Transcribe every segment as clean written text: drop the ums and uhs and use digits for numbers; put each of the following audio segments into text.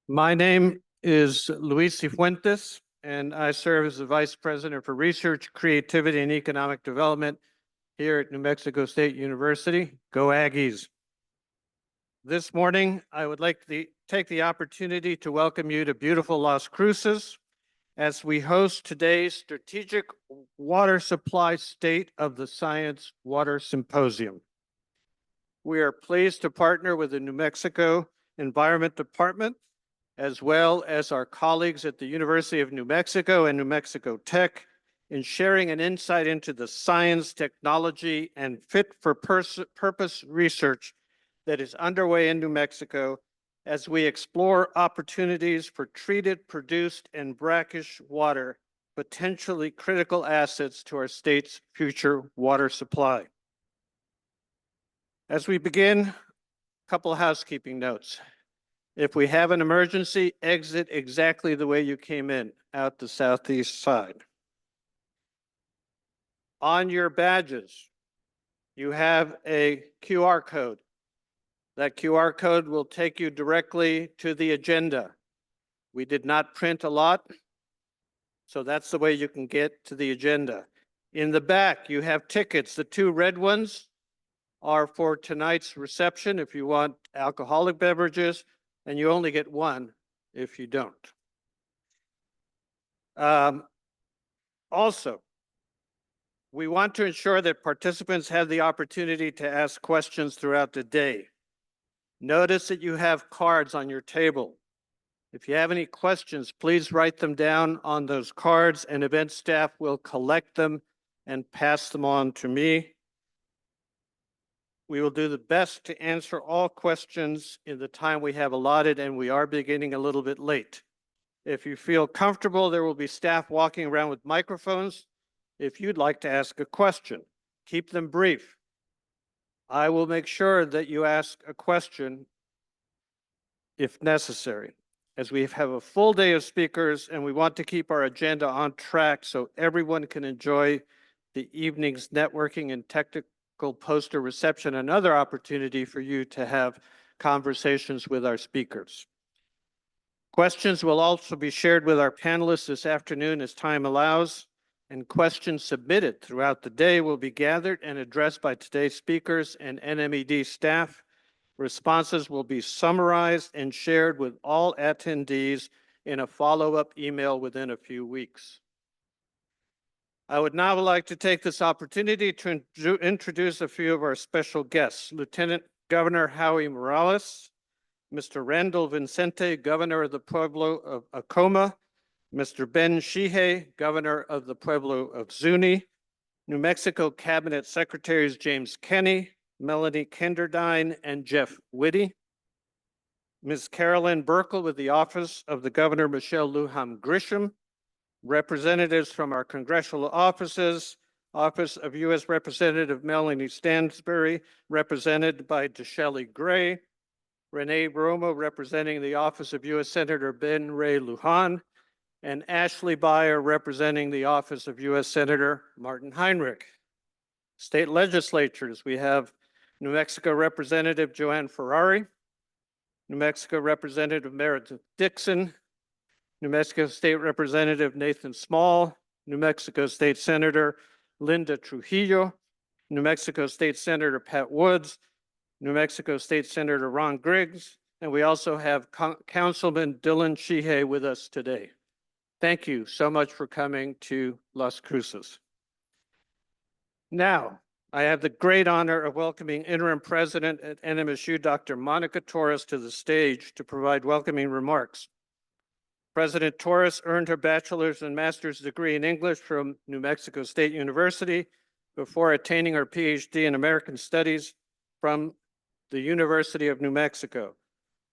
My name is Luis Cifuentes, and I serve as the Vice President for Research, Creativity, and Economic Development here at New Mexico State University. Go Aggies. This morning, I would like to take the opportunity to welcome you to beautiful Las Cruces as we host today's Strategic Water Supply State of the Science Water Symposium. We are pleased to partner with the New Mexico Environment Department, as well as our colleagues at the University of New Mexico and New Mexico Tech, in sharing an insight into the science, technology, and fit-for-purpose research that is underway in New Mexico as we explore opportunities for treated, produced, and brackish water, potentially critical assets to our state's future water supply. As we begin, a couple of housekeeping notes. If we have an emergency, exit exactly the way you came in, out the southeast side. On your badges, you have a QR code. That QR code will take you directly to the agenda. We did not print a lot, so that's the way you can get to the agenda. In the back, you have tickets. The two red ones are for tonight's reception if you want alcoholic beverages, and you only get one if you don't. Also, we want to ensure that participants have the opportunity to ask questions throughout the day. Notice that you have cards on your table. If you have any questions, please write them down on those cards, and event staff will collect them and pass them on to me. We will do the best to answer all questions in the time we have allotted, and we are beginning a little bit late. If you feel comfortable, there will be staff walking around with microphones. If you'd like to ask a question, keep them brief. I will make sure that you ask a question if necessary, as we have a full day of speakers and we want to keep our agenda on track so everyone can enjoy the evening's networking and technical poster reception, another opportunity for you to have conversations with our speakers. Questions will also be shared with our panelists this afternoon as time allows, and questions submitted throughout the day will be gathered and addressed by today's speakers and NMED staff. Responses will be summarized and shared with all attendees in a follow-up email within a few weeks. I would now like to take this opportunity to introduce a few of our special guests. Lieutenant Governor Howie Morales, Mr. Randall Vincente, Governor of the Pueblo of Acoma, Mr. Ben Shihei, Governor of the Pueblo of Zuni, New Mexico Cabinet Secretaries James Kenney, Melanie Kenderdine, and Jeff Whitty, Ms. Carolyn Burkle with the Office of the Governor Michelle Lujan Grisham, representatives from our congressional offices, Office of U.S. Representative Melanie Stansbury, represented by DeShelly Gray, Renee Romo, representing the Office of U.S. Senator Ben Ray Lujan, and Ashley Beyer, representing the Office of U.S. Senator Martin Heinrich. State legislatures, we have New Mexico Representative Joanne Ferrari, New Mexico Representative Meredith Dixon, New Mexico State Representative Nathan Small, New Mexico State Senator Linda Trujillo, New Mexico State Senator Pat Woods, New Mexico State Senator Ron Griggs, and we also have Councilman Dylan Shihei with us today. Thank you so much for coming to Las Cruces. Now, I have the great honor of welcoming Interim President at NMSU, Dr. Monica Torres, to the stage to provide welcoming remarks. President Torres earned her bachelor's and master's degree in English from New Mexico State University before attaining her PhD in American Studies from the University of New Mexico.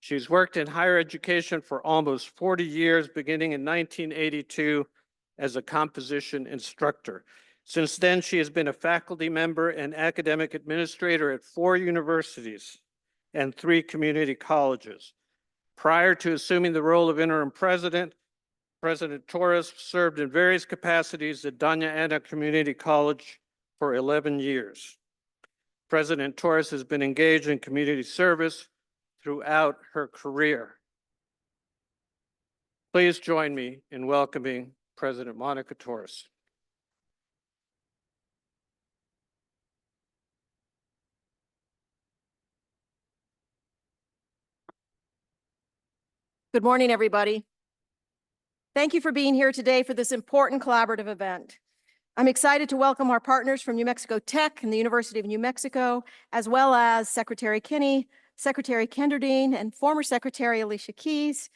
She's worked in higher education for almost 40 years, beginning in 1982 as a composition instructor. Since then, she has been a faculty member and academic administrator at 4 universities and 3 community colleges. Prior to assuming the role of interim president, President Torres served in various capacities at Doña Ana Community College for 11 years. President Torres has been engaged in community service throughout her career. Please join me in welcoming President Monica Torres. Good morning, everybody. Thank you for being here today for this important collaborative event. I'm excited to welcome our partners from New Mexico Tech and the University of New Mexico, as well as Secretary Kinney, Secretary Kenderdine, and former Secretary Alicia Keys.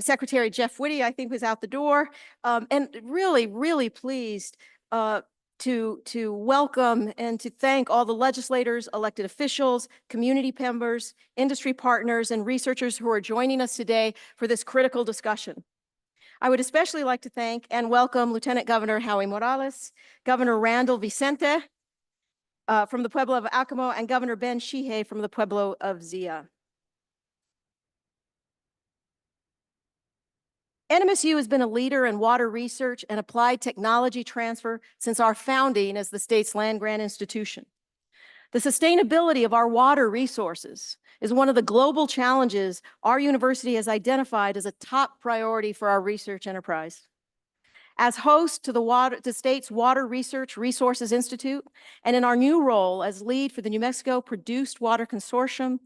Secretary Jeff Whitty, I think, was out the door, and really pleased to welcome and to thank all the legislators, elected officials, community members, industry partners, and researchers who are joining us today for this critical discussion. I would especially like to thank and welcome Lieutenant Governor Howie Morales, Governor Randall Vicente from the Pueblo of Acoma, and Governor Ben Sheehay from the Pueblo of Zia. NMSU has been a leader in water research and applied technology transfer since our founding as the state's land-grant institution. The sustainability of our water resources is one of the global challenges our university has identified as a top priority for our research enterprise. As host to the state's Water Research Resources Institute, and in our new role as lead for the New Mexico Produced Water Consortium,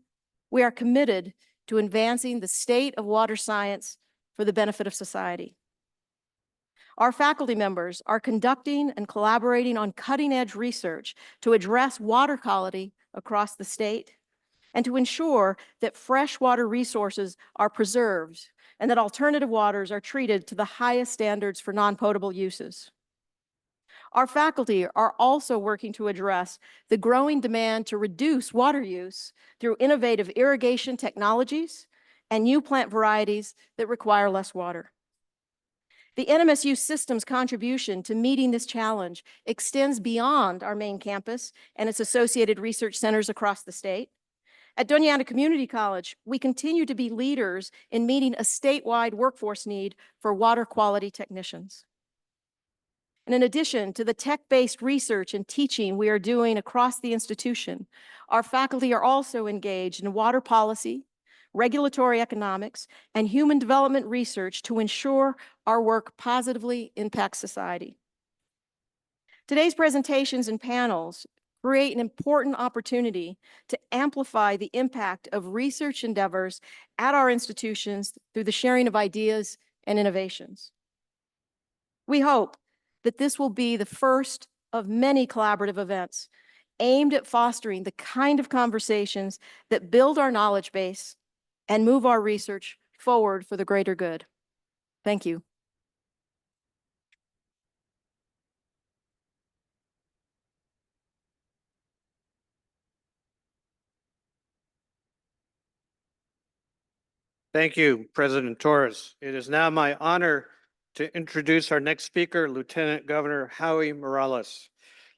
we are committed to advancing the state of water science for the benefit of society. Our faculty members are conducting and collaborating on cutting-edge research to address water quality across the state and to ensure that fresh water resources are preserved and that alternative waters are treated to the highest standards for non-potable uses. Our faculty are also working to address the growing demand to reduce water use through innovative irrigation technologies and new plant varieties that require less water. The NMSU system's contribution to meeting this challenge extends beyond our main campus and its associated research centers across the state. At Doña Ana Community College, we continue to be leaders in meeting a statewide workforce need for water quality technicians. And in addition to the tech-based research and teaching we are doing across the institution, our faculty are also engaged in water policy, regulatory economics, and human development research to ensure our work positively impacts society. Today's presentations and panels create an important opportunity to amplify the impact of research endeavors at our institutions through the sharing of ideas and innovations. We hope that this will be the first of many collaborative events aimed at fostering the kind of conversations that build our knowledge base and move our research forward for the greater good. Thank you. Thank you, President Torres. It is now my honor to introduce our next speaker, Lieutenant Governor Howie Morales.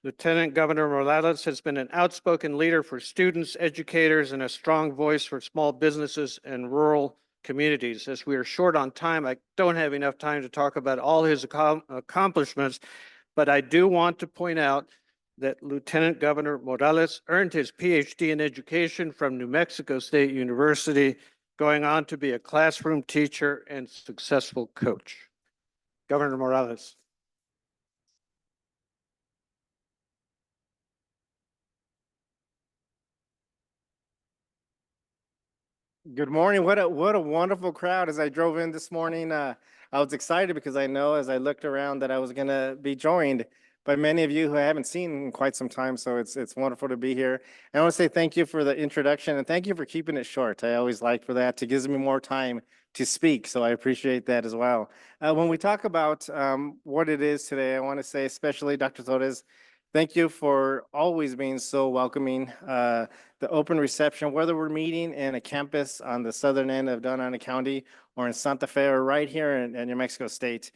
Lieutenant Governor Morales has been an outspoken leader for students, educators, and a strong voice for small businesses and rural communities. As we are short on time, I don't have enough time to talk about all his accomplishments, but I do want to point out that Lieutenant Governor Morales earned his PhD in education from New Mexico State University, going on to be a classroom teacher and successful coach. Governor Morales. Good morning. What a wonderful crowd. As I drove in this morning, I was excited because I know as I looked around that I was going to be joined by many of you who I haven't seen in quite some time. So it's wonderful to be here. And I want to say thank you for the introduction and thank you for keeping it short. I always like for that. It gives me more time to speak. So I appreciate that as well. When we talk about what it is today, I want to say especially Dr. Torres, thank you for always being so welcoming. The open reception, whether we're meeting in a campus on the southern end of Doña Ana County or in Santa Fe or right here in New Mexico State,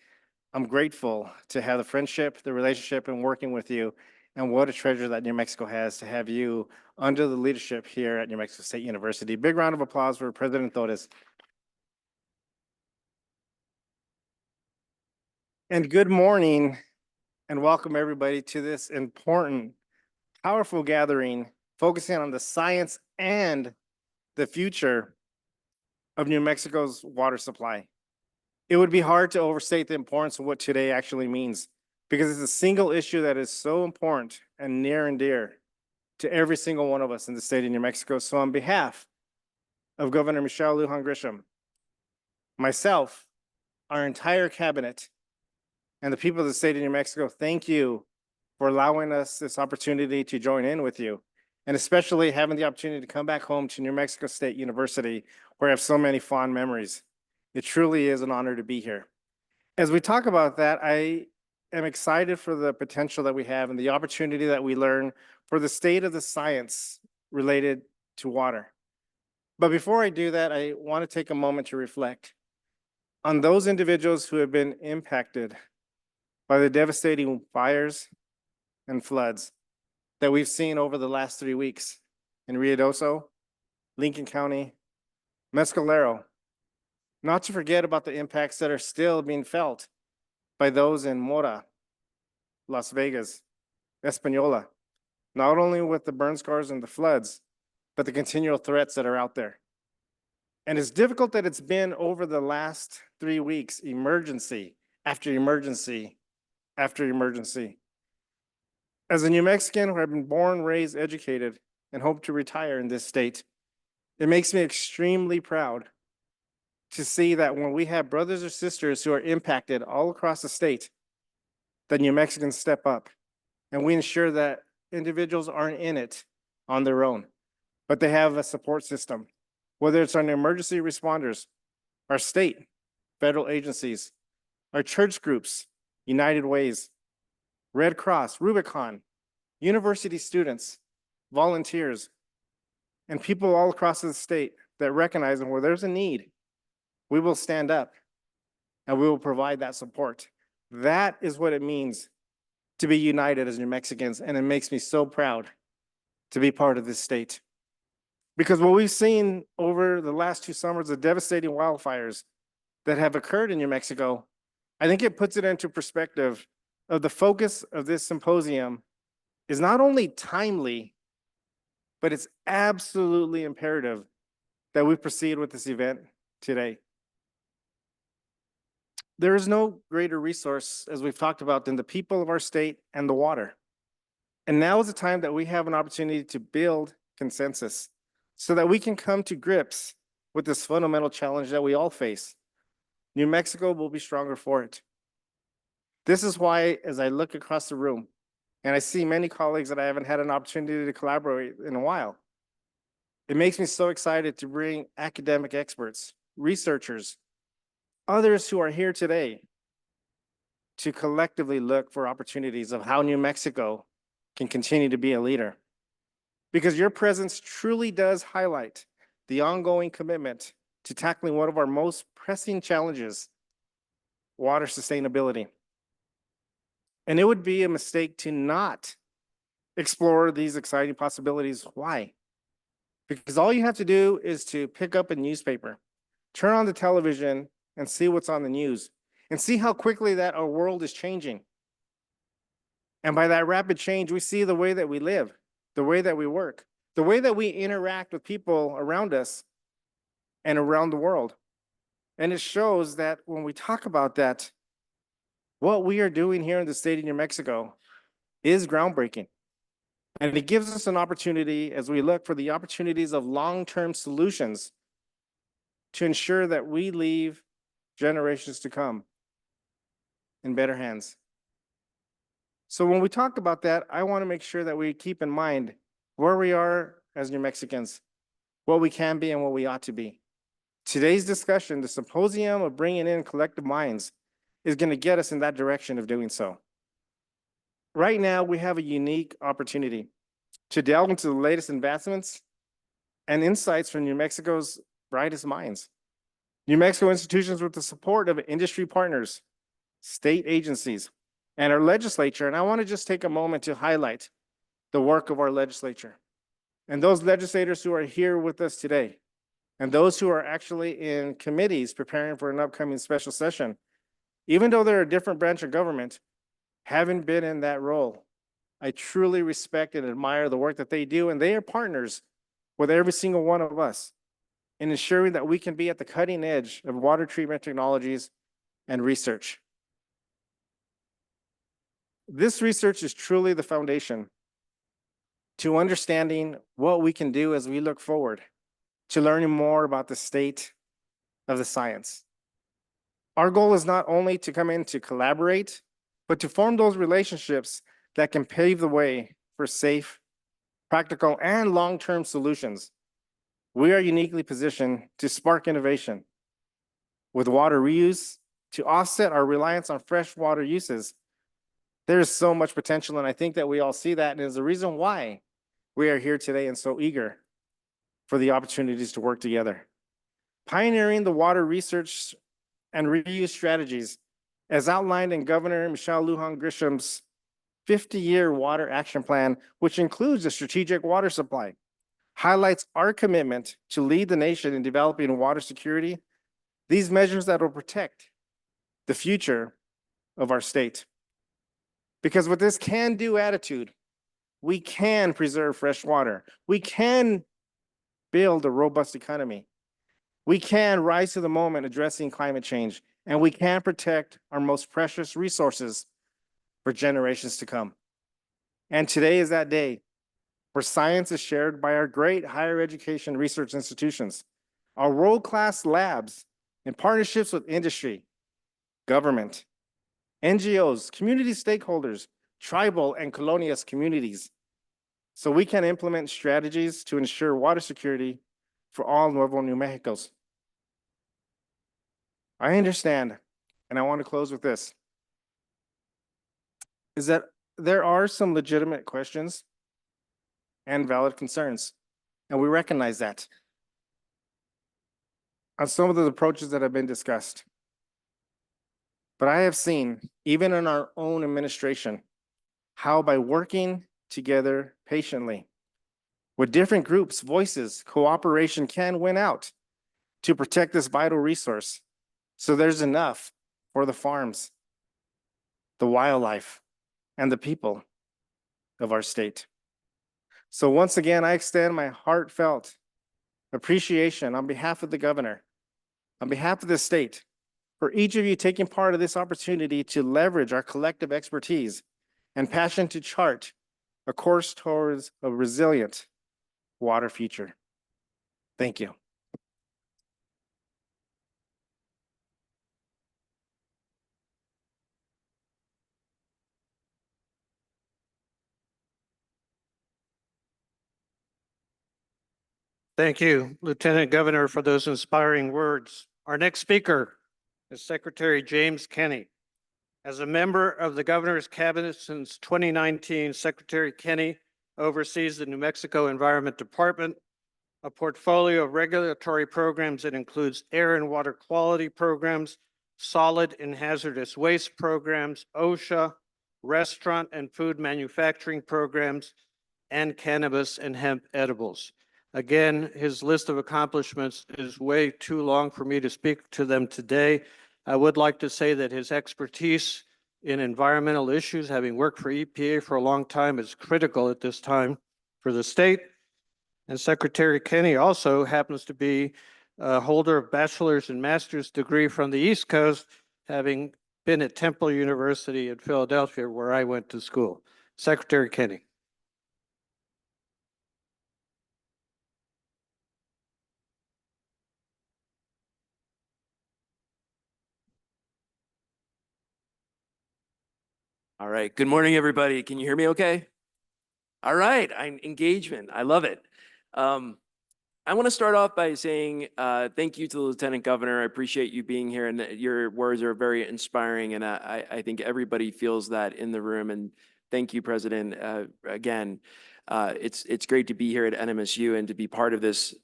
I'm grateful to have the friendship, the relationship, and working with you. And what a treasure that New Mexico has to have you under the leadership here at New Mexico State University. Big round of applause for President Torres. And good morning and welcome everybody to this important, powerful gathering focusing on the science and the future of New Mexico's water supply. It would be hard to overstate the importance of what today actually means, because it's a single issue that is so important and near and dear to every single one of us in the state of New Mexico. So on behalf of Governor Michelle Lujan Grisham, myself, our entire cabinet, and the people of the state of New Mexico, thank you for allowing us this opportunity to join in with you, and especially having the opportunity to come back home to New Mexico State University, where I have so many fond memories. It truly is an honor to be here. As we talk about that, I am excited for the potential that we have and the opportunity that we learn for the state of the science related to water. But before I do that, I want to take a moment to reflect on those individuals who have been impacted by the devastating fires and floods that we've seen over the last 3 weeks in Ruidoso, Lincoln County, Mescalero, not to forget about the impacts that are still being felt by those in Mora, Las Vegas, Española, not only with the burn scars and the floods, but the continual threats that are out there. And as difficult that it's been over the last 3 weeks, emergency after emergency after emergency. As a New Mexican who have been born, raised, educated, and hope to retire in this state, it makes me extremely proud to see that when we have brothers or sisters who are impacted all across the state, that New Mexicans step up and we ensure that individuals aren't in it on their own, but they have a support system, whether it's our emergency responders, our state, federal agencies, our church groups, United Ways, Red Cross, Rubicon, university students, volunteers, and people all across the state that recognize that where there's a need, we will stand up and we will provide that support. That is what it means to be united as New Mexicans, and it makes me so proud to be part of this state. Because what we've seen over the last 2 summers, the devastating wildfires that have occurred in New Mexico, I think it puts it into perspective of the focus of this symposium is not only timely, but it's absolutely imperative that we proceed with this event today. There is no greater resource, as we've talked about, than the people of our state and the water. And now is the time that we have an opportunity to build consensus so that we can come to grips with this fundamental challenge that we all face. New Mexico will be stronger for it. This is why, as I look across the room, and I see many colleagues that I haven't had an opportunity to collaborate in a while, it makes me so excited to bring academic experts, researchers, others who are here today to collectively look for opportunities of how New Mexico can continue to be a leader. Because your presence truly does highlight the ongoing commitment to tackling one of our most pressing challenges, water sustainability. And it would be a mistake to not explore these exciting possibilities. Why? Because all you have to do is to pick up a newspaper, turn on the television, and see what's on the news, and see how quickly that our world is changing. And by that rapid change, we see the way that we live, the way that we work, the way that we interact with people around us and around the world. And it shows that when we talk about that, what we are doing here in the state of New Mexico is groundbreaking. And it gives us an opportunity as we look for the opportunities of long-term solutions to ensure that we leave generations to come in better hands. So when we talk about that, I want to make sure that we keep in mind where we are as New Mexicans, what we can be and what we ought to be. Today's discussion, the symposium of bringing in collective minds, is going to get us in that direction of doing so. Right now, we have a unique opportunity to delve into the latest advancements and insights from New Mexico's brightest minds. New Mexico institutions with the support of industry partners, state agencies, and our legislature. And I want to just take a moment to highlight the work of our legislature and those legislators who are here with us today, and those who are actually in committees preparing for an upcoming special session. Even though they're a different branch of government, having been in that role, I truly respect and admire the work that they do, and they are partners with every single one of us in ensuring that we can be at the cutting edge of water treatment technologies and research. This research is truly the foundation to understanding what we can do as we look forward to learning more about the state of the science. Our goal is not only to come in to collaborate, but to form those relationships that can pave the way for safe, practical, and long-term solutions. We are uniquely positioned to spark innovation with water reuse to offset our reliance on fresh water uses. There is so much potential, and I think that we all see that, and is the reason why we are here today and so eager for the opportunities to work together. Pioneering the water research and reuse strategies as outlined in Governor Michelle Lujan Grisham's 50-year water action plan, which includes a strategic water supply, highlights our commitment to lead the nation in developing water security, these measures that will protect the future of our state. Because with this can-do attitude, we can preserve fresh water. We can build a robust economy. We can rise to the moment addressing climate change, and we can protect our most precious resources for generations to come. And today is that day where science is shared by our great higher education research institutions, our world-class labs in partnerships with industry, government, NGOs, community stakeholders, tribal and colonial communities, so we can implement strategies to ensure water security for all Nuevo New Mexicos. I understand, and I want to close with this, is that there are some legitimate questions and valid concerns, and we recognize that on some of the approaches that have been discussed. But I have seen, even in our own administration, how by working together patiently with different groups, voices, cooperation can win out to protect this vital resource. So there's enough for the farms, the wildlife, and the people of our state. So once again, I extend my heartfelt appreciation on behalf of the governor, on behalf of the state, for each of you taking part of this opportunity to leverage our collective expertise and passion to chart a course towards a resilient water future. Thank you. Thank you, Lieutenant Governor, for those inspiring words. Our next speaker is Secretary James Kenney. As a member of the Governor's Cabinet since 2019, Secretary Kenney oversees the New Mexico Environment Department, a portfolio of regulatory programs that includes air and water quality programs, solid and hazardous waste programs, OSHA, restaurant and food manufacturing programs, and cannabis and hemp edibles. Again, his list of accomplishments is way too long for me to speak to them today. I would like to say that his expertise in environmental issues, having worked for EPA for a long time, is critical at this time for the state. And Secretary Kenney also happens to be a holder of bachelor's and master's degree from the East Coast, having been at Temple University in Philadelphia, where I went to school. Secretary Kenney. All right. Good morning, everybody. Can you hear me okay? All right. Engagement. I love it. I want to start off by saying thank you to the Lieutenant Governor. I appreciate you being here, and your words are very inspiring, and I think everybody feels that in the room. And thank you, President. Again, it's great to be here at NMSU and to be part of this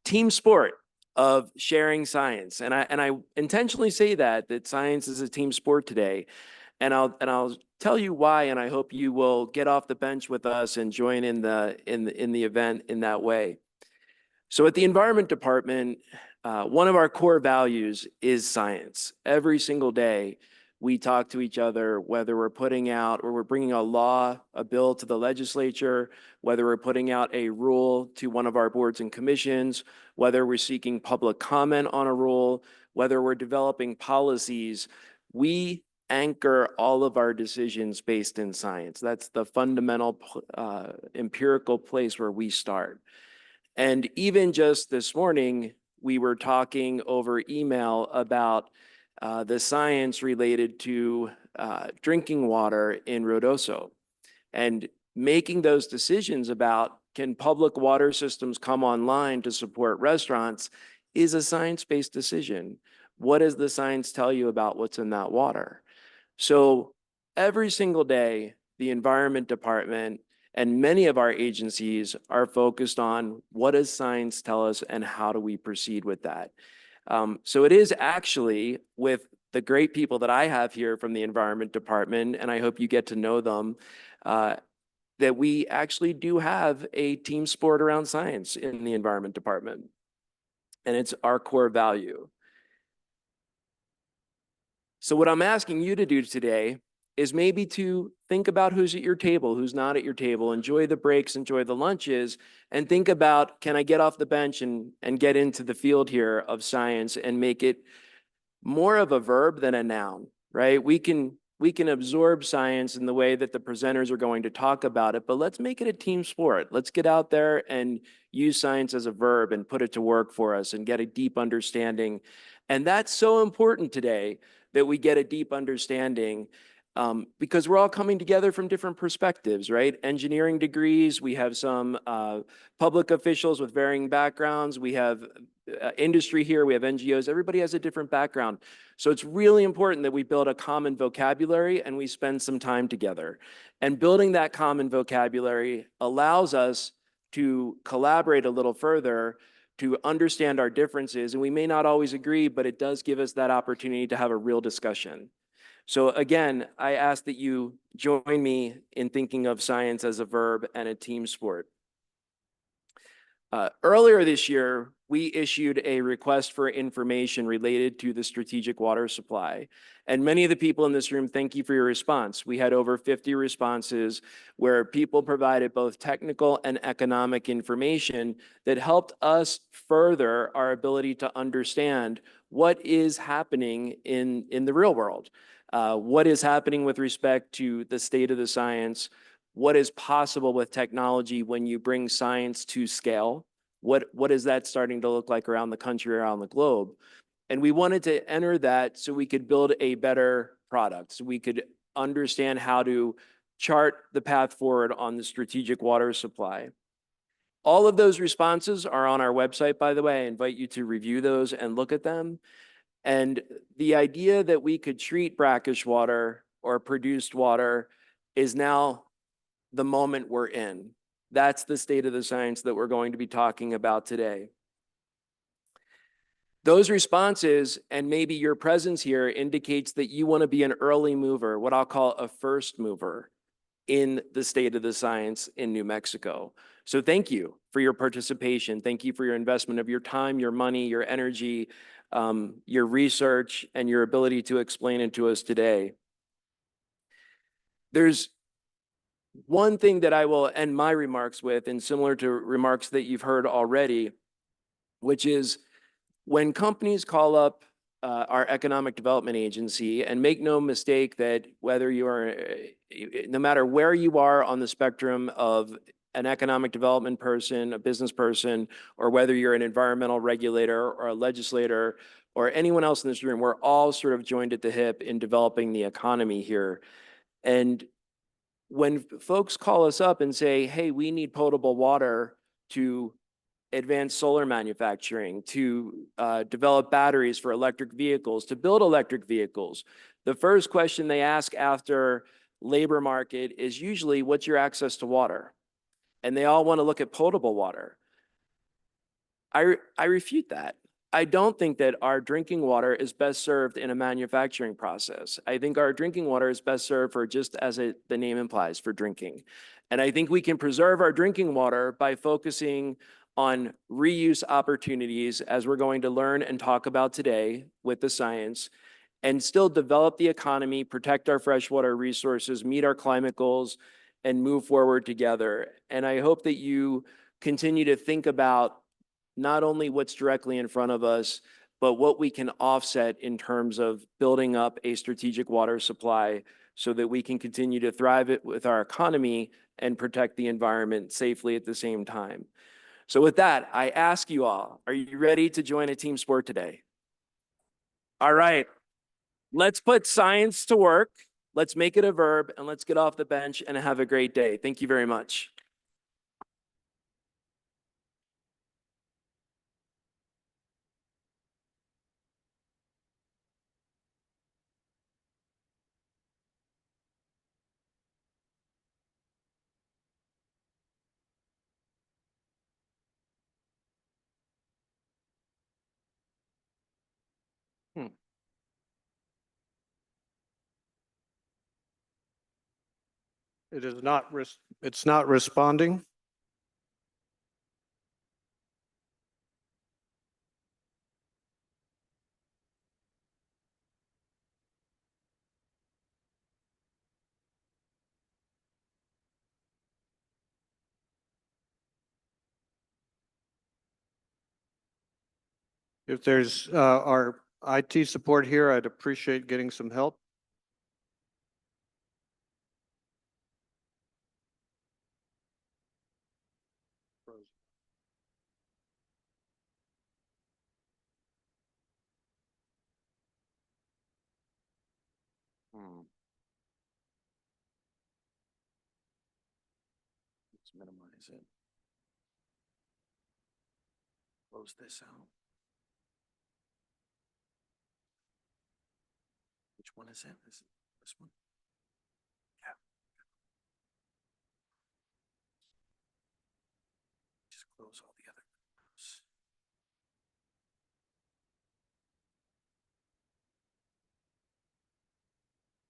team sport of sharing science. And I intentionally say that science is a team sport today. And I'll tell you why, and I hope you will get off the bench with us and join in the event in that way. So at the Environment Department, one of our core values is science. Every single day, we talk to each other, whether we're putting out or we're bringing a bill to the legislature, whether we're putting out a rule to one of our boards and commissions, whether we're seeking public comment on a rule, whether we're developing policies, we anchor all of our decisions based in science. That's the fundamental empirical place where we start. And even just this morning, we were talking over email about the science related to drinking water in Ruidoso, and making those decisions about can public water systems come online to support restaurants is a science-based decision. What does the science tell you about what's in that water? So every single day, the Environment Department and many of our agencies are focused on what does science tell us and how do we proceed with that. So it is actually with the great people that I have here from the Environment Department, and I hope you get to know them, that we actually do have a team sport around science in the Environment Department. And it's our core value. So what I'm asking you to do today is maybe to think about who's at your table, who's not at your table, enjoy the breaks, enjoy the lunches, and think about, can I get off the bench and get into the field here of science and make it more of a verb than a noun, right? We can absorb science in the way that the presenters are going to talk about it, but let's make it a team sport. Let's get out there and use science as a verb and put it to work for us and get a deep understanding. And that's so important today, that we get a deep understanding, because we're all coming together from different perspectives, right? Engineering degrees, we have some public officials with varying backgrounds, we have industry here, we have NGOs, everybody has a different background. So it's really important that we build a common vocabulary and we spend some time together. And building that common vocabulary allows us to collaborate a little further, to understand our differences. And we may not always agree, but it does give us that opportunity to have a real discussion. So again, I ask that you join me in thinking of science as a verb and a team sport. Earlier this year, we issued a request for information related to the strategic water supply. And many of the people in this room, thank you for your response. We had over 50 responses where people provided both technical and economic information that helped us further our ability to understand what is happening in the real world. What is happening with respect to the state of the science, what is possible with technology when you bring science to scale, what is that starting to look like around the country, around the globe. And we wanted to enter that so we could build a better product, so we could understand how to chart the path forward on the strategic water supply. All of those responses are on our website, by the way. I invite you to review those and look at them. And the idea that we could treat brackish water or produced water is now the moment we're in. That's the state of the science that we're going to be talking about today. Those responses, and maybe your presence here, indicates that you want to be an early mover, what I'll call a first mover in the state of the science in New Mexico. So thank you for your participation. Thank you for your investment of your time, your money, your energy, your research, and your ability to explain it to us today. There's one thing that I will end my remarks with, and similar to remarks that you've heard already, which is when companies call up our economic development agency, and make no mistake that whether you are, no matter where you are on the spectrum of an economic development person, a business person, or whether you're an environmental regulator or a legislator or anyone else in this room, we're all sort of joined at the hip in developing the economy here. And when folks call us up and say, hey, we need potable water to advance solar manufacturing, to develop batteries for electric vehicles, to build electric vehicles, the first question they ask after labor market is usually, what's your access to water? And they all want to look at potable water. I refute that. I don't think that our drinking water is best served in a manufacturing process. I think our drinking water is best served for just as the name implies, for drinking. And I think we can preserve our drinking water by focusing on reuse opportunities, as we're going to learn and talk about today with the science, and still develop the economy, protect our freshwater resources, meet our climate goals, and move forward together. And I hope that you continue to think about not only what's directly in front of us, but what we can offset in terms of building up a strategic water supply so that we can continue to thrive it with our economy and protect the environment safely at the same time. So with that, I ask you all, are you ready to join a team sport today? All right, let's put science to work. Let's make it a verb, and let's get off the bench and have a great day. Thank you very much. It is not, it's not responding. If there's our IT support here, I'd appreciate getting some help. Let's minimize it. Close this out. Which one is it? Is it this one? Yeah. Just close all the other windows.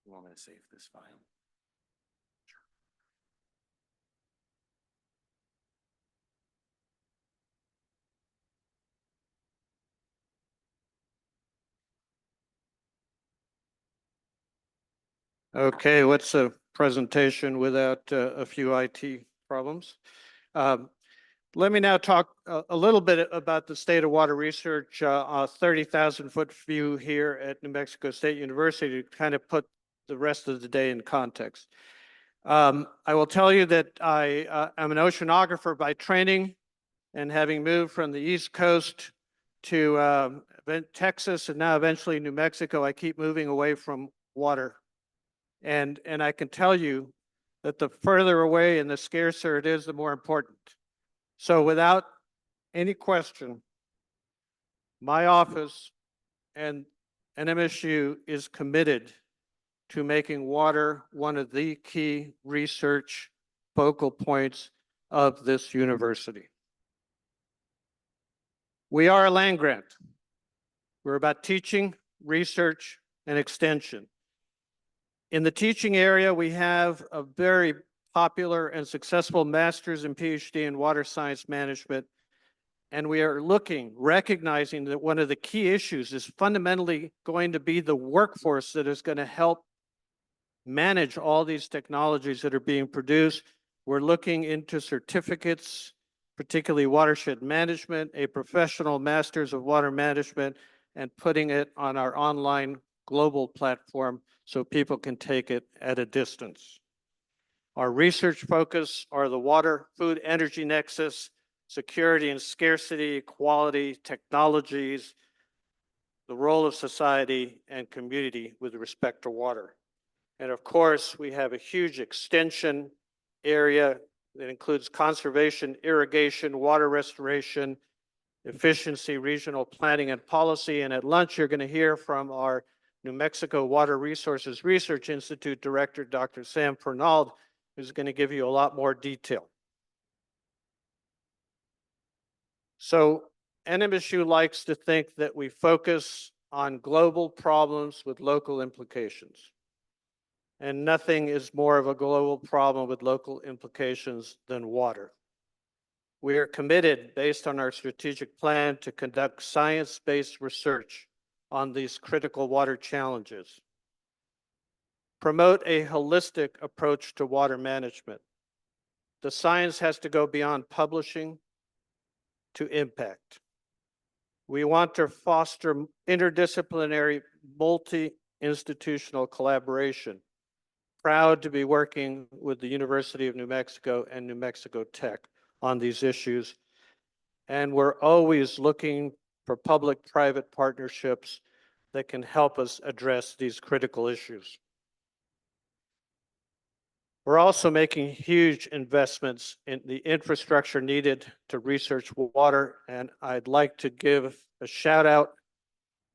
You want me to save this file? Okay, what's a presentation without a few IT problems? Let me now talk a little bit about the state of water research, a 30,000-foot view here at New Mexico State University to kind of put the rest of the day in context. I will tell you that I am an oceanographer by training, and having moved from the East Coast to Texas and now eventually New Mexico, I keep moving away from water. And I can tell you that the further away and the scarcer it is, the more important. So without any question, my office and NMSU is committed to making water one of the key research focal points of this university. We are a land grant. We're about teaching, research, and extension. In the teaching area, we have a very popular and successful master's and PhD in water science management. And we are recognizing that one of the key issues is fundamentally going to be the workforce that is going to help manage all these technologies that are being produced. We're looking into certificates, particularly watershed management, a professional master's of water management, and putting it on our online global platform so people can take it at a distance. Our research focus are the water, food, energy nexus, security and scarcity, equality, technologies, the role of society and community with respect to water. And of course, we have a huge extension area that includes conservation, irrigation, water restoration, efficiency, regional planning and policy. And at lunch, you're going to hear from our New Mexico Water Resources Research Institute Director, Dr. Sam Fernald, who's going to give you a lot more detail. So NMSU likes to think that we focus on global problems with local implications. And nothing is more of a global problem with local implications than water. We are committed, based on our strategic plan, to conduct science-based research on these critical water challenges. Promote a holistic approach to water management. The science has to go beyond publishing to impact. We want to foster interdisciplinary, multi-institutional collaboration. Proud to be working with the University of New Mexico and New Mexico Tech on these issues. And we're always looking for public-private partnerships that can help us address these critical issues. We're also making huge investments in the infrastructure needed to research water, and I'd like to give a shout out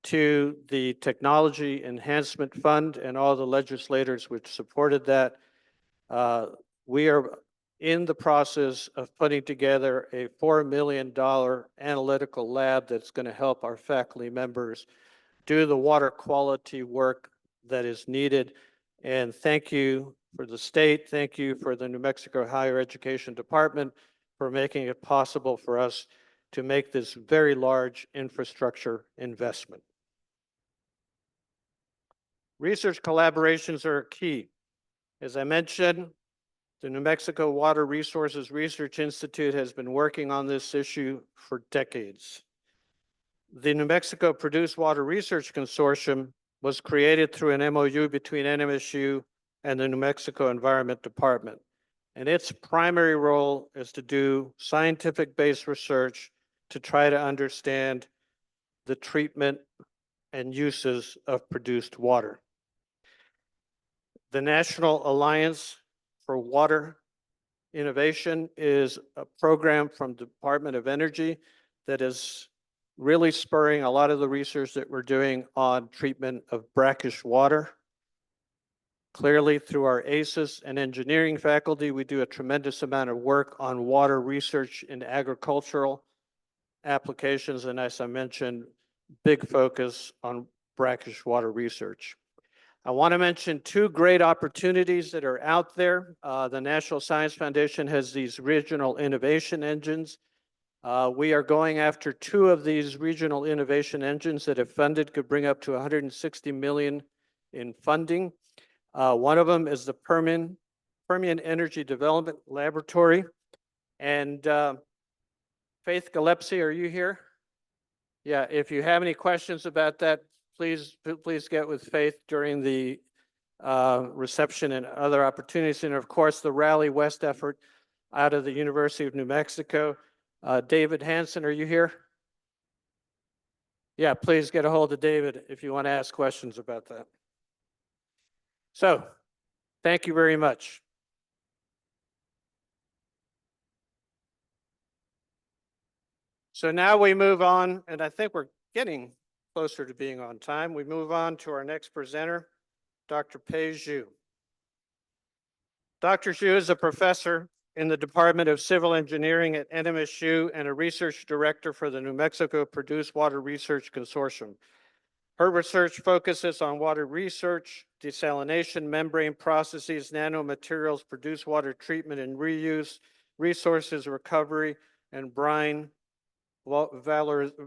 to the Technology Enhancement Fund and all the legislators which supported that. We are in the process of putting together a $4 million analytical lab that's going to help our faculty members do the water quality work that is needed. And thank you for the state. Thank you for the New Mexico Higher Education Department for making it possible for us to make this very large infrastructure investment. Research collaborations are key. As I mentioned, the New Mexico Water Resources Research Institute has been working on this issue for decades. The New Mexico Produced Water Research Consortium was created through an MOU between NMSU and the New Mexico Environment Department. And its primary role is to do scientific-based research to try to understand the treatment and uses of produced water. The National Alliance for Water Innovation is a program from the Department of Energy that is really spurring a lot of the research that we're doing on treatment of brackish water. Clearly, through our ACES and engineering faculty, we do a tremendous amount of work on water research in agricultural applications, and as I mentioned, big focus on brackish water research. I want to mention two great opportunities that are out there. The National Science Foundation has these regional innovation engines. We are going after two of these regional innovation engines that, if funded, could bring up to 160 million in funding. One of them is the Permian Energy Development Laboratory. And Faith Gillespie, are you here? Yeah, if you have any questions about that, please get with Faith during the reception and other opportunities. And of course, the Rally West effort out of the University of New Mexico. David Hansen, are you here? Yeah, please get a hold of David if you want to ask questions about that. So, thank you very much. So now we move on, and I think we're getting closer to being on time. We move on to our next presenter, Dr. Pei Zhu. Dr. Zhu is a professor in the Department of Civil Engineering at NMSU and a research director for the New Mexico Produced Water Research Consortium. Her research focuses on water research, desalination, membrane processes, nanomaterials, produced water treatment and reuse, resources recovery, and brine valorization.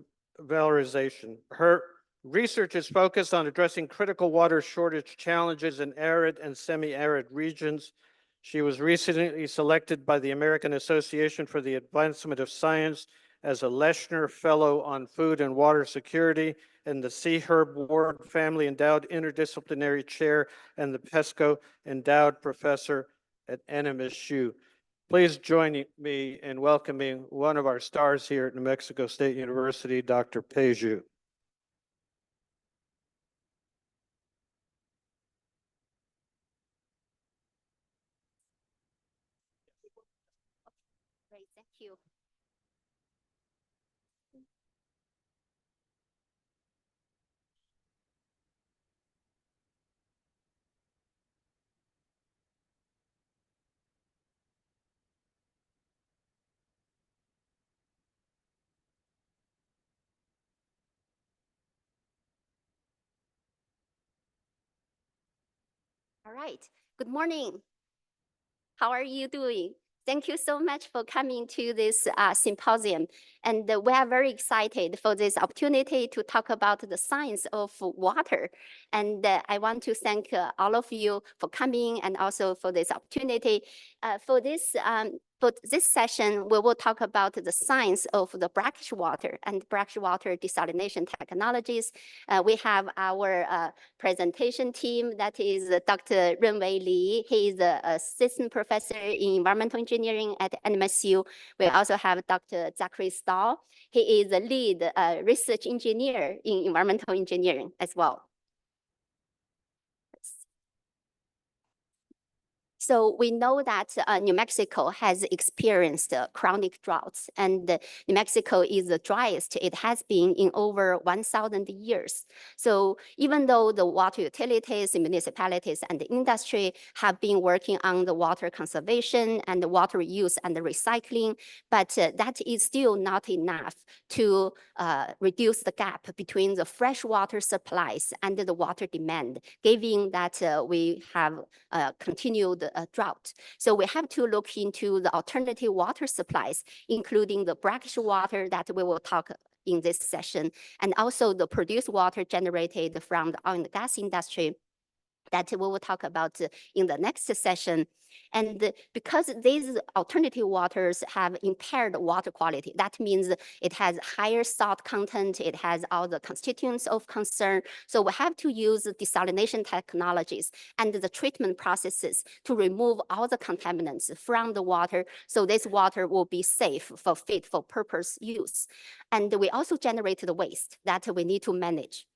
Her research is focused on addressing critical water shortage challenges in arid and semi-arid regions. She was recently selected by the American Association for the Advancement of Science as a Leshner Fellow on Food and Water Security and the C. Herb Ward Family Endowed Interdisciplinary Chair and the PESCO Endowed Professor at NMSU. Please join me in welcoming one of our stars here at New Mexico State University, Dr. Pei Zhu. Great, thank you. All right, good morning. How are you doing? Thank you so much for coming to this symposium. And we are very excited for this opportunity to talk about the science of water. And I want to thank all of you for coming and also for this opportunity. For this session, we will talk about the science of the brackish water and brackish water desalination technologies. We have our presentation team, that is Dr. Renwei Li. He is an assistant professor in environmental engineering at NMSU. We also have Dr. Zachary Stahl. He is a lead research engineer in environmental engineering as well. So we know that New Mexico has experienced chronic droughts, and New Mexico is the driest it has been in over 1,000 years. So even though the water utilities, the municipalities, and the industry have been working on the water conservation and the water use and the recycling, but that is still not enough to reduce the gap between the fresh water supplies and the water demand, given that we have continued drought. So we have to look into the alternative water supplies, including the brackish water that we will talk in this session, and also the produced water generated from the oil and gas industry that we will talk about in the next session. And because these alternative waters have impaired water quality, that means it has higher salt content, it has all the constituents of concern. So we have to use desalination technologies and the treatment processes to remove all the contaminants from the water, so this water will be safe for fit for purpose use. And we also generate the waste that we need to manage.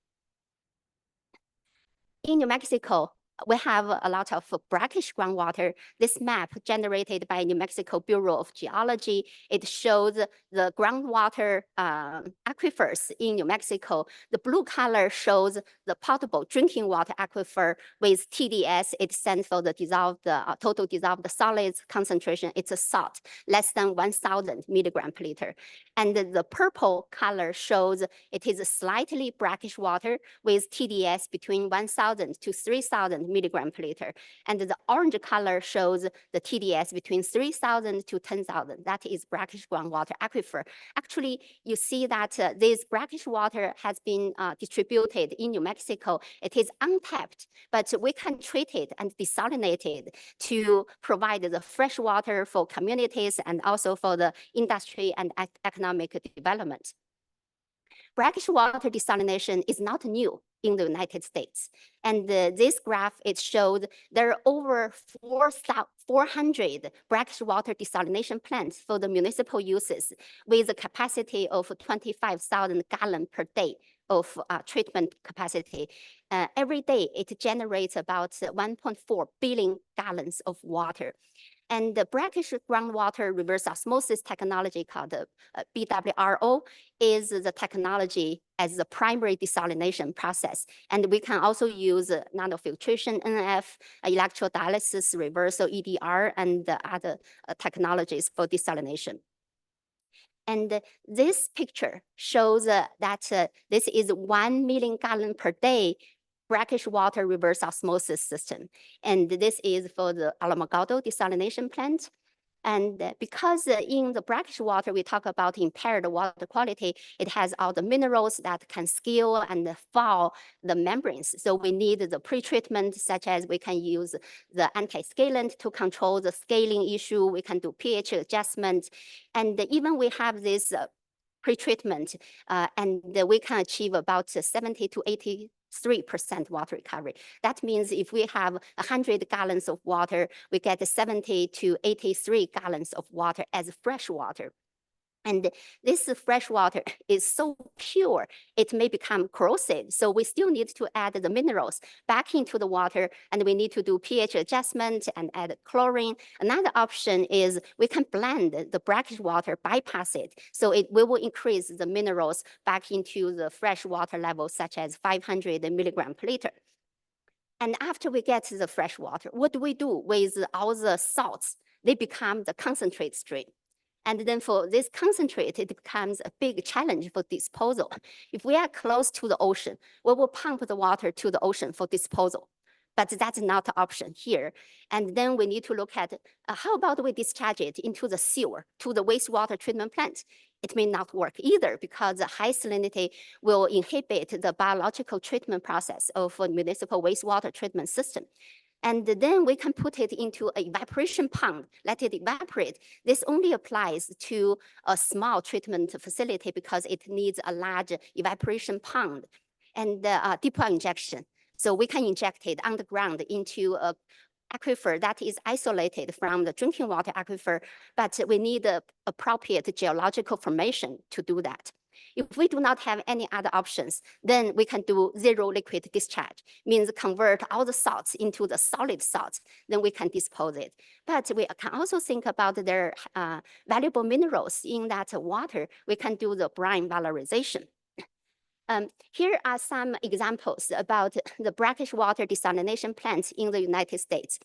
In New Mexico, we have a lot of brackish groundwater. This map generated by New Mexico Bureau of Geology, it shows the groundwater aquifers in New Mexico. The blue color shows the potable drinking water aquifer with TDS. It stands for the total dissolved solids concentration. It's a salt, less than 1,000 milligram per liter. And the purple color shows it is a slightly brackish water with TDS between 1,000 to 3,000 milligram per liter. And the orange color shows the TDS between 3,000 to 10,000. That is brackish groundwater aquifer. Actually, you see that this brackish water has been distributed in New Mexico. It is untapped, but we can treat it and desalinate it to provide the fresh water for communities and also for the industry and economic development. Brackish water desalination is not new in the United States. And this graph, it showed there are over 400 brackish water desalination plants for the municipal uses with a capacity of 25,000 gallons per day of treatment capacity. Every day, it generates about 1.4 billion gallons of water. And the brackish groundwater reverse osmosis technology called BWRO is the technology as the primary desalination process. And we can also use nanofiltration, NF, electrodialysis, reversal, EDR, and other technologies for desalination. And this picture shows that this is 1 million gallon per day brackish water reverse osmosis system. And this is for the Alamogordo desalination plant. And because in the brackish water, we talk about impaired water quality, it has all the minerals that can scale and foul the membranes. So we need the pretreatment, such as we can use the anti-scalant to control the scaling issue. We can do pH adjustment. And even we have this pretreatment, and we can achieve about 70 to 83% water recovery. That means if we have 100 gallons of water, we get 70 to 83 gallons of water as fresh water. And this fresh water is so pure, it may become corrosive. So we still need to add the minerals back into the water, and we need to do pH adjustment and add chlorine. Another option is we can blend the brackish water, bypass it. So we will increase the minerals back into the fresh water level, such as 500 milligram per liter. And after we get the fresh water, what do we do with all the salts? They become the concentrate stream. And then for this concentrate, it becomes a big challenge for disposal. If we are close to the ocean, we will pump the water to the ocean for disposal. but that's not an option here. And then we need to look at how about we discharge it into the sewer, to the wastewater treatment plant. It may not work either because the high salinity will inhibit the biological treatment process of a municipal wastewater treatment system. And then we can put it into an evaporation pond, let it evaporate. This only applies to a small treatment facility because it needs a large evaporation pond and deep well injection. So we can inject it underground into a aquifer that is isolated from the drinking water aquifer, but we need the appropriate geological formation to do that. If we do not have any other options, then we can do zero liquid discharge, means convert all the salts into the solid salts, then we can dispose it. But we can also think about their valuable minerals in that water. We can do the brine valorization. Here are some examples about the brackish water desalination plants in the United States.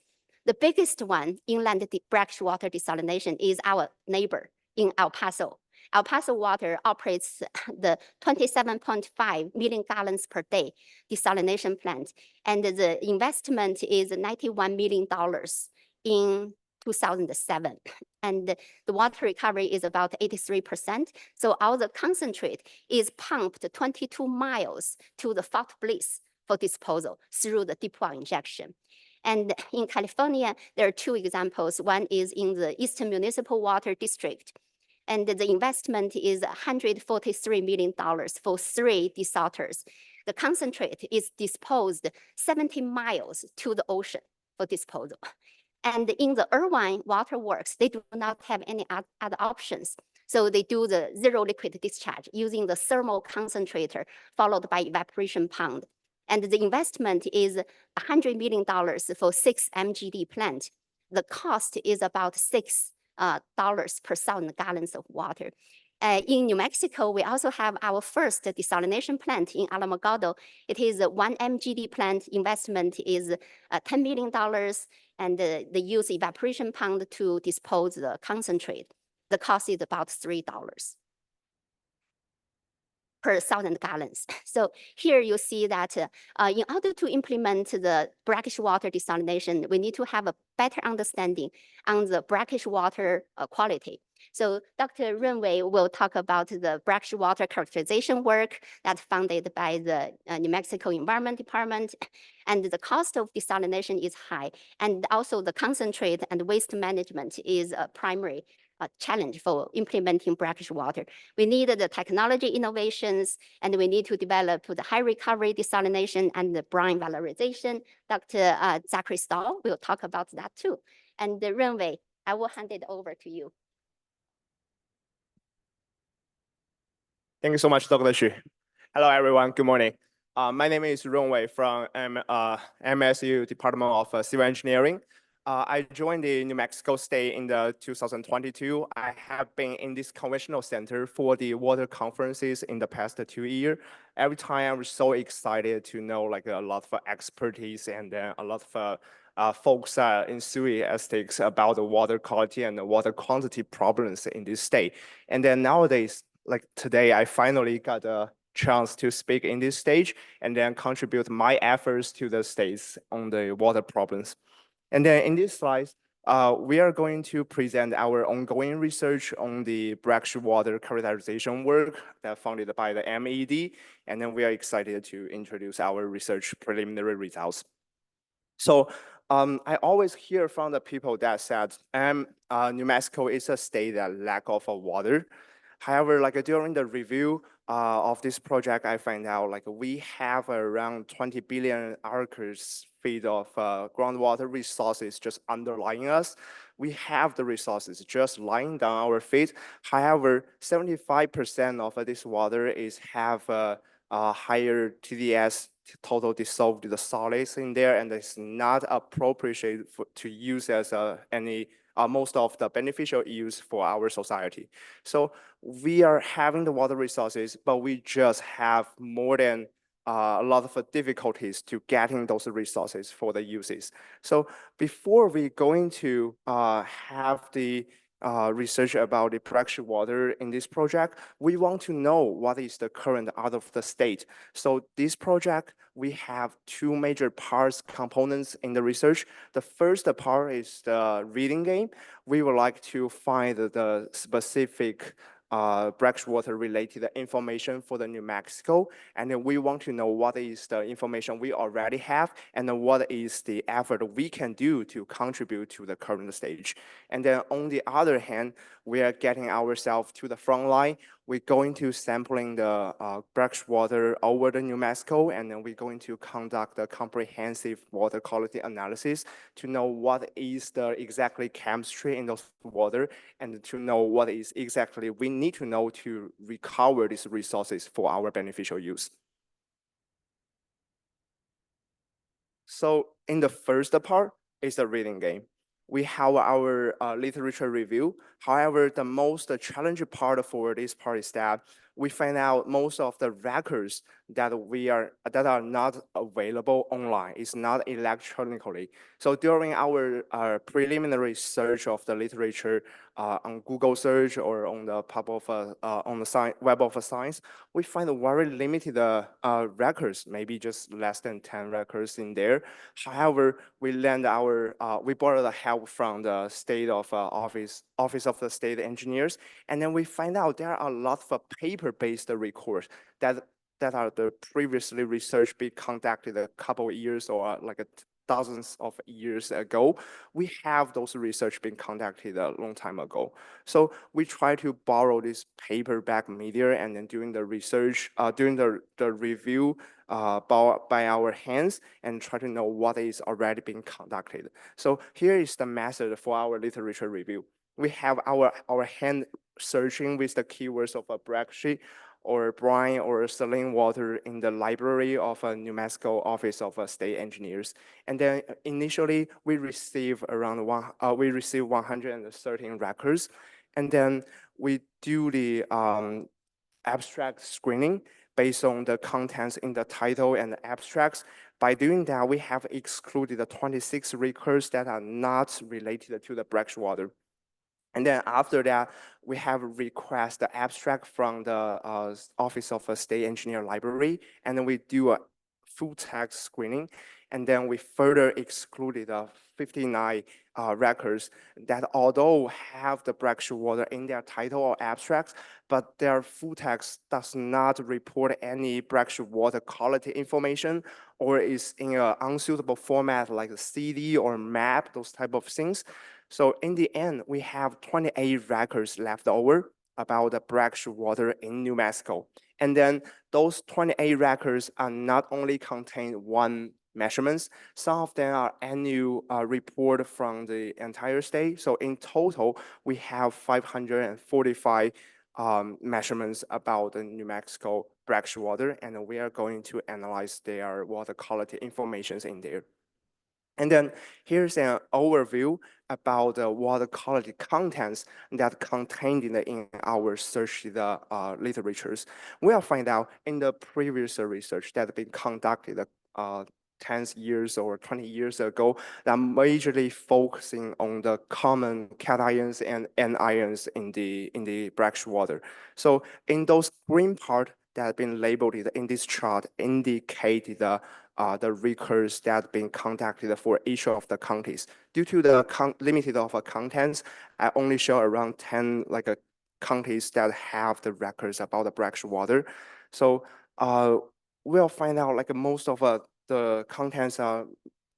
The biggest one, inland brackish water desalination, is our neighbor in El Paso. El Paso Water operates the 27.5 million gallons per day desalination plant, and the investment is $91 million in 2007. And the water recovery is about 83%. So all the concentrate is pumped 22 miles to the Fort Bliss for disposal through the deep well injection. And in California, there are two examples. One is in the Eastern Municipal Water District. And the investment is $143 million for 3 desalters. The concentrate is disposed 70 miles to the ocean for disposal. And in the Irvine Water Works, they do not have any other options. So they do the zero liquid discharge using the thermal concentrator followed by evaporation pond. And the investment is $100 million for 6 MGD plant. The cost is about $6 per 1,000 gallons of water. In New Mexico, we also have our first desalination plant in Alamogordo. It is a 1 MGD plant. Investment is $10 million, and they use evaporation pond to dispose the concentrate. The cost is about $3 per 1,000 gallons. So here you see that in order to implement the brackish water desalination, we need to have a better understanding on the brackish water quality. So Dr. Renwei will talk about the brackish water characterization work that's funded by the New Mexico Environment Department. And the cost of desalination is high. And also the concentrate and waste management is a primary challenge for implementing brackish water. We need the technology innovations, and we need to develop the high recovery desalination and the brine valorization. Dr. Zachary Stahl will talk about that too. And Renwei, I will hand it over to you. Thank you so much, Dr. Xu. Hello, everyone. Good morning. My name is Renwei from MSU Department of Civil Engineering. I joined the New Mexico State in the 2022. I have been in this conventional center for the water conferences in the past 2 years. Every time I'm so excited to know like a lot of expertise and a lot of folks are enthusiastic about the water quality and the water quantity problems in this state. And then nowadays, like today, I finally got a chance to speak in this stage and then contribute my efforts to the states on the water problems. And then in this slide, we are going to present our ongoing research on the brackish water characterization work that funded by the MED. And then we are excited to introduce our research preliminary results. So I always hear from the people that said New Mexico is a state that lack of water. However, like during the review of this project, I find out like we have around 20 billion acres feet of groundwater resources just underlying us. We have the resources just lying down our feet. However, 75% of this water have a higher TDS, total dissolved solids in there, and it's not appropriate to use as most of the beneficial use for our society. So we are having the water resources, but we just have more than a lot of difficulties to getting those resources for the uses. So before we going to have the research about the brackish water in this project, we want to know what is the current out of the state. So this project, we have two major parts, components in the research. The first part is the reading game. We would like to find the specific brackish water related information for the New Mexico. And then we want to know what is the information we already have and then what is the effort we can do to contribute to the current stage. And then on the other hand, we are getting ourselves to the front line. We're going to sampling the brackish water over the New Mexico, and then we're going to conduct a comprehensive water quality analysis to know what is the exactly chemistry in those water and to know what is exactly we need to know to recover these resources for our beneficial use. So in the first part is the reading game. We have our literature review. However, the most challenging part for this part is that we find out most of the records that are not available online. It's not electronically. So during our preliminary search of the literature on Google search or on the on the Web of Science, we find very limited records, maybe just less than 10 records in there. However, we borrow the help from the state of office of the state engineers, and then we find out there are a lot of paper-based records that are the previously research being conducted a couple of years or thousands of years ago. We have those research being conducted a long time ago. So we try to borrow this paperback media and then doing the research, doing the review by our hands and try to know what is already being conducted. So here is the method for our literature review. We have our hand searching with the keywords of a brackish or brine or saline water in the library of a New Mexico Office of State Engineers. And then initially we receive 113 records. And then we do the abstract screening based on the contents in the title and the abstracts. By doing that, we have excluded the 26 records that are not related to the brackish water. And then after that, we have request the abstract from the Office of a State Engineer Library, and then we do a full text screening. And then we further excluded 59 records that although have the brackish water in their title or abstracts, but their full text does not report any brackish water quality information or is in an unsuitable format like a CD or map, those type of things. So in the end, we have 28 records left over about the brackish water in New Mexico. And then those 28 records are not only contain one measurements, some of them are annual report from the entire state. So in total, we have 545 measurements about the New Mexico brackish water, and we are going to analyze their water quality informations in there. And then here's an overview about the water quality contents that contained in our search literatures. We'll find out in the previous research that had been conducted 10 years or 20 years ago that majorly focusing on the common cations and anions in the brackish water. So in those green part that have been labeled in this chart indicate the records that have been conducted for each of the counties. Due to the limited of contents, I only show around 10 counties that have the records about the brackish water. So we'll find out most of the contents are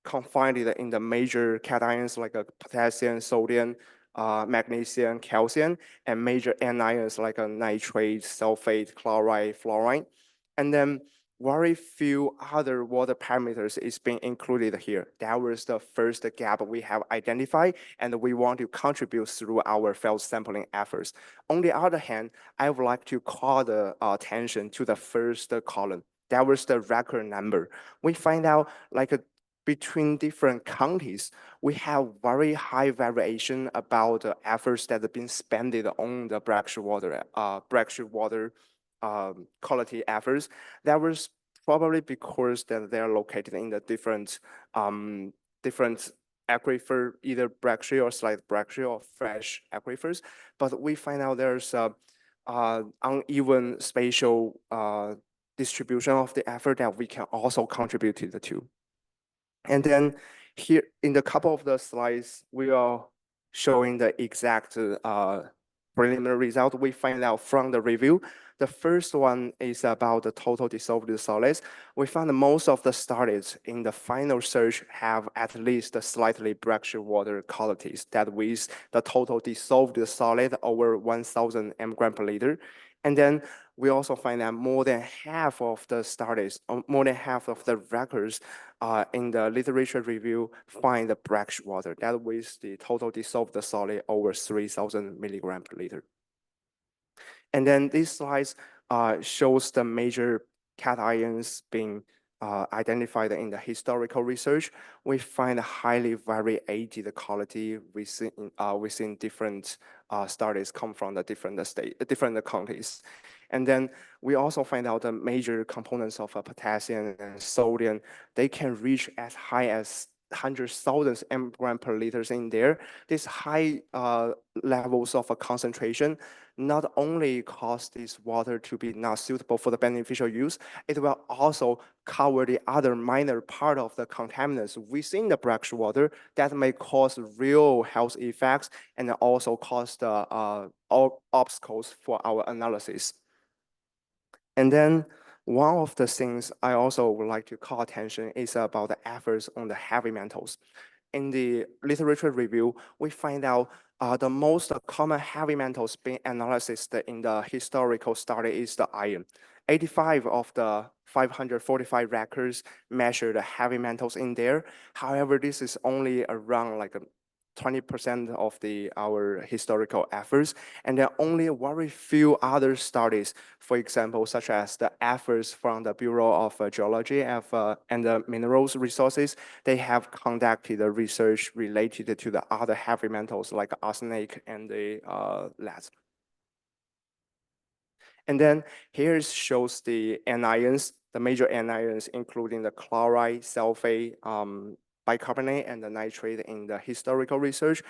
confined in the major cations like potassium, sodium, magnesium, calcium, and major anions like nitrate, sulfate, chloride, fluoride. And then very few other water parameters is being included here. That was the first gap we have identified, and we want to contribute through our field sampling efforts. On the other hand, I would like to call the attention to the first column. That was the record number. We find out between different counties, we have very high variation about the efforts that have been spent on the brackish water quality efforts. That was probably because that they're located in the different aquifer, either brackish or slight brackish or fresh aquifers, but we find out there's a uneven spatial distribution of the effort that we can also contribute to the two. And then here in the couple of the slides, we are showing the exact preliminary result we find out from the review. The first one is about the total dissolved solids. We found that most of the studies in the final search have at least slightly brackish water qualities, that with the total dissolved solid over 1,000 mg per liter. And then we also find that more than half of the studies, more than half of the records in the literature review find the brackish water, that with the total dissolved solid over 3,000 milligram per liter. And then these slides shows the major cations being identified in the historical research. We find a highly variated quality within different studies come from the different countries. And then we also find out the major components of potassium and sodium, they can reach as high as 100,000 mg per liters in there. These high levels of concentration not only cause this water to be not suitable for the beneficial use, it will also cover the other minor part of the contaminants within the brackish water that may cause real health effects and also cause the obstacles for our analysis. And then one of the things I also would like to call attention is about the efforts on the heavy metals. In the literature review, we find out the most common heavy metals being analyzed in the historical study is the iron. 85 of the 545 records measure the heavy metals in there. However, this is only around like 20% of our historical efforts, and there are only very few other studies, for example, such as the efforts from the Bureau of Geology and the Minerals Resources. They have conducted the research related to the other heavy metals like arsenic and the lead. And then here shows the anions, the major anions, including the chloride, sulfate, bicarbonate, and the nitrate in the historical research.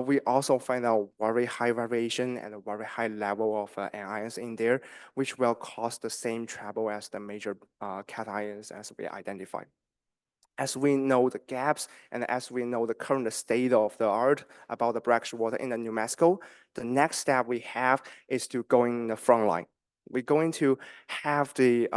We also find out very high variation and a very high level of anions in there, which will cause the same trouble as the major cations as we identified. As we know the gaps and as we know the current state of the art about the brackish water in the New Mexico, the next step we have is to go in the front line. We're going to have the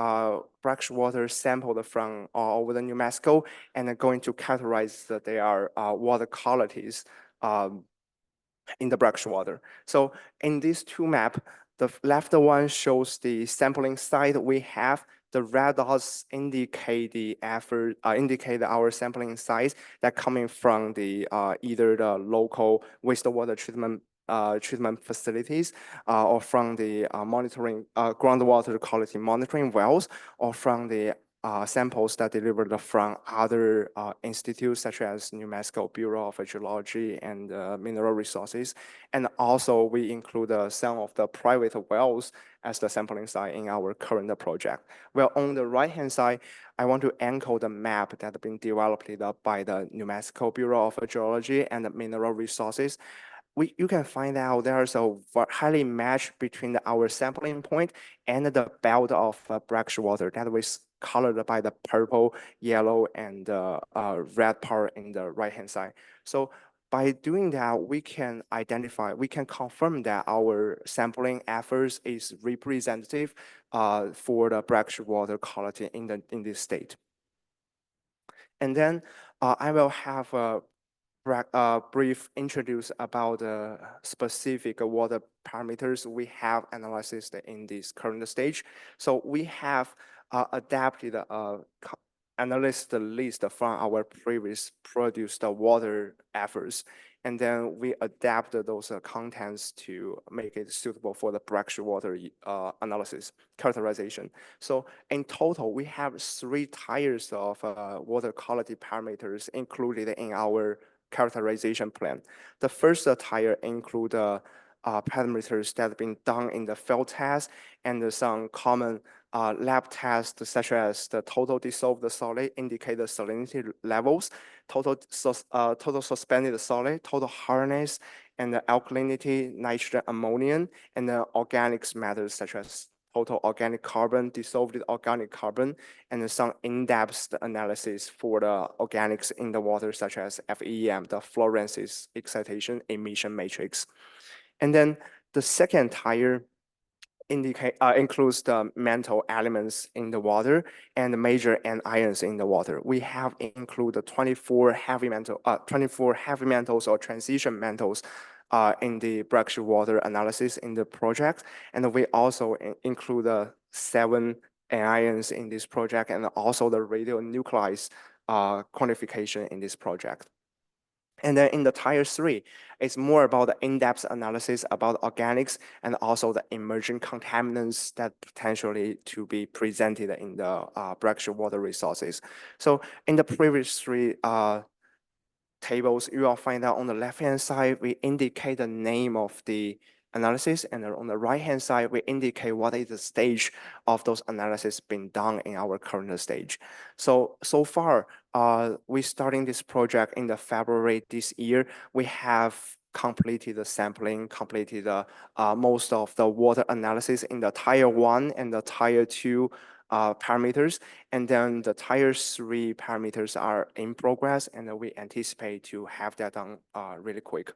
brackish water sampled from all over the New Mexico and are going to characterize their water qualities in the brackish water. So in these two maps, the left one shows the sampling site we have. The red dots indicate the effort, indicate our sampling sites that coming from the either the local wastewater treatment facilities or from the monitoring groundwater quality monitoring wells, or from the samples that delivered from other institutes such as New Mexico Bureau of Geology and Mineral Resources. And also we include some of the private wells as the sampling site in our current project. Well, on the right-hand side, I want to encode the map that has been developed by the New Mexico Bureau of Geology and Mineral Resources. You can find out there's a highly match between our sampling point and the belt of brackish water that was colored by the purple, yellow, and red part in the right-hand side. So by doing that, we can confirm that our sampling efforts is representative for the brackish water quality in this state. And then I will have a brief introduce about the specific water parameters we have analyzed in this current stage. So we have adapted analyst list from our previous produced water efforts, and then we adapted those contents to make it suitable for the brackish water analysis characterization. So in total, we have 3 tiers of water quality parameters included in our characterization plan. The first tier include parameters that have been done in the field test and some common lab tests such as the total dissolved solid indicate the salinity levels, total suspended solid, total hardness, and the alkalinity, nitrogen, ammonium, and the organics matters such as total organic carbon, dissolved organic carbon, and some in-depth analysis for the organics in the water such as FEM, the fluorescence excitation emission matrix. And then the second tier includes the metal elements in the water and the major anions in the water. We have included 24 heavy metals or transition metals in the brackish water analysis in the project, and we also include 7 anions in this project and also the radionuclides quantification in this project. And then in the tier 3, it's more about the in-depth analysis about organics and also the emerging contaminants that potentially to be presented in the brackish water resources. So in the previous 3 tables, you will find out on the left-hand side, we indicate the name of the analysis, and on the right-hand side, we indicate what is the stage of those analysis being done in our current stage. So far, we starting this project in the February this year. We have completed the sampling, completed most of the water analysis in the tier 1 and the tier 2 parameters, and then the tier 3 parameters are in progress, and we anticipate to have that done really quick.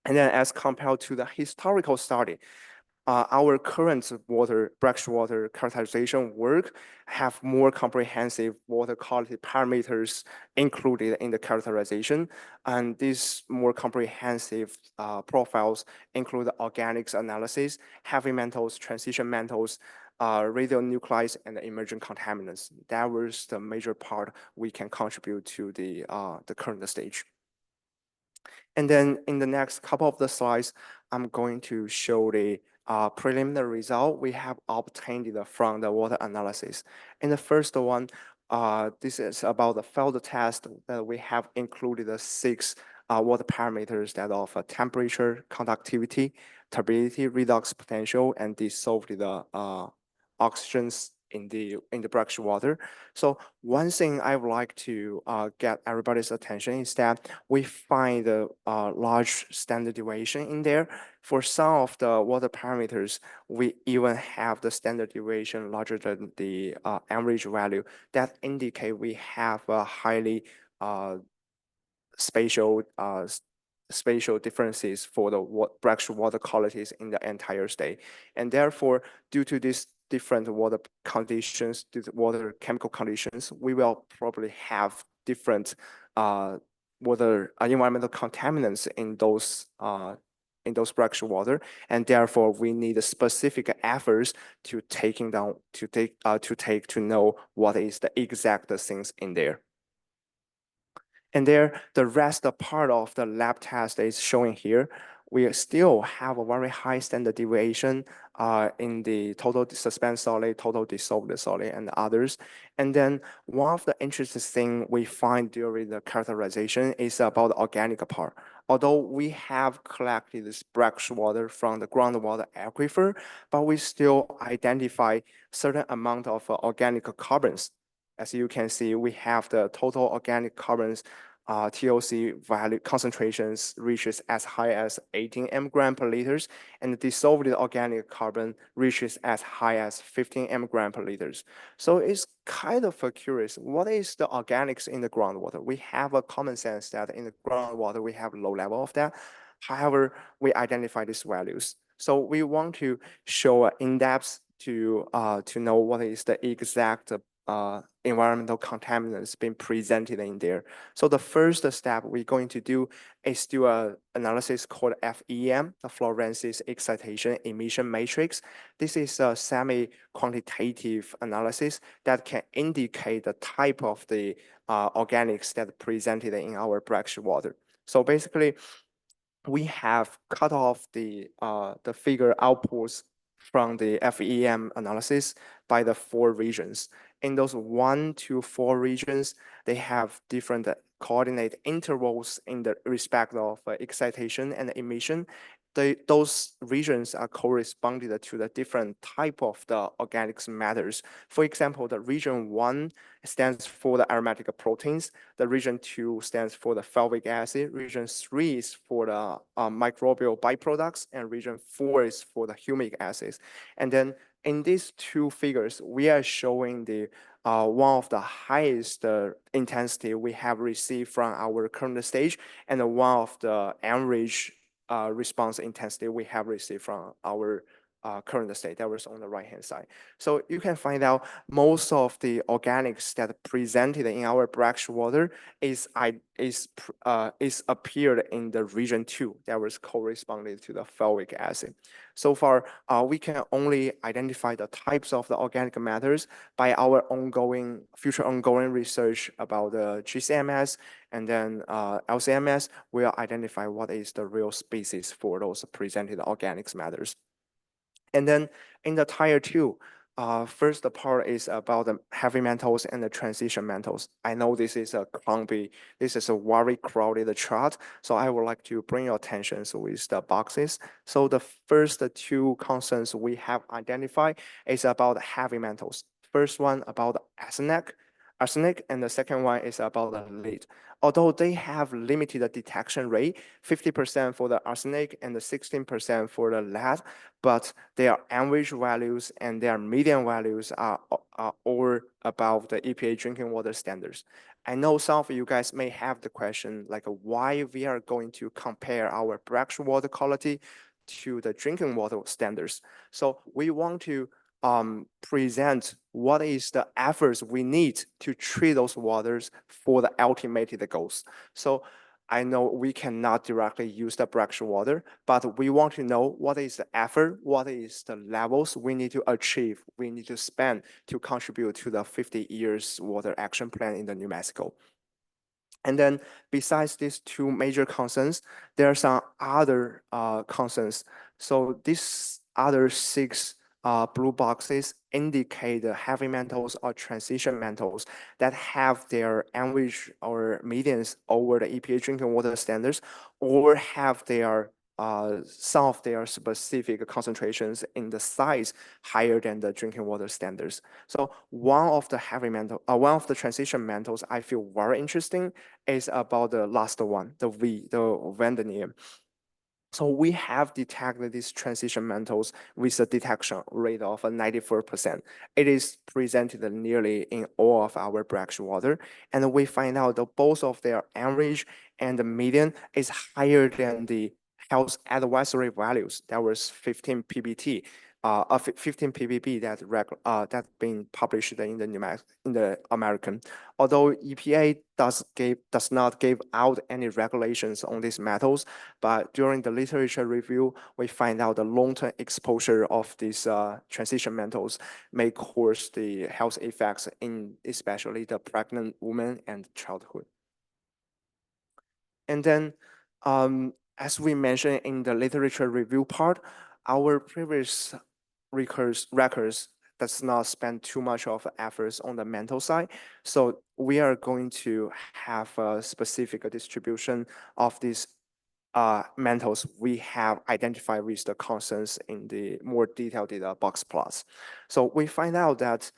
And then as compared to the historical study, our current brackish water characterization work have more comprehensive water quality parameters included in the characterization. And these more comprehensive profiles include organics analysis, heavy metals, transition metals, radionuclides, and emerging contaminants. That was the major part we can contribute to the current stage. And then in the next couple of the slides, I'm going to show the preliminary result we have obtained from the water analysis. In the first one, this is about the field test that we have included the 6 water parameters that of temperature, conductivity, turbidity, redox potential, and dissolved oxygens in the brackish water. So one thing I would like to get everybody's attention is that we find a large standard deviation in there. For some of the water parameters, we even have the standard deviation larger than the average value. That indicate we have a highly spatial differences for the brackish water qualities in the entire state. And therefore, due to this different water conditions, due to water chemical conditions, we will probably have different water environmental contaminants in those brackish water, and therefore we need specific efforts to know what is the exact things in there. And there, the rest part of the lab test is showing here. We still have a very high standard deviation in the total suspended solid, total dissolved solid, and others. And then one of the interesting things we find during the characterization is about the organic part. Although we have collected this brackish water from the groundwater aquifer, but we still identify certain amount of organic carbons. As you can see, we have the total organic carbons TOC value concentrations reaches as high as 18 mg per liters, and the dissolved organic carbon reaches as high as 15 mg per liters. So it's kind of curious, what is the organics in the groundwater? We have a common sense that in the groundwater, we have low level of that. However, we identify these values. So we want to show in-depth to know what is the exact environmental contaminants being presented in there. So the first step we're going to do is do an analysis called FEM, the fluorescence excitation emission matrix. This is a semi-quantitative analysis that can indicate the type of the organics that are presented in our brackish water. So basically, we have cut off the figure outputs from the FEM analysis by the 4 regions. In those 1 to 4 regions, they have different coordinate intervals in the respect of excitation and emission. those regions are corresponded to the different type of the organic matters. For example, the region 1 stands for the aromatic proteins, the region 2 stands for the fulvic acid, region 3 is for the microbial byproducts, and region 4 is for the humic acids. And then in these two figures, we are showing the one of the highest intensity we have received from our current stage, and one of the average response intensity we have received from our current state. That was on the right-hand side. So you can find out most of the organics that presented in our brackish water is appeared in the region 2 that was corresponding to the fulvic acid. So far, we can only identify the types of the organic matters by our future ongoing research about the GCMS and then LCMS. Will identify what is the real species for those presented organic matters. And then in the tier 2, first part is about the heavy metals and the transition metals. I know this is a clumpy, this is a very crowded chart, so I would like to bring your attention with the boxes. So the first two concerns we have identified is about heavy metals. First one about arsenic, and the second one is about the lead. Although they have limited detection rate, 50% for the arsenic and the 16% for the lead, but their average values and their median values are all above the EPA drinking water standards. I know some of you guys may have the question like why we are going to compare our brackish water quality to the drinking water standards. So we want to present what is the efforts we need to treat those waters for the ultimate goals. So I know we cannot directly use the brackish water, but we want to know what is the effort, what is the levels we need to achieve, we need to spend to contribute to the 50 years water action plan in the New Mexico. And then besides these two major concerns, there are some other concerns. So these other 6 blue boxes indicate the heavy metals or transition metals that have their average or medians over the EPA drinking water standards, or have their some of their specific concentrations in the size higher than the drinking water standards. So one of the transition metals I feel very interesting is about the last one, the vanadium. So we have detected these transition metals with a detection rate of 94%. It is presented nearly in all of our brackish water, and we find out that both of their average and the median is higher than the health advisory values. That was 15 ppt, 15 ppb that been published in the American. Although EPA does not give out any regulations on these metals, but during the literature review, we find out the long-term exposure of these transition metals may cause the health effects in especially the pregnant woman and childhood. And then, as we mentioned in the literature review part, our previous records does not spend too much of efforts on the mental side. So we are going to have a specific distribution of these mentals we have identified with the concerns in the more detailed box plots. So we find out that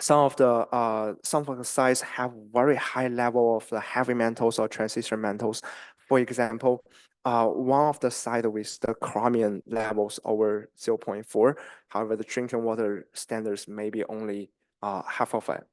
some of the sites have very high level of the heavy metals or transition metals. For example, one of the site with the chromium levels over 0.4. However, the drinking water standards may be only half of it.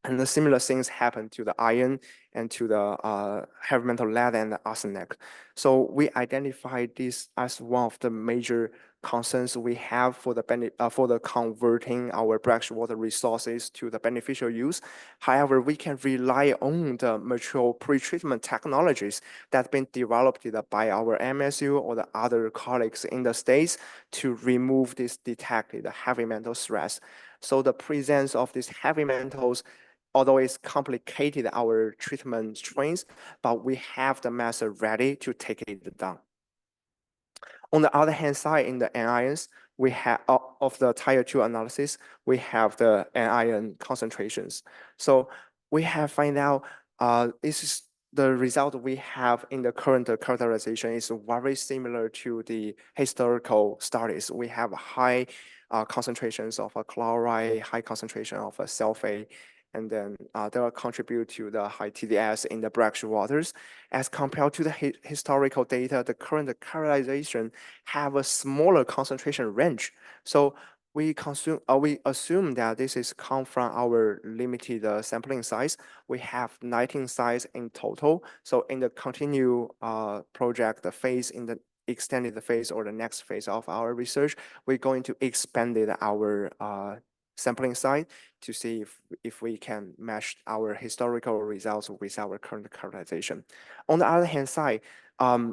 And the similar things happen to the iron and to the heavy metal lead and the arsenic. So we identify this as one of the major concerns we have for the converting our brackish water resources to the beneficial use. However, we can rely on the mature pretreatment technologies that have been developed by our MSU or the other colleagues in the States to remove this detected heavy metal stress. So the presence of these heavy metals, although it's complicated our treatment strains, but we have the method ready to take it down. On the other hand side, in the anions, we have of the tier 2 analysis, we have the anion concentrations. So we have find out this is the result we have in the current characterization is very similar to the historical studies. We have high concentrations of chloride, high concentration of sulfate, and then they will contribute to the high TDS in the brackish waters. As compared to the historical data, the current characterization have a smaller concentration range. So we assume that this is come from our limited sampling size. We have 19 sites in total. So in the continue project phase, in the extended phase or the next phase of our research, we're going to expand our sampling site to see if we can match our historical results with our current characterization. On the other hand side,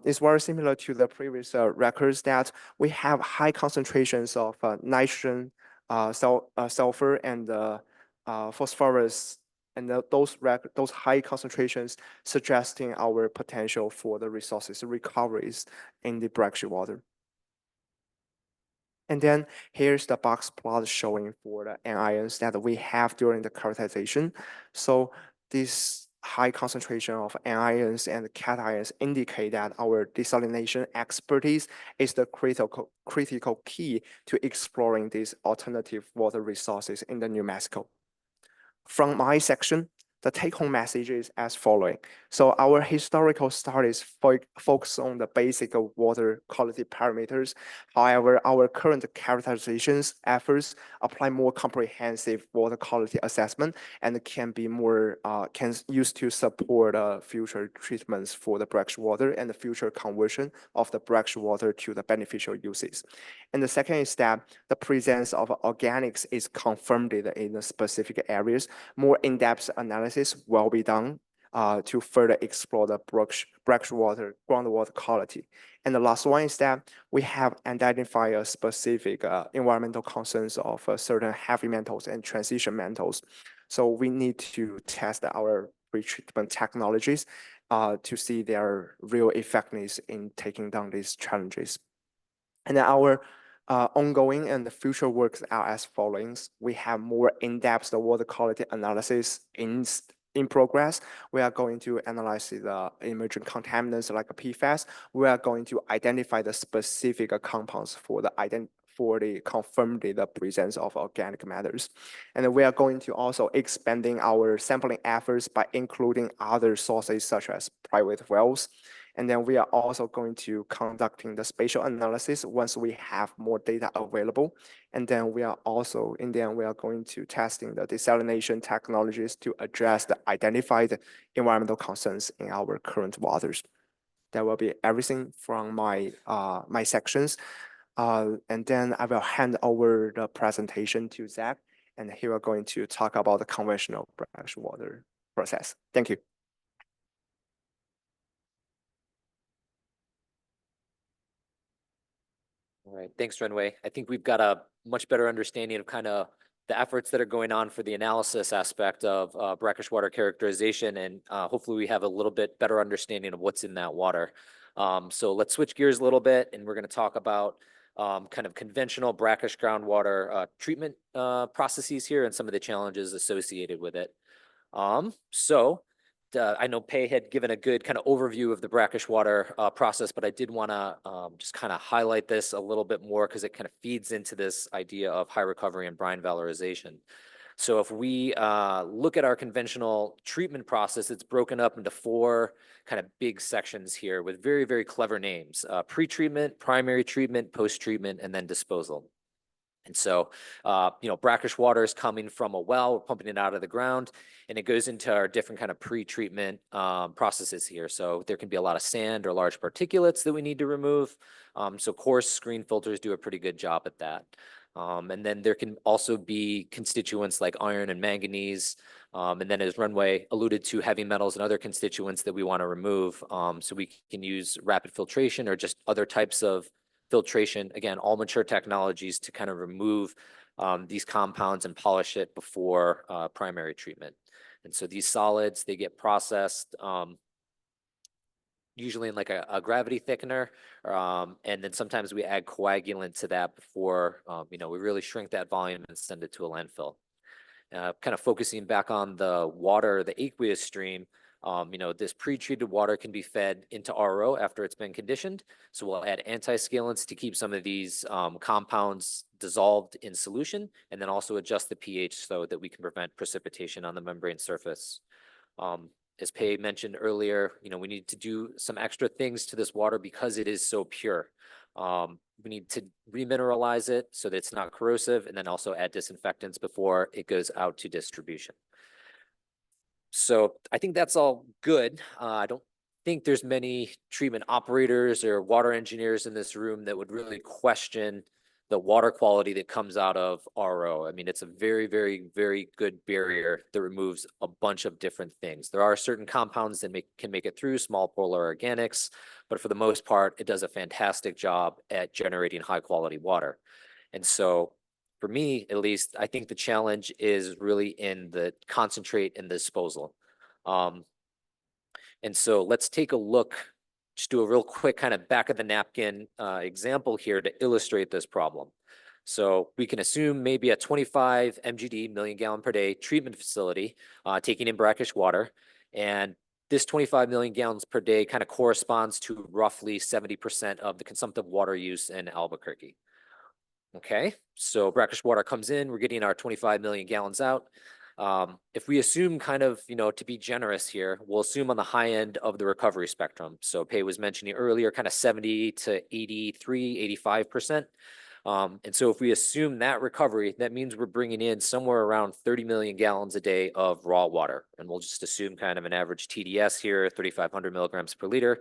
it's very similar to the previous records that we have high concentrations of nitrogen, sulfur, and phosphorus, and those high concentrations suggesting our potential for the resources recoveries in the brackish water. And then here's the box plot showing for the anions that we have during the characterization. So this high concentration of anions and cations indicate that our desalination expertise is the critical key to exploring these alternative water resources in the New Mexico. From my section, the take-home message is as following. So our historical studies focus on the basic water quality parameters. However, our current characterizations efforts apply more comprehensive water quality assessment and can be more can use to support future treatments for the brackish water and the future conversion of the brackish water to the beneficial uses. And the second is that the presence of organics is confirmed in the specific areas. More in-depth analysis will be done to further explore the brackish water, groundwater quality. And the last one is that we have identified a specific environmental concerns of certain heavy metals and transition metals. So we need to test our pretreatment technologies to see their real effectiveness in taking down these challenges. And our ongoing and the future works are as follows. We have more in-depth water quality analysis in progress. We are going to analyze the emerging contaminants like PFAS. We are going to identify the specific compounds for the confirmed the presence of organic matters. And we are going to also expanding our sampling efforts by including other sources such as private wells. And then we are also going to conducting the spatial analysis once we have more data available. And then we are also, in the end, we are going to testing the desalination technologies to address the identified environmental concerns in our current waters. That will be everything from my my sections. And then I will hand over the presentation to Zach, and he will going to talk about the conventional brackish water process. Thank you. All right, thanks, Renwei. I think we've got a much better understanding of kind of the efforts that are going on for the analysis aspect of brackish water characterization, and hopefully we have a little bit better understanding of what's in that water. So let's switch gears a little bit, and we're going to talk about kind of conventional brackish groundwater treatment processes here and some of the challenges associated with it. I know Pei had given a good kind of overview of the brackish water process, but I did want to just kind of highlight this a little bit more because it kind of feeds into this idea of high recovery and brine valorization. So if we look at our conventional treatment process, it's broken up into 4 kind of big sections here with very, very clever names: pre-treatment, primary treatment, post-treatment, and then disposal. And so, brackish water is coming from a well, we're pumping it out of the ground, and it goes into our different kind of pre-treatment processes here. So there can be a lot of sand or large particulates that we need to remove. So coarse screen filters do a pretty good job at that. And then there can also be constituents like iron and manganese. And then as Renwei alluded to, heavy metals and other constituents that we want to remove. So we can use rapid filtration or just other types of filtration, again, all mature technologies to kind of remove these compounds and polish it before primary treatment. And so these solids, they get processed usually in like a gravity thickener. And then sometimes we add coagulant to that before, we really shrink that volume and send it to a landfill. Kind of focusing back on the water, the aqueous stream, This pre-treated water can be fed into RO after it's been conditioned. So we'll add anti-scalants to keep some of these compounds dissolved in solution, and then also adjust the pH so that we can prevent precipitation on the membrane surface. As Pei mentioned earlier, we need to do some extra things to this water because it is so pure. We need to remineralize it so that it's not corrosive, and then also add disinfectants before it goes out to distribution. So I think that's all good. I don't think there's many treatment operators or water engineers in this room that would really question the water quality that comes out of RO. I mean, it's a very, very, very good barrier that removes a bunch of different things. There are certain compounds that can make it through, small polar organics, but for the most part, it does a fantastic job at generating high quality water. And so for me, at least, I think the challenge is really in the concentrate and disposal. And so let's take a look, just do a real quick kind of back of the napkin example here to illustrate this problem. So we can assume maybe a 25 MGD, million gallon per day treatment facility, taking in brackish water. And this 25 million gallons per day kind of corresponds to roughly 70% of the consumptive water use in Albuquerque. Okay, so brackish water comes in, we're getting our 25 million gallons out. If we assume kind of, to be generous here, we'll assume on the high end of the recovery spectrum. So Pei was mentioning earlier, kind of 70 to 83, 85%. And so if we assume that recovery, that means we're bringing in somewhere around 30 million gallons a day of raw water. And we'll just assume kind of an average TDS here, 3,500 milligrams per liter.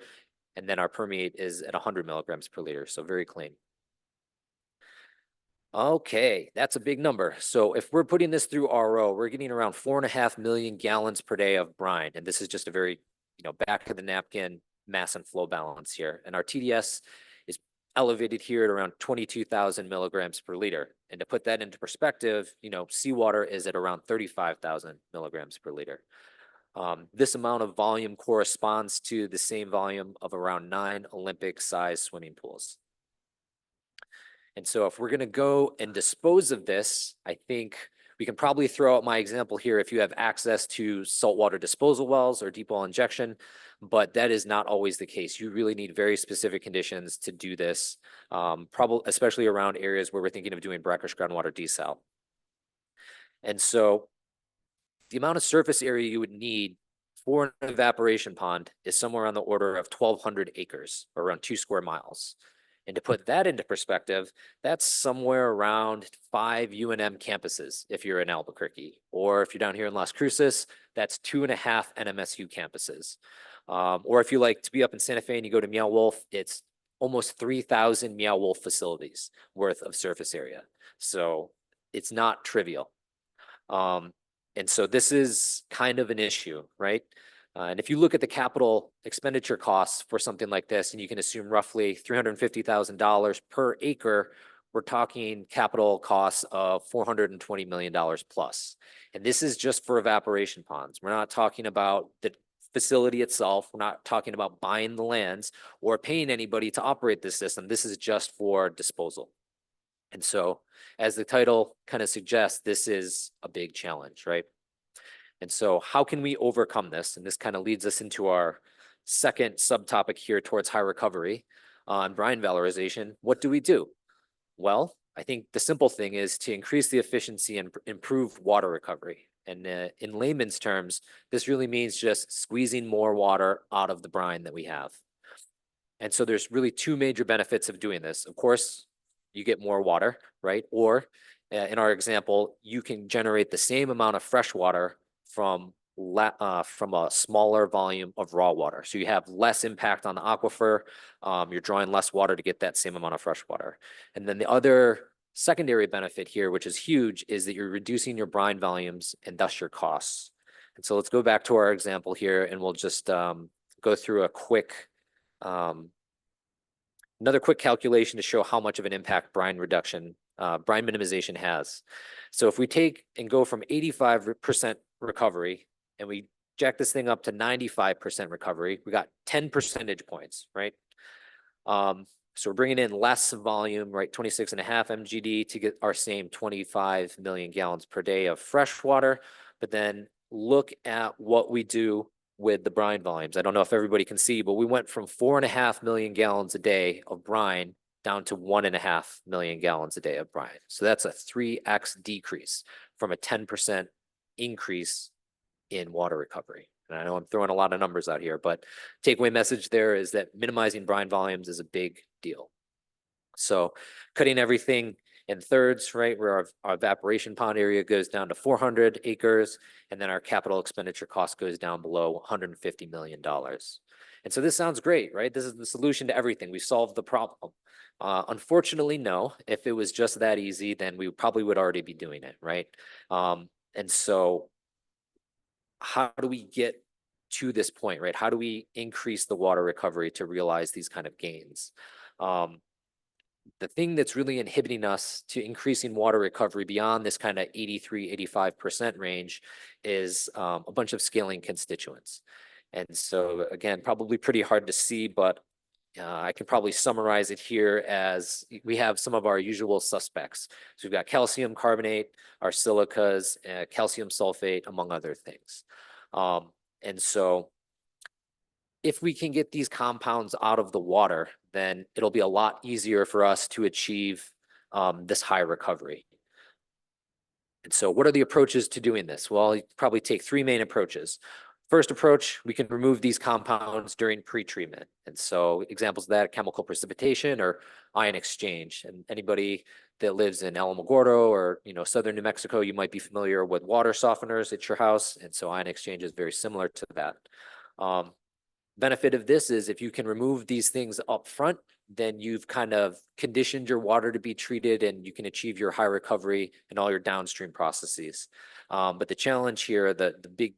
And then our permeate is at 100 milligrams per liter, so very clean. Okay, that's a big number. So if we're putting this through RO, we're getting around 4.5 million gallons per day of brine. And this is just a very, back of the napkin mass and flow balance here. And our TDS is elevated here at around 22,000 milligrams per liter. And to put that into perspective, seawater is at around 35,000 milligrams per liter. This amount of volume corresponds to the same volume of around 9 Olympic-sized swimming pools. And so if we're going to go and dispose of this, I think we can probably throw out my example here if you have access to saltwater disposal wells or deep well injection, but that is not always the case. You really need very specific conditions to do this, probably especially around areas where we're thinking of doing brackish groundwater desal. And so the amount of surface area you would need for an evaporation pond is somewhere on the order of 1,200 acres, or around 2 square miles. And to put that into perspective, that's somewhere around 5 UNM campuses if you're in Albuquerque, or if you're down here in Las Cruces, that's 2.5 NMSU campuses. Or if you like to be up in Santa Fe and you go to Meow Wolf, it's almost 3,000 Meow Wolf facilities worth of surface area. So it's not trivial. And so this is kind of an issue, right? And if you look at the capital expenditure costs for something like this, and you can assume roughly $350,000 per acre, we're talking capital costs of $420 million plus. And this is just for evaporation ponds. We're not talking about the facility itself. We're not talking about buying the lands or paying anybody to operate this system. This is just for disposal. And so, as the title kind of suggests, this is a big challenge, right? And so how can we overcome this? And this kind of leads us into our second subtopic here towards high recovery on brine valorization. What do we do? Well, I think the simple thing is to increase the efficiency and improve water recovery. And in layman's terms, this really means just squeezing more water out of the brine that we have. And so there's really 2 major benefits of doing this. Of course, you get more water, right? Or in our example, you can generate the same amount of fresh water from a smaller volume of raw water. So you have less impact on the aquifer. You're drawing less water to get that same amount of fresh water. And then the other secondary benefit here, which is huge, is that you're reducing your brine volumes and thus your costs. And so let's go back to our example here, and we'll just go through a quick, another quick calculation to show how much of an impact brine minimization has. So if we take and go from 85% recovery and we jack this thing up to 95% recovery, we got 10 percentage points, right? So we're bringing in less volume, right? 26.5 MGD to get our same 25 million gallons per day of fresh water. But then look at what we do with the brine volumes. I don't know if everybody can see, but we went from 4.5 million gallons a day of brine down to 1.5 million gallons a day of brine. So that's a 3x decrease from a 10% increase in water recovery. And I know I'm throwing a lot of numbers out here, but takeaway message there is that minimizing brine volumes is a big deal. So cutting everything in thirds, right, where our evaporation pond area goes down to 400 acres, and then our capital expenditure cost goes down below $150 million. And so this sounds great, right? This is the solution to everything. We solved the problem. Unfortunately, no. If it was just that easy, then we probably would already be doing it, right? And so how do we get to this point, right? How do we increase the water recovery to realize these kind of gains? The thing that's really inhibiting us to increasing water recovery beyond this kind of 83, 85% range is a bunch of scaling constituents. And so again, probably pretty hard to see, but I can probably summarize it here as we have some of our usual suspects. So we've got calcium carbonate, our silicas, calcium sulfate, among other things. And so if we can get these compounds out of the water, then it'll be a lot easier for us to achieve this high recovery. And so what are the approaches to doing this? Well, you probably take three main approaches. First approach, we can remove these compounds during pretreatment. And so examples of that, chemical precipitation or ion exchange. And anybody that lives in Alamogordo or, southern New Mexico, you might be familiar with water softeners at your house. And so ion exchange is very similar to that. Benefit of this is if you can remove these things up front, then you've kind of conditioned your water to be treated and you can achieve your high recovery and all your downstream processes. But the challenge here, the big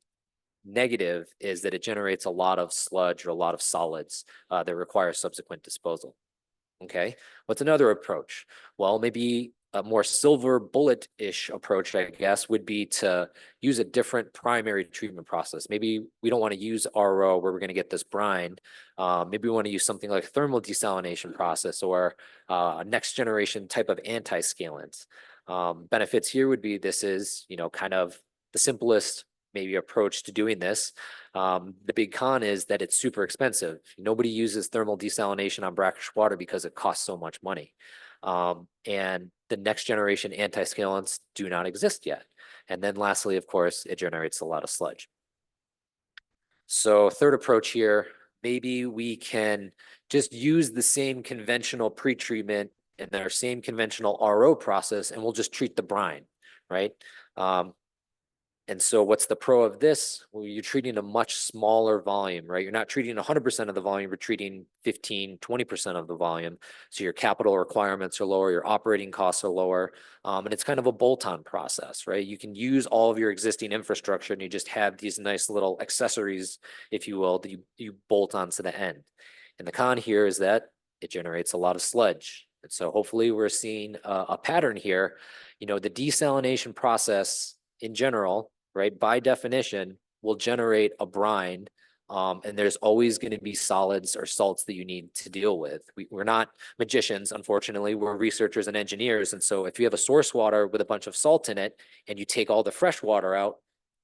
negative is that it generates a lot of sludge or a lot of solids that require subsequent disposal. Okay, what's another approach? Well, maybe a more silver bullet-ish approach, I guess, would be to use a different primary treatment process. Maybe we don't want to use RO where we're going to get this brine. Maybe we want to use something like thermal desalination process or a next generation type of anti-scalants. Benefits here would be this is, kind of the simplest maybe approach to doing this. The big con is that it's super expensive. Nobody uses thermal desalination on brackish water because it costs so much money. And the next generation anti-scalants do not exist yet. And then lastly, of course, it generates a lot of sludge. So third approach here, maybe we can just use the same conventional pretreatment and our same conventional RO process, and we'll just treat the brine, right? And so what's the pro of this? Well, you're treating a much smaller volume, right? You're not treating 100% of the volume, you're treating 15, 20% of the volume. So your capital requirements are lower, your operating costs are lower, and it's kind of a bolt-on process, right? You can use all of your existing infrastructure and you just have these nice little accessories, if you will, that you bolt onto the end. And the con here is that it generates a lot of sludge. And so hopefully we're seeing a pattern here. The desalination process in general, right, by definition, will generate a brine, and there's always going to be solids or salts that you need to deal with. We're not magicians, unfortunately. We're researchers and engineers, and so if you have a source water with a bunch of salt in it, and you take all the fresh water out,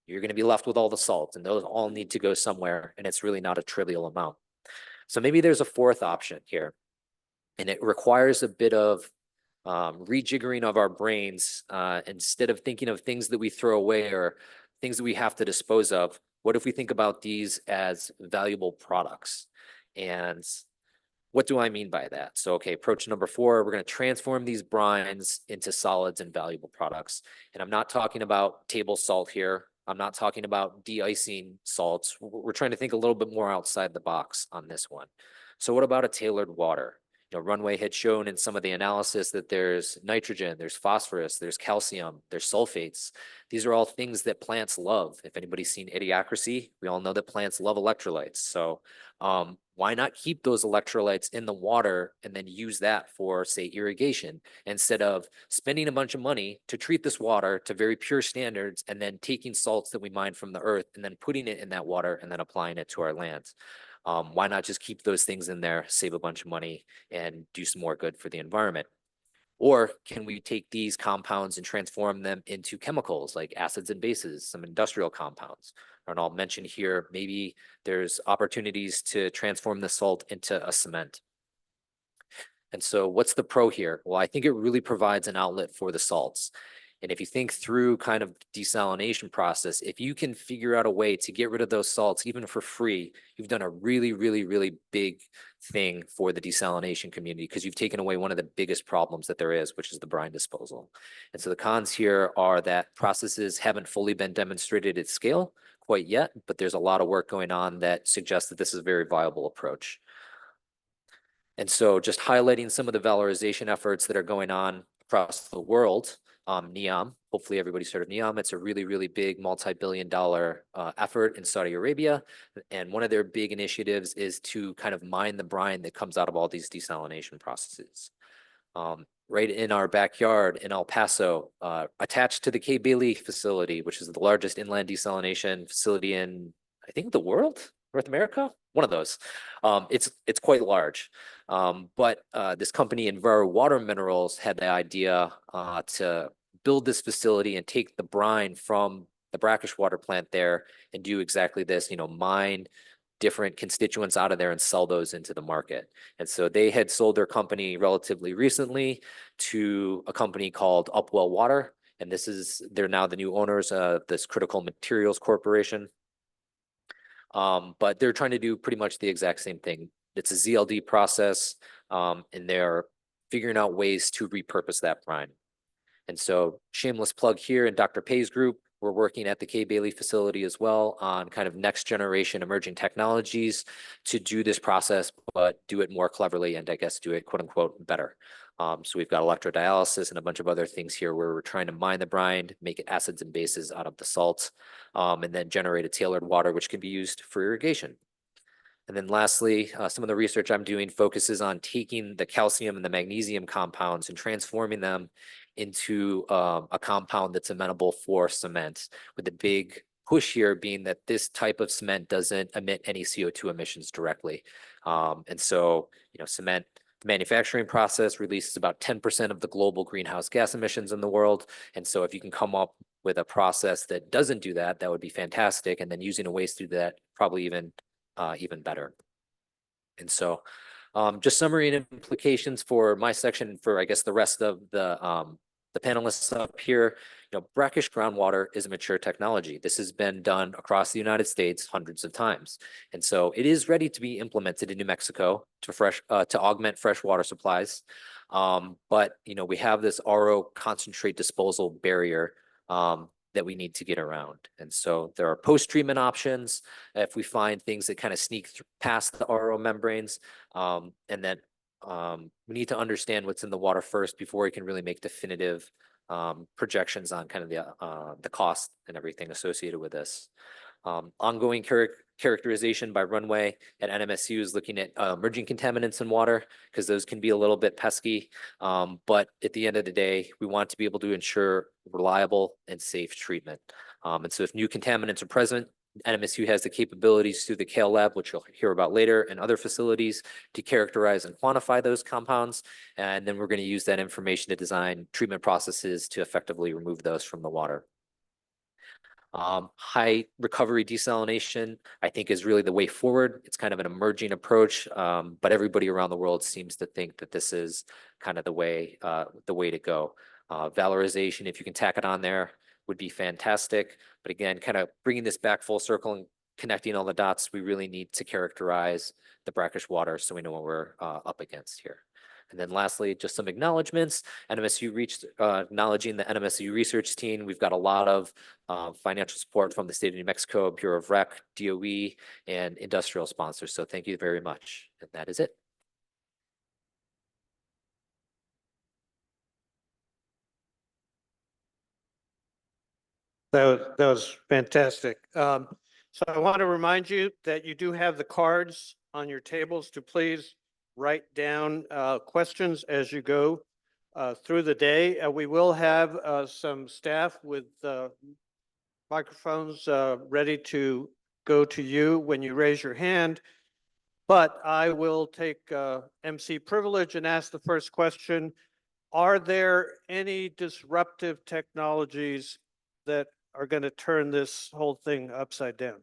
you're going to be left with all the salt, and those all need to go somewhere, and it's really not a trivial amount. So maybe there's a fourth option here, and it requires a bit of rejiggering of our brains. Instead of thinking of things that we throw away or things that we have to dispose of, what if we think about these as valuable products? And what do I mean by that? So, okay, approach number 4, we're going to transform these brines into solids and valuable products. And I'm not talking about table salt here. I'm not talking about de-icing salts. We're trying to think a little bit more outside the box on this one. So what about a tailored water? Runway had shown in some of the analysis that there's nitrogen, there's phosphorus, there's calcium, there's sulfates. These are all things that plants love. If anybody's seen Idiocracy, we all know that plants love electrolytes. So why not keep those electrolytes in the water and then use that for, say, irrigation, instead of spending a bunch of money to treat this water to very pure standards and then taking salts that we mine from the earth and then putting it in that water and then applying it to our lands? Why not just keep those things in there, save a bunch of money, and do some more good for the environment? Or can we take these compounds and transform them into chemicals like acids and bases, some industrial compounds? And I'll mention here, maybe there's opportunities to transform the salt into a cement. And so what's the pro here? Well, I think it really provides an outlet for the salts. And if you think through kind of the desalination process, if you can figure out a way to get rid of those salts, even for free, you've done a really, really, really big thing for the desalination community because you've taken away one of the biggest problems that there is, which is the brine disposal. And so the cons here are that processes haven't fully been demonstrated at scale quite yet, but there's a lot of work going on that suggests that this is a very viable approach. And so just highlighting some of the valorization efforts that are going on across the world, NEOM, hopefully everybody's heard of NEOM. It's a really, really big multi-billion-dollar effort in Saudi Arabia. And one of their big initiatives is to kind of mine the brine that comes out of all these desalination processes. Right in our backyard in El Paso, attached to the Kay Bailey facility, which is the largest inland desalination facility in, I think, the world, North America, one of those. It's quite large. But this company, Enviro Water Minerals, had the idea to build this facility and take the brine from the brackish water plant there and do exactly this, mine different constituents out of there and sell those into the market. And so they had sold their company relatively recently to a company called Upwell Water. And they're now the new owners of this Critical Materials Corporation. But they're trying to do pretty much the exact same thing. It's a ZLD process, and they're figuring out ways to repurpose that brine. And so shameless plug here in Dr. Pay's group, we're working at the Kay Bailey facility as well on kind of next generation emerging technologies to do this process, but do it more cleverly and I guess do it quote unquote better. So we've got electrodialysis and a bunch of other things here where we're trying to mine the brine, make it acids and bases out of the salts, and then generate a tailored water which can be used for irrigation. And then lastly, some of the research I'm doing focuses on taking the calcium and the magnesium compounds and transforming them into a compound that's amenable for cement, with the big push here being that this type of cement doesn't emit any CO2 emissions directly. And so, cement manufacturing process releases about 10% of the global greenhouse gas emissions in the world. And so if you can come up with a process that doesn't do that, that would be fantastic. And then using a waste to do that, probably even better. And so just summary and implications for my section for, I guess, the rest of the panelists up here. Brackish groundwater is a mature technology. This has been done across the United States hundreds of times. And so it is ready to be implemented in New Mexico to augment fresh water supplies. But, we have this RO concentrate disposal barrier that we need to get around. And so there are post-treatment options if we find things that kind of sneak past the RO membranes. And then we need to understand what's in the water first before we can really make definitive projections on kind of the cost and everything associated with this. Ongoing characterization by Runway at NMSU is looking at emerging contaminants in water because those can be a little bit pesky. But at the end of the day, we want to be able to ensure reliable and safe treatment. And so if new contaminants are present, NMSU has the capabilities through the CALE lab, which you'll hear about later, and other facilities to characterize and quantify those compounds. And then we're going to use that information to design treatment processes to effectively remove those from the water. High recovery desalination, I think, is really the way forward. It's kind of an emerging approach, but everybody around the world seems to think that this is kind of the way to go. Valorization, if you can tack it on there, would be fantastic. But again, kind of bringing this back full circle and connecting all the dots, we really need to characterize the brackish water so we know what we're up against here. And then lastly, just some acknowledgements. NMSU reached acknowledging the NMSU research team. We've got a lot of financial support from the state of New Mexico, Bureau of Rec, DOE, and industrial sponsors. So thank you very much. And that is it. That was fantastic. So I want to remind you that you do have the cards on your tables to please write down questions as you go through the day. We will have some staff with microphones ready to go to you when you raise your hand. But I will take MC privilege and ask the first question. are there any disruptive technologies that are going to turn this whole thing upside down?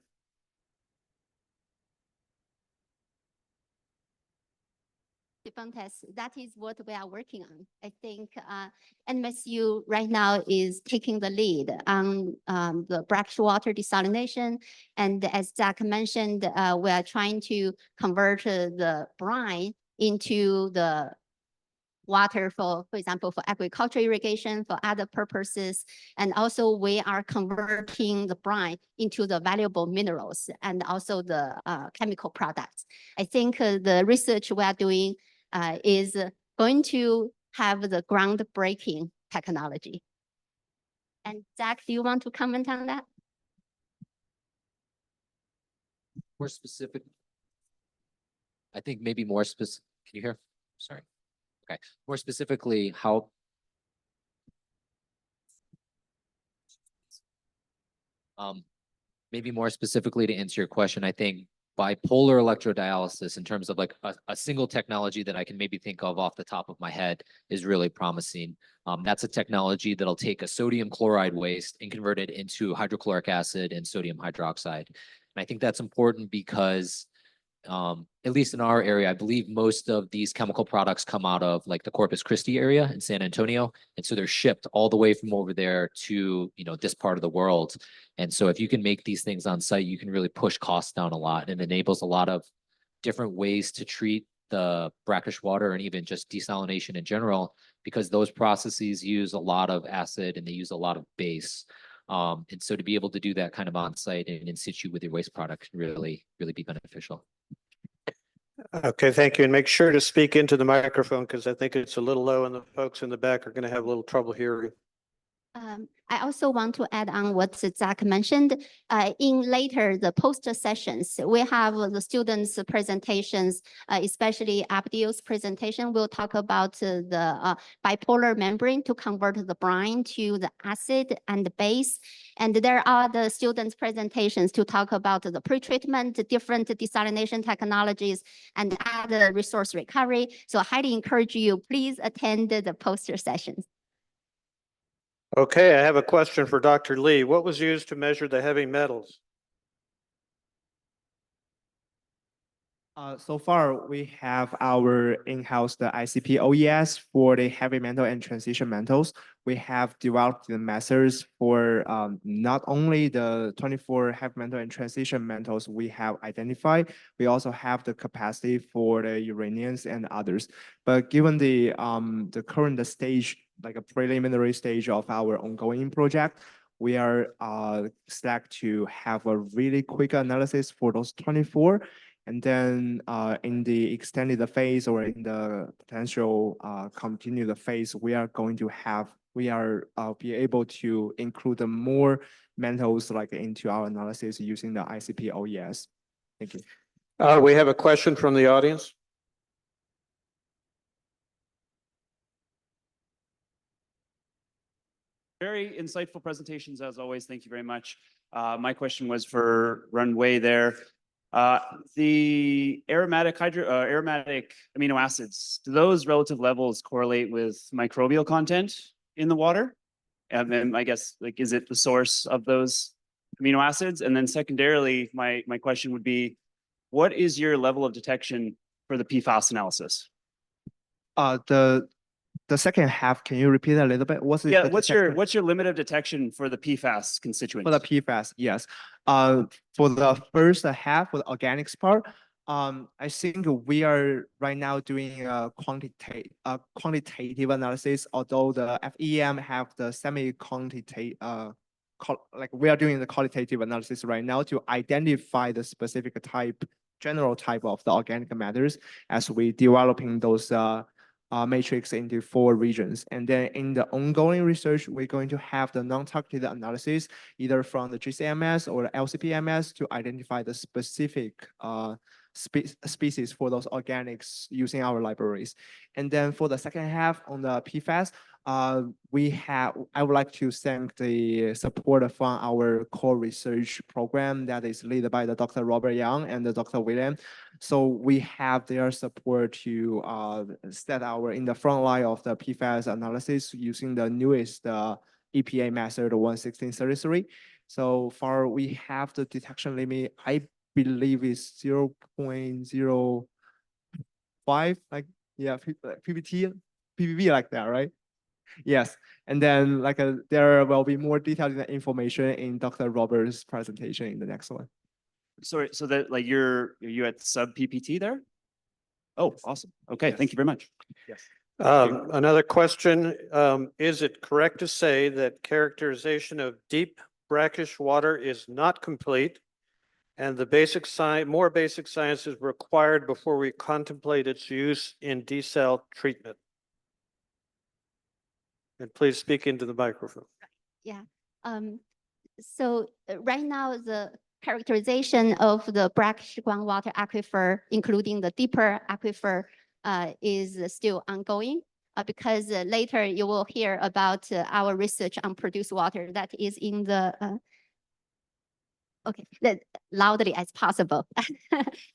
Different tests. That is what we are working on. I think NMSU right now is taking the lead on the brackish water desalination. And as Zach mentioned, we are trying to convert the brine into the water for example, for agriculture irrigation, for other purposes. And also we are converting the brine into the valuable minerals and also the chemical products. I think the research we are doing is going to have the groundbreaking technology. And Zach, do you want to comment on that? More specific. I think maybe more specific. Can you hear? Sorry. Okay. More specifically, how. Maybe more specifically to answer your question, I think bipolar electrodialysis in terms of like a single technology that I can maybe think of off the top of my head is really promising. That's a technology that'll take a sodium chloride waste and convert it into hydrochloric acid and sodium hydroxide. And I think that's important because at least in our area, I believe most of these chemical products come out of like the Corpus Christi area in San Antonio. And so they're shipped all the way from over there to, this part of the world. And so if you can make these things on site, you can really push costs down a lot, and enables a lot of different ways to treat the brackish water and even just desalination in general, because those processes use a lot of acid and they use a lot of base. And so to be able to do that kind of on site and in situ with your waste product can really, really be beneficial. Okay, thank you. And make sure to speak into the microphone because I think it's a little low and the folks in the back are going to have a little trouble hearing. I also want to add on what Zach mentioned. In later the poster sessions, we have the students' presentations, especially Abdil's presentation. We'll talk about the bipolar membrane to convert the brine to the acid and the base. And there are the students' presentations to talk about the pretreatment, different desalination technologies, and other resource recovery. So I highly encourage you, please attend the poster sessions. Okay, I have a question for Dr. Lee. What was used to measure the heavy metals? So far, we have our in-house, the ICP OES for the heavy metal and transition metals. We have developed the methods for not only the 24 heavy metal and transition metals we have identified, we also have the capacity for the uraniums and others. But given the current stage, like a preliminary stage of our ongoing project, we are select to have a really quick analysis for those 24. And then in the extended phase or in the potential continued phase, we are going to be able to include more metals like into our analysis using the ICP OES. Thank you. We have a question from the audience. Very insightful presentations as always. Thank you very much. My question was for Runway there. The aromatic amino acids, do those relative levels correlate with microbial content in the water? And then I guess, like, is it the source of those amino acids? And then secondarily, my question would be, what is your level of detection for the PFAS analysis? The second half, can you repeat a little bit? What's your limit of detection for the PFAS constituents? For the PFAS, yes. For the first half, for the organics part, I think we are right now doing a quantitative analysis, although the FEM have the semi-quantitative, like we are doing the qualitative analysis right now to identify the specific type, general type of the organic matters as we developing those matrix into 4 regions. And then in the ongoing research, we're going to have the non-targeted analysis, either from the GCMS or the LCPMS to identify the specific species for those organics using our libraries. And then for the second half on the PFAS, I would like to thank the support from our core research program that is led by the Dr. Robert Yang and the Dr. William. So we have their support to set in the front line of the PFAS analysis using the newest EPA method 11633. So far we have the detection limit, I believe is 0.05, like, yeah, PPV like that, right? Yes, and then there will be more detailed information in Dr. Robert's presentation in the next one. Sorry, so that like are you at sub PPT there? Oh, awesome. Okay, Yes. thank you very much. Yes. Another question, is it correct to say that characterization of deep brackish water is not complete and the more basic science is required before we contemplate its use in desal treatment? And please speak into the microphone. Yeah. So right now, the characterization of the brackish groundwater aquifer, including the deeper aquifer, is still ongoing. Because later you will hear about our research on produced water that is in the okay, loudly as possible.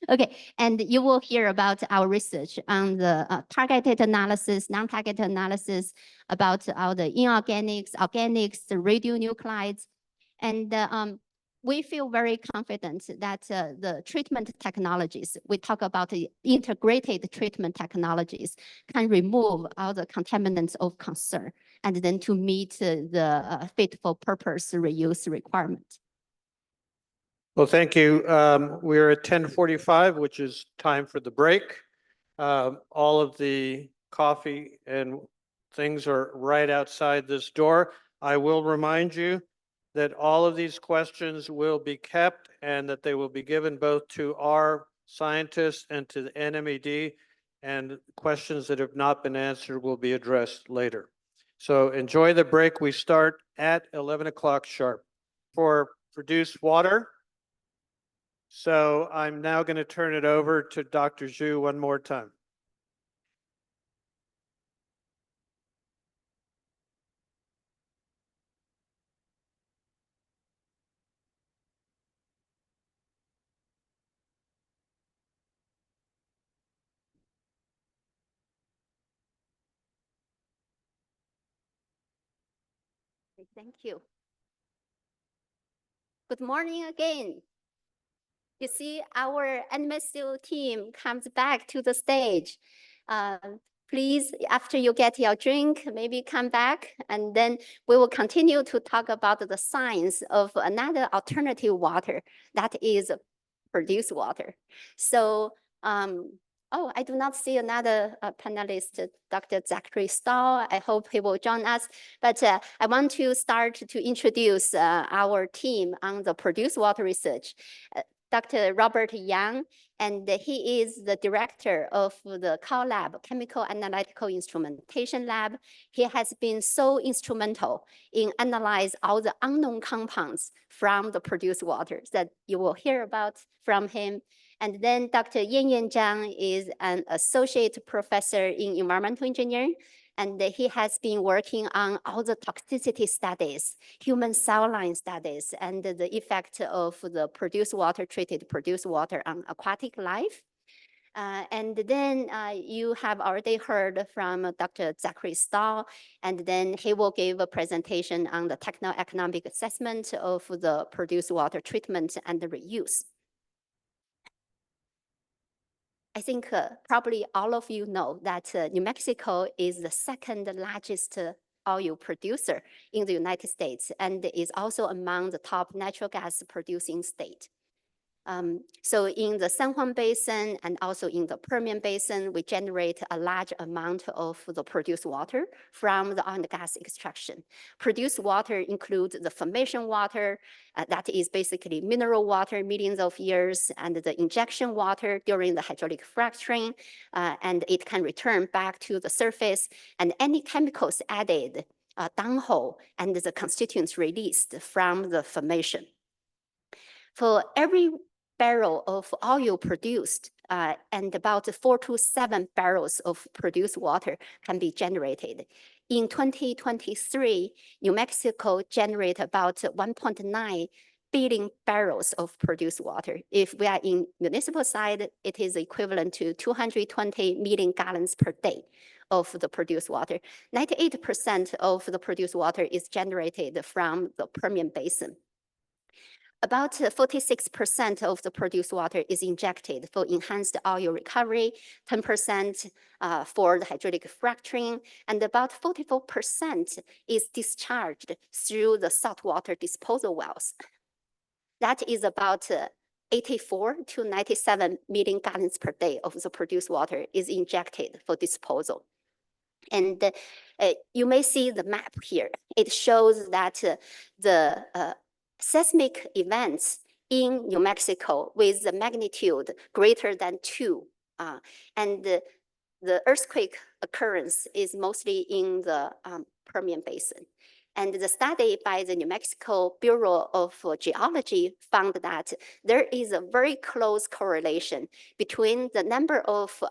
Okay, and you will hear about our research on the targeted analysis, non-targeted analysis, about all the inorganics, organics, the radionuclides. And we feel very confident that the treatment technologies, we talk about the integrated treatment technologies, can remove all the contaminants of concern and then to meet the fit for purpose reuse requirement. Well, thank you. We're at 10:45, which is time for the break. All of the coffee and things are right outside this door. I will remind you that all of these questions will be kept and that they will be given both to our scientists and to the NMED, and questions that have not been answered will be addressed later. So enjoy the break. We start at 11 o'clock sharp. For produced water, so I'm now going to turn it over to Dr. Zhu one more time. Thank you. Good morning again. You see, our NMSU team comes back to the stage. Please, after you get your drink, maybe come back, and then we will continue to talk about the science of another alternative water that is produced water. So, oh, I do not see another panelist, Dr. Zachary Stahl. I hope he will join us. But I want to start to introduce our team on the produced water research. Dr. Robert Yang, and he is the director of the CAL Lab, Chemical Analytical Instrumentation Lab. He has been so instrumental in analyze all the unknown compounds from the produced water that you will hear about from him. And then Dr. Yan Zhang is an associate professor in environmental engineering, and he has been working on all the toxicity studies, human cell line studies, and the effect of the treated produced water on aquatic life. And then you have already heard from Dr. Zachary Stahl, and then he will give a presentation on the techno-economic assessment of the produced water treatment and the reuse. I think probably all of you know that New Mexico is the second largest oil producer in the United States and is also among the top natural gas producing state. So in the San Juan Basin and also in the Permian Basin, we generate a large amount of the produced water from the oil and gas extraction. Produced water includes the formation water, that is basically mineral water, millions of years, and the injection water during the hydraulic fracturing, and it can return back to the surface, and any chemicals added downhole and the constituents released from the formation. For every barrel of oil produced, and about 4 to 7 barrels of produced water can be generated. In 2023, New Mexico generated about 1.9 billion barrels of produced water. If we are in municipal side, it is equivalent to 220 million gallons per day of the produced water. 98% of the produced water is generated from the Permian Basin. About 46% of the produced water is injected for enhanced oil recovery, 10% for the hydraulic fracturing, and about 44% is discharged through the saltwater disposal wells. That is about 84 to 97 million gallons per day of the produced water is injected for disposal. And you may see the map here. It shows that the seismic events in New Mexico with the magnitude greater than 2, and the earthquake occurrence is mostly in the Permian Basin. And the study by the New Mexico Bureau of Geology found that there is a very close correlation between the number of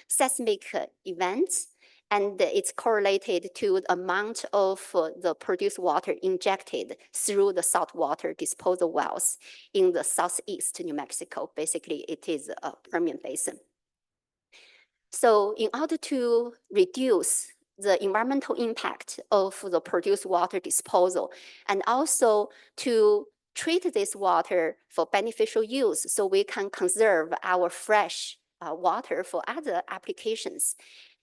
seismic events, and it's correlated to the amount of the produced water injected through the saltwater disposal wells in the southeast New Mexico. Basically, it is a Permian Basin. So in order to reduce the environmental impact of the produced water disposal, and also to treat this water for beneficial use so we can conserve our fresh water for other applications.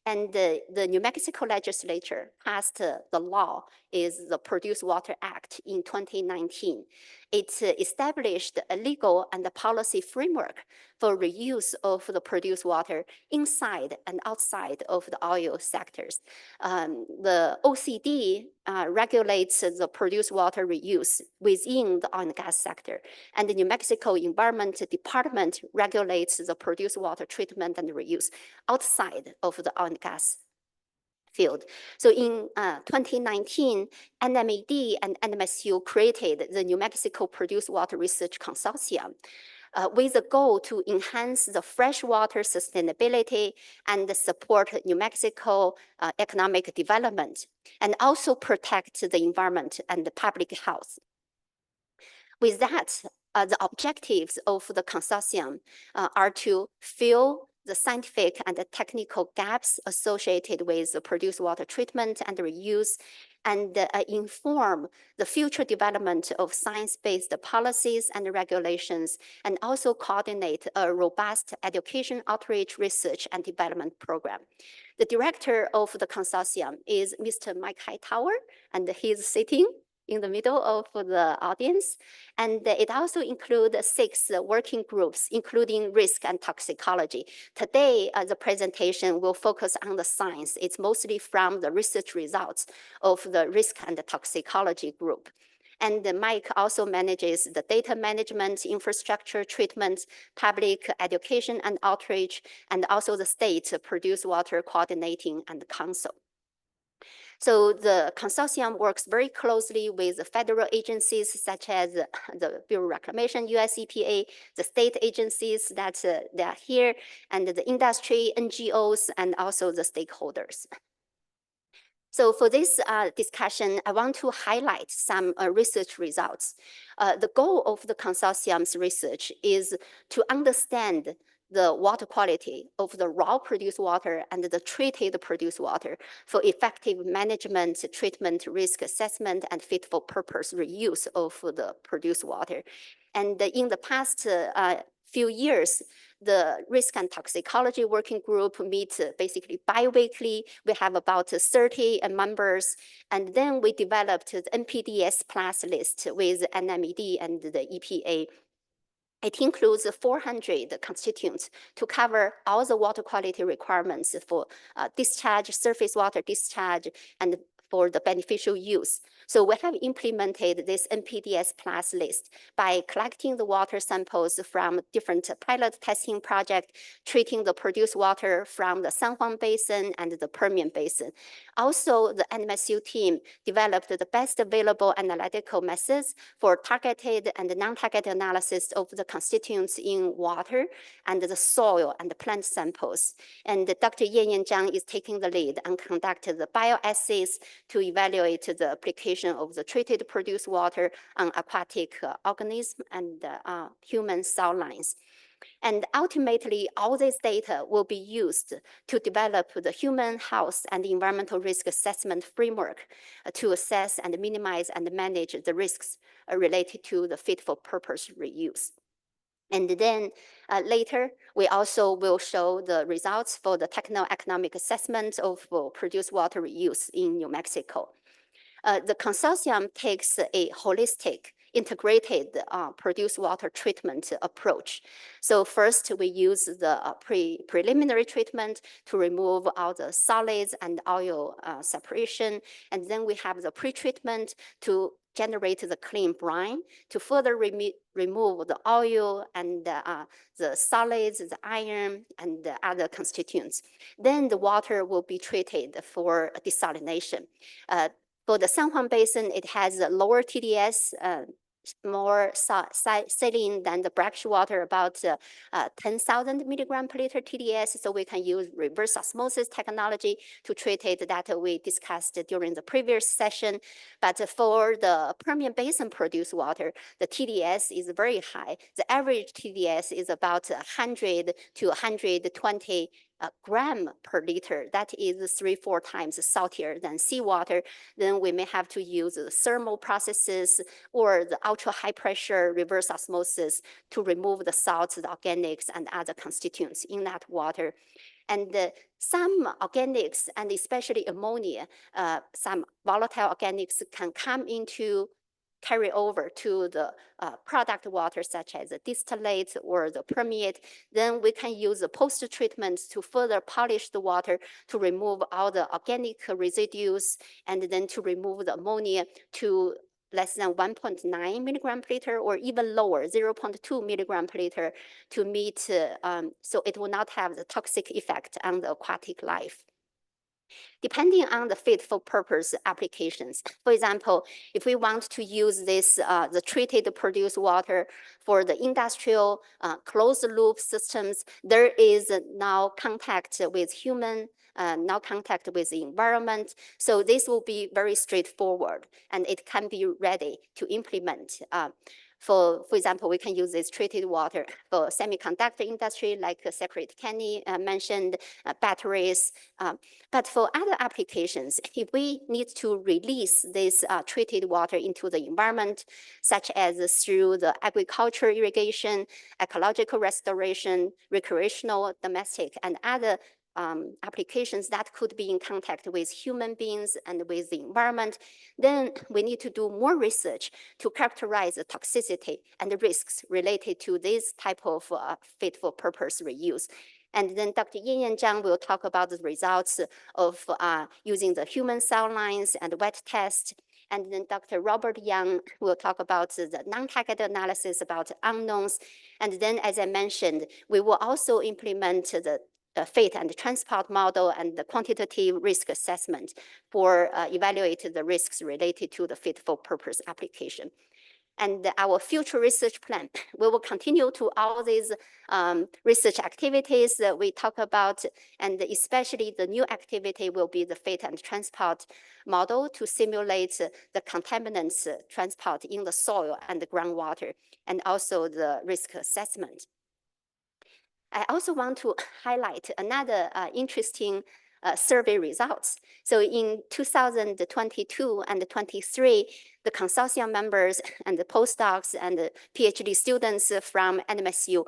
And the New Mexico legislature passed the law, is the Produced Water Act in 2019. It established a legal and a policy framework for reuse of the produced water inside and outside of the oil sectors. The OECD regulates the produced water reuse within the oil and gas sector, and the New Mexico Environment Department regulates the produced water treatment and reuse outside of the oil and gas field. So in 2019, NMED and NMSU created the New Mexico Produced Water Research Consortium with the goal to enhance the freshwater sustainability and support New Mexico economic development, and also protect the environment and the public health. With that, the objectives of the consortium are to fill the scientific and the technical gaps associated with the produced water treatment and reuse, and inform the future development of science-based policies and regulations, and also coordinate a robust education, outreach, research, and development program. The director of the consortium is Mr. Mike Hightower, and he's sitting in the middle of the audience. And it also includes 6 working groups, including risk and toxicology. Today, the presentation will focus on the science. It's mostly from the research results of the risk and the toxicology group. And Mike also manages the data management, infrastructure treatment, public education and outreach, and also the state produced water coordinating and council. So the consortium works very closely with the federal agencies such as the Bureau of Reclamation, US EPA, the state agencies that they are here, and the industry, NGOs, and also the stakeholders. So for this discussion, I want to highlight some research results. The goal of the consortium's research is to understand the water quality of the raw produced water and the treated produced water for effective management, treatment, risk assessment, and fit for purpose reuse of the produced water. And in the past few years, the risk and toxicology working group meets basically bi-weekly. We have about 30 members, and then we developed the NPDES Plus list with NMED and the EPA. It includes 400 constituents to cover all the water quality requirements for discharge, surface water discharge, and for the beneficial use. So we have implemented this NPDES Plus list by collecting the water samples from different pilot testing projects, treating the produced water from the San Juan Basin and the Permian Basin. Also, the NMSU team developed the best available analytical methods for targeted and non-targeted analysis of the constituents in water and the soil and the plant samples. And Dr. Yan Zhang is taking the lead and conducted the bioassays to evaluate the application of the treated produced water on aquatic organisms and human cell lines. And ultimately, all this data will be used to develop the human health and environmental risk assessment framework to assess and minimize and manage the risks related to the fit for purpose reuse. And then later, we also will show the results for the techno-economic assessment of produced water reuse in New Mexico. The consortium takes a holistic, integrated produced water treatment approach. So first, we use the preliminary treatment to remove all the solids and oil separation. And then we have the pre-treatment to generate the clean brine to further remove the oil and the solids, the iron, and the other constituents. Then the water will be treated for desalination. For the San Juan Basin, it has a lower TDS, more saline than the brackish water, about 10,000 milligram per liter TDS. So we can use reverse osmosis technology to treat it that we discussed during the previous session. But for the Permian Basin produced water, the TDS is very high. The average TDS is about 100 to 120 gram per liter. That is 3-4 times saltier than seawater. Then we may have to use the thermal processes or the ultra high pressure reverse osmosis to remove the salts, the organics, and other constituents in that water. And some organics, and especially ammonia, some volatile organics can come into carry over to the product water, such as the distillate or the permeate. Then we can use the post-treatment to further polish the water to remove all the organic residues, and then to remove the ammonia to less than 1.9 milligram per liter, or even lower, 0.2 milligram per liter, to meet, so it will not have the toxic effect on the aquatic life. Depending on the fit for purpose applications. For example, if we want to use this, the treated produced water for the industrial closed loop systems, there is now contact with human, now contact with the environment. So this will be very straightforward, and it can be ready to implement. For example, we can use this treated water for semiconductor industry, like Secretary Kenny mentioned, batteries. But for other applications, if we need to release this treated water into the environment, such as through the agriculture irrigation, ecological restoration, recreational, domestic, and other applications that could be in contact with human beings and with the environment, then we need to do more research to characterize the toxicity and the risks related to this type of fit for purpose reuse. And then Dr. Yan Zhang will talk about the results of using the human cell lines and wet test. And then Dr. Robert Young will talk about the non-targeted analysis about unknowns. And then, as I mentioned, we will also implement the fit and transport model and the quantitative risk assessment for evaluate the risks related to the fit for purpose application. And our future research plan, we will continue to all these research activities that we talk about, and especially the new activity will be the fit and transport model to simulate the contaminants transport in the soil and the groundwater, and also the risk assessment. I also want to highlight another interesting survey results. So in 2022 and 23, the consortium members and the postdocs and the PhD students from NMSU,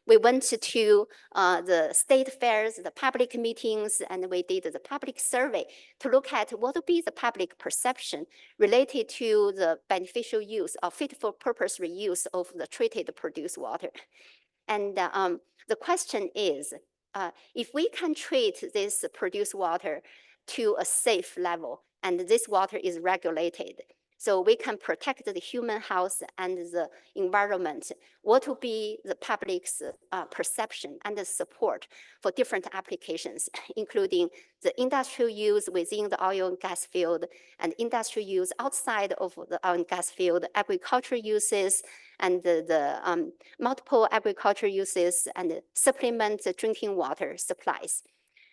we went to the state fairs, the public meetings, and we did the public survey to look at what would be the public perception related to the beneficial use or fit for purpose reuse of the treated produced water. And the question is, if we can treat this produced water to a safe level, and this water is regulated, so we can protect the human health and the environment. What will be the public's perception and the support for different applications, including the industrial use within the oil and gas field and industrial use outside of the oil and gas field, agriculture uses, and the multiple agriculture uses and supplement the drinking water supplies.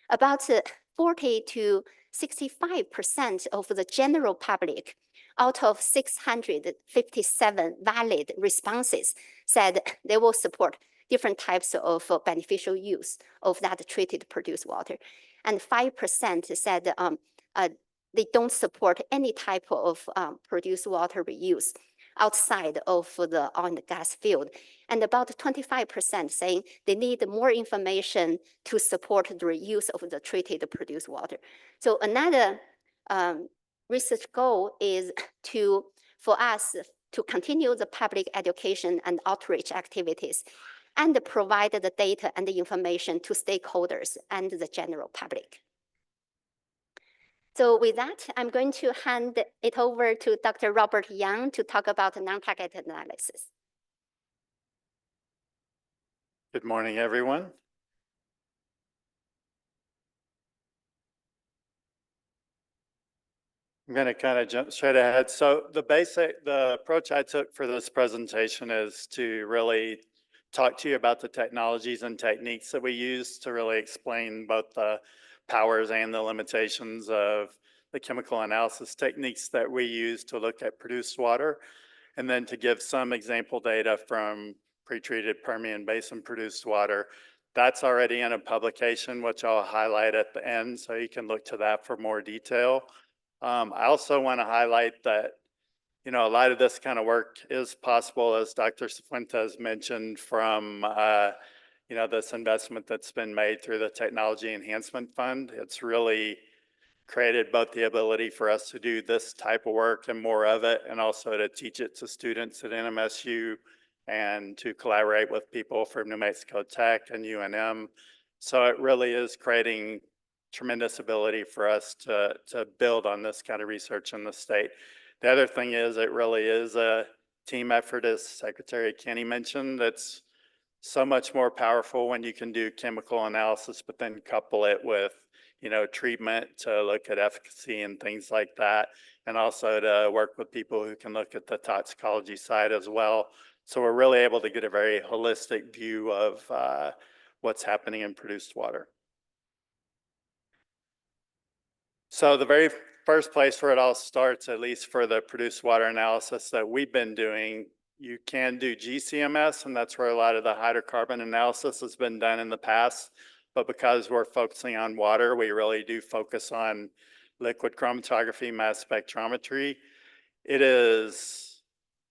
About 40 to 65% of the general public out of 657 valid responses said they will support different types of beneficial use of that treated produced water. And 5% said they don't support any type of produced water reuse outside of the oil and gas field. And about 25% saying they need more information to support the reuse of the treated produced water. So another research goal is for us to continue the public education and outreach activities and provide the data and the information to stakeholders and the general public. So with that, I'm going to hand it over to Dr. Robert Yang to talk about non-targeted analysis. Good morning, everyone. I'm going to kind of jump straight ahead. So the approach I took for this presentation is to really talk to you about the technologies and techniques that we use to really explain both the powers and the limitations of the chemical analysis techniques that we use to look at produced water, and then to give some example data from pretreated Permian Basin produced water. That's already in a publication, which I'll highlight at the end, so you can look to that for more detail. I also want to highlight that, you know, a lot of this kind of work is possible, as Dr. Cifuentes mentioned, from, you know, this investment that's been made through the Technology Enhancement Fund. It's really created both the ability for us to do this type of work and more of it, and also to teach it to students at NMSU and to collaborate with people from New Mexico Tech and UNM. So it really is creating tremendous ability for us to build on this kind of research in the state. The other thing is it really is a team effort, as Secretary Kenny mentioned. That's so much more powerful when you can do chemical analysis, but then couple it with, you know, treatment to look at efficacy and things like that, and also to work with people who can look at the toxicology side as well. So we're really able to get a very holistic view of what's happening in produced water. So the very first place where it all starts, at least for the produced water analysis that we've been doing, you can do GCMS, and that's where a lot of the hydrocarbon analysis has been done in the past. But because we're focusing on water, we really do focus on liquid chromatography, mass spectrometry. It is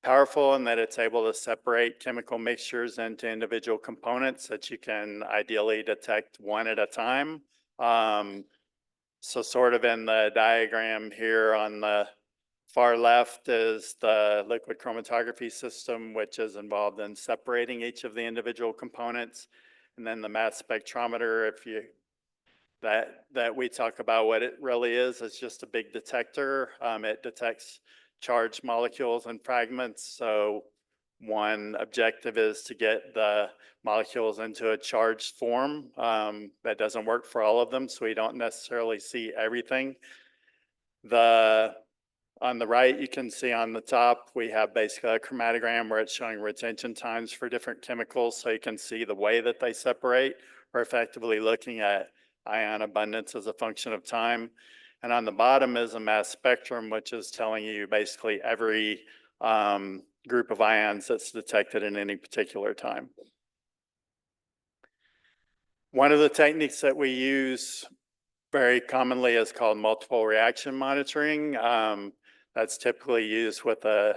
powerful in that it's able to separate chemical mixtures into individual components that you can ideally detect one at a time. So sort of in the diagram here on the far left is the liquid chromatography system, which is involved in separating each of the individual components. And then the mass spectrometer, if you that we talk about, what it really is just a big detector. It detects charged molecules and fragments. So one objective is to get the molecules into a charged form. That doesn't work for all of them, so we don't necessarily see everything. On the right, you can see on the top, we have basically a chromatogram where it's showing retention times for different chemicals, so you can see the way that they separate. We're effectively looking at ion abundance as a function of time. And on the bottom is a mass spectrum, which is telling you basically every group of ions that's detected in any particular time. One of the techniques that we use very commonly is called multiple reaction monitoring. That's typically used with a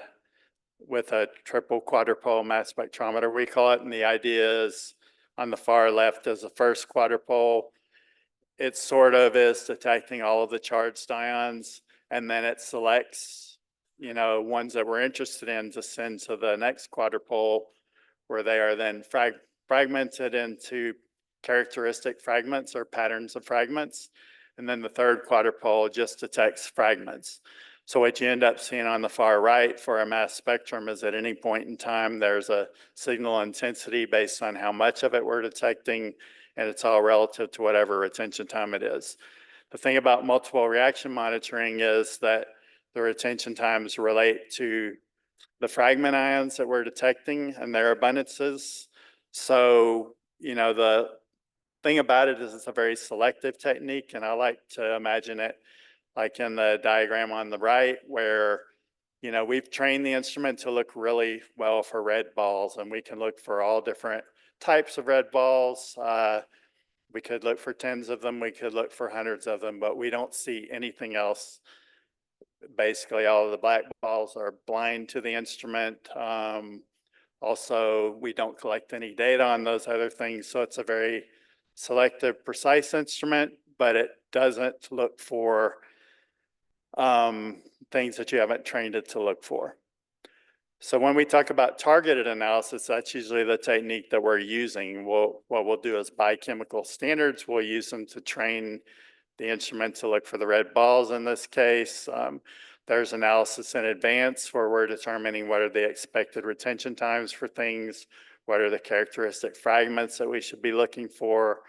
triple quadrupole mass spectrometer, we call it. And the idea is on the far left is the first quadrupole. It sort of is detecting all of the charged ions, and then it selects, you know, ones that we're interested in to send to the next quadrupole, where they are then fragmented into characteristic fragments or patterns of fragments. And then the third quadrupole just detects fragments. So what you end up seeing on the far right for a mass spectrum is at any point in time, there's a signal intensity based on how much of it we're detecting, and it's all relative to whatever retention time it is. The thing about multiple reaction monitoring is that the retention times relate to the fragment ions that we're detecting and their abundances. So, the thing about it is it's a very selective technique, and I like to imagine it like in the diagram on the right, where we've trained the instrument to look really well for red balls, and we can look for all different types of red balls. We could look for tens of them, we could look for hundreds of them, but we don't see anything else. Basically, all of the black balls are blind to the instrument. Also, we don't collect any data on those other things, so it's a very selective, precise instrument, but it doesn't look for things that you haven't trained it to look for. So when we talk about targeted analysis, that's usually the technique that we're using. What we'll do is biochemical standards. We'll use them to train the instrument to look for the red balls in this case. There's analysis in advance where we're determining what are the expected retention times for things, what are the characteristic fragments that we should be looking for.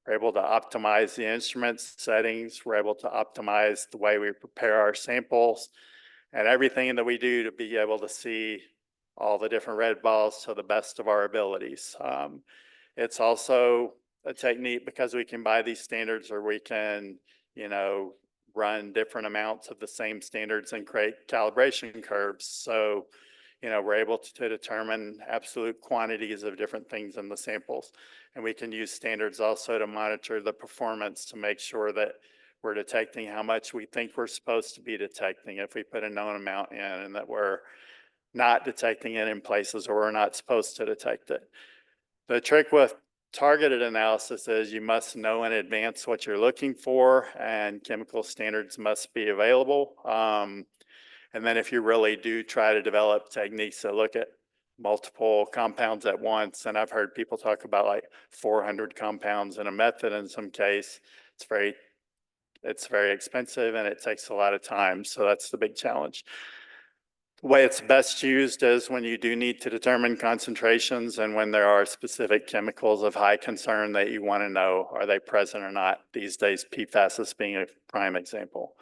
We're able to optimize the instrument settings. We're able to optimize the way we prepare our samples and everything that we do to be able to see all the different red balls to the best of our abilities. It's also a technique because we can buy these standards, or we can, run different amounts of the same standards and create calibration curves. So, we're able to determine absolute quantities of different things in the samples. And we can use standards also to monitor the performance to make sure that we're detecting how much we think we're supposed to be detecting if we put a known amount in, and that we're not detecting it in places where we're not supposed to detect it. The trick with targeted analysis is you must know in advance what you're looking for, and chemical standards must be available. And then if you really do try to develop techniques that look at multiple compounds at once, and I've heard people talk about like 400 compounds in a method in some case, it's very expensive and it takes a lot of time. So that's the big challenge. The way it's best used is when you do need to determine concentrations and when there are specific chemicals of high concern that you want to know, are they present or not? These days, PFAS is being a prime example.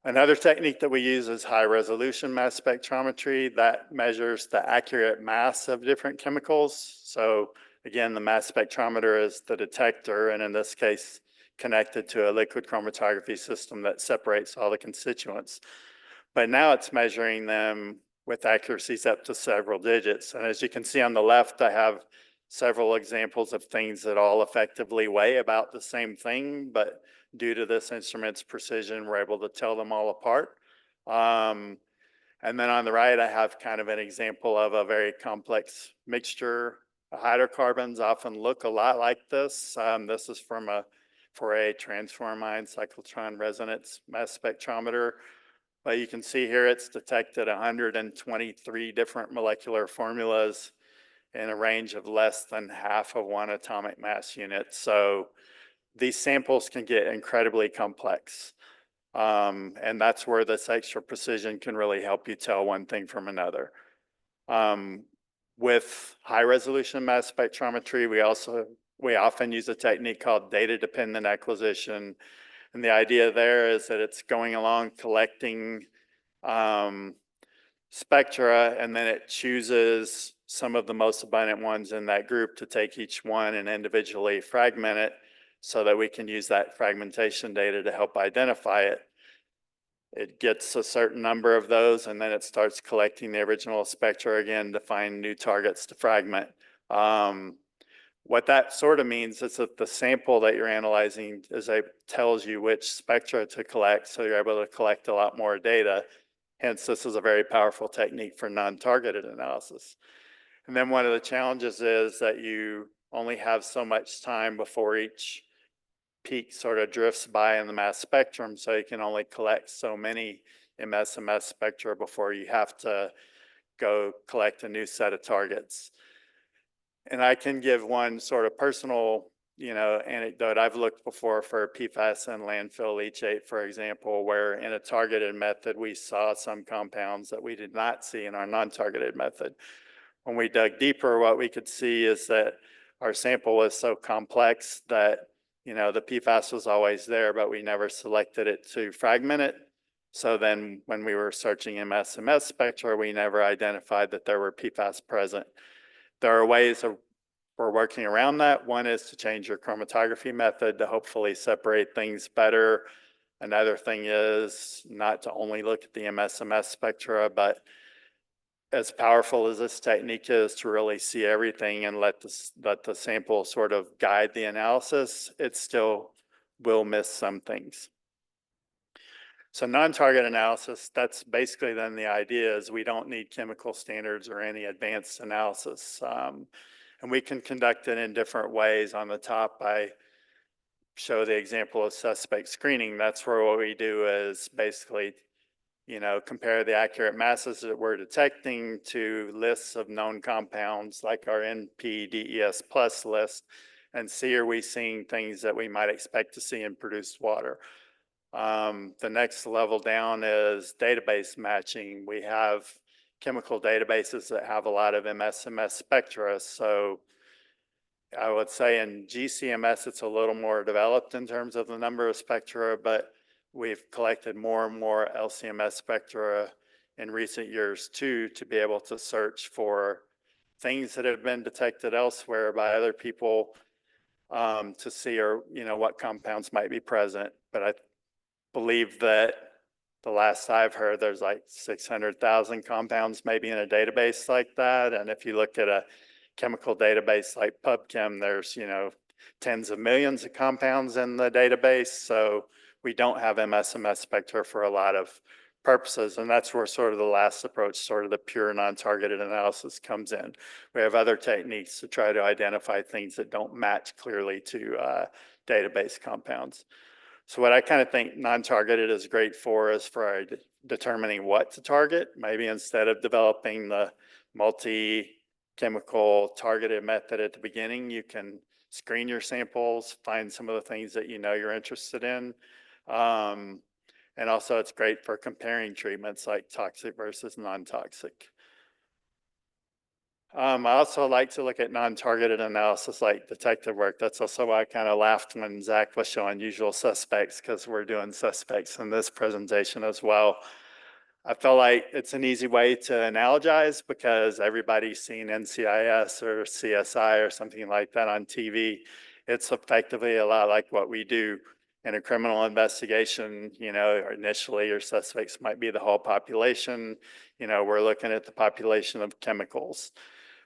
Another technique that we use is high resolution mass spectrometry that measures the accurate mass of different chemicals. So again, the mass spectrometer is the detector, and in this case, connected to a liquid chromatography system that separates all the constituents. But now it's measuring them with accuracies up to several digits. And as you can see on the left, I have several examples of things that all effectively weigh about the same thing, but due to this instrument's precision, we're able to tell them all apart. And then on the right, I have kind of an example of a very complex mixture. Hydrocarbons often look a lot like this. This is for a transform ion cyclotron resonance mass spectrometer. But you can see here it's detected 123 different molecular formulas in a range of less than half of 1 atomic mass unit. So these samples can get incredibly complex. And that's where this extra precision can really help you tell one thing from another. With high resolution mass spectrometry, we often use a technique called data dependent acquisition. And the idea there is that it's going along collecting spectra, and then it chooses some of the most abundant ones in that group to take each one and individually fragment it so that we can use that fragmentation data to help identify it. It gets a certain number of those, and then it starts collecting the original spectra again to find new targets to fragment. What that sort of means is that the sample that you're analyzing tells you which spectra to collect, so you're able to collect a lot more data. Hence, this is a very powerful technique for non-targeted analysis. And then one of the challenges is that you only have so much time before each peak sort of drifts by in the mass spectrum, so you can only collect so many MS and MS spectra before you have to go collect a new set of targets. And I can give one sort of personal anecdote, I've looked before for PFAS and landfill leachate, for example, where in a targeted method, we saw some compounds that we did not see in our non-targeted method. When we dug deeper, what we could see is that our sample was so complex that, the PFAS was always there, but we never selected it to fragment it. So then when we were searching MS spectra, we never identified that there were PFAS present. There are ways we're working around that. One is to change your chromatography method to hopefully separate things better. Another thing is not to only look at the MS spectra, but as powerful as this technique is to really see everything and let the sample sort of guide the analysis, it still will miss some things. So non-target analysis, that's basically then the idea is we don't need chemical standards or any advanced analysis. And we can conduct it in different ways. On the top, I show the example of suspect screening. That's where what we do is basically compare the accurate masses that we're detecting to lists of known compounds like our NPDES plus list and see are we seeing things that we might expect to see in produced water. The next level down is database matching. We have chemical databases that have a lot of MS spectra. So I would say in GCMS, it's a little more developed in terms of the number of spectra, but we've collected more and more LCMS spectra in recent years too, to be able to search for things that have been detected elsewhere by other people to see what compounds might be present. But I believe that the last I've heard, there's like 600,000 compounds maybe in a database like that. And if you look at a chemical database like PubChem, there's, tens of millions of compounds in the database. So we don't have MS spectra for a lot of purposes. And that's where sort of the last approach, sort of the pure non-targeted analysis comes in. We have other techniques to try to identify things that don't match clearly to database compounds. So what I kind of think non-targeted is great for is for determining what to target. Maybe instead of developing the multi-chemical targeted method at the beginning, you can screen your samples, find some of the things that you're interested in. And also it's great for comparing treatments like toxic versus non-toxic. I also like to look at non-targeted analysis like detective work. That's also why I kind of laughed when Zach was showing usual suspects, because we're doing suspects in this presentation as well. I feel like it's an easy way to analogize because everybody's seen NCIS or CSI or something like that on TV. It's effectively a lot like what we do in a criminal investigation. Initially your suspects might be the whole population. We're looking at the population of chemicals.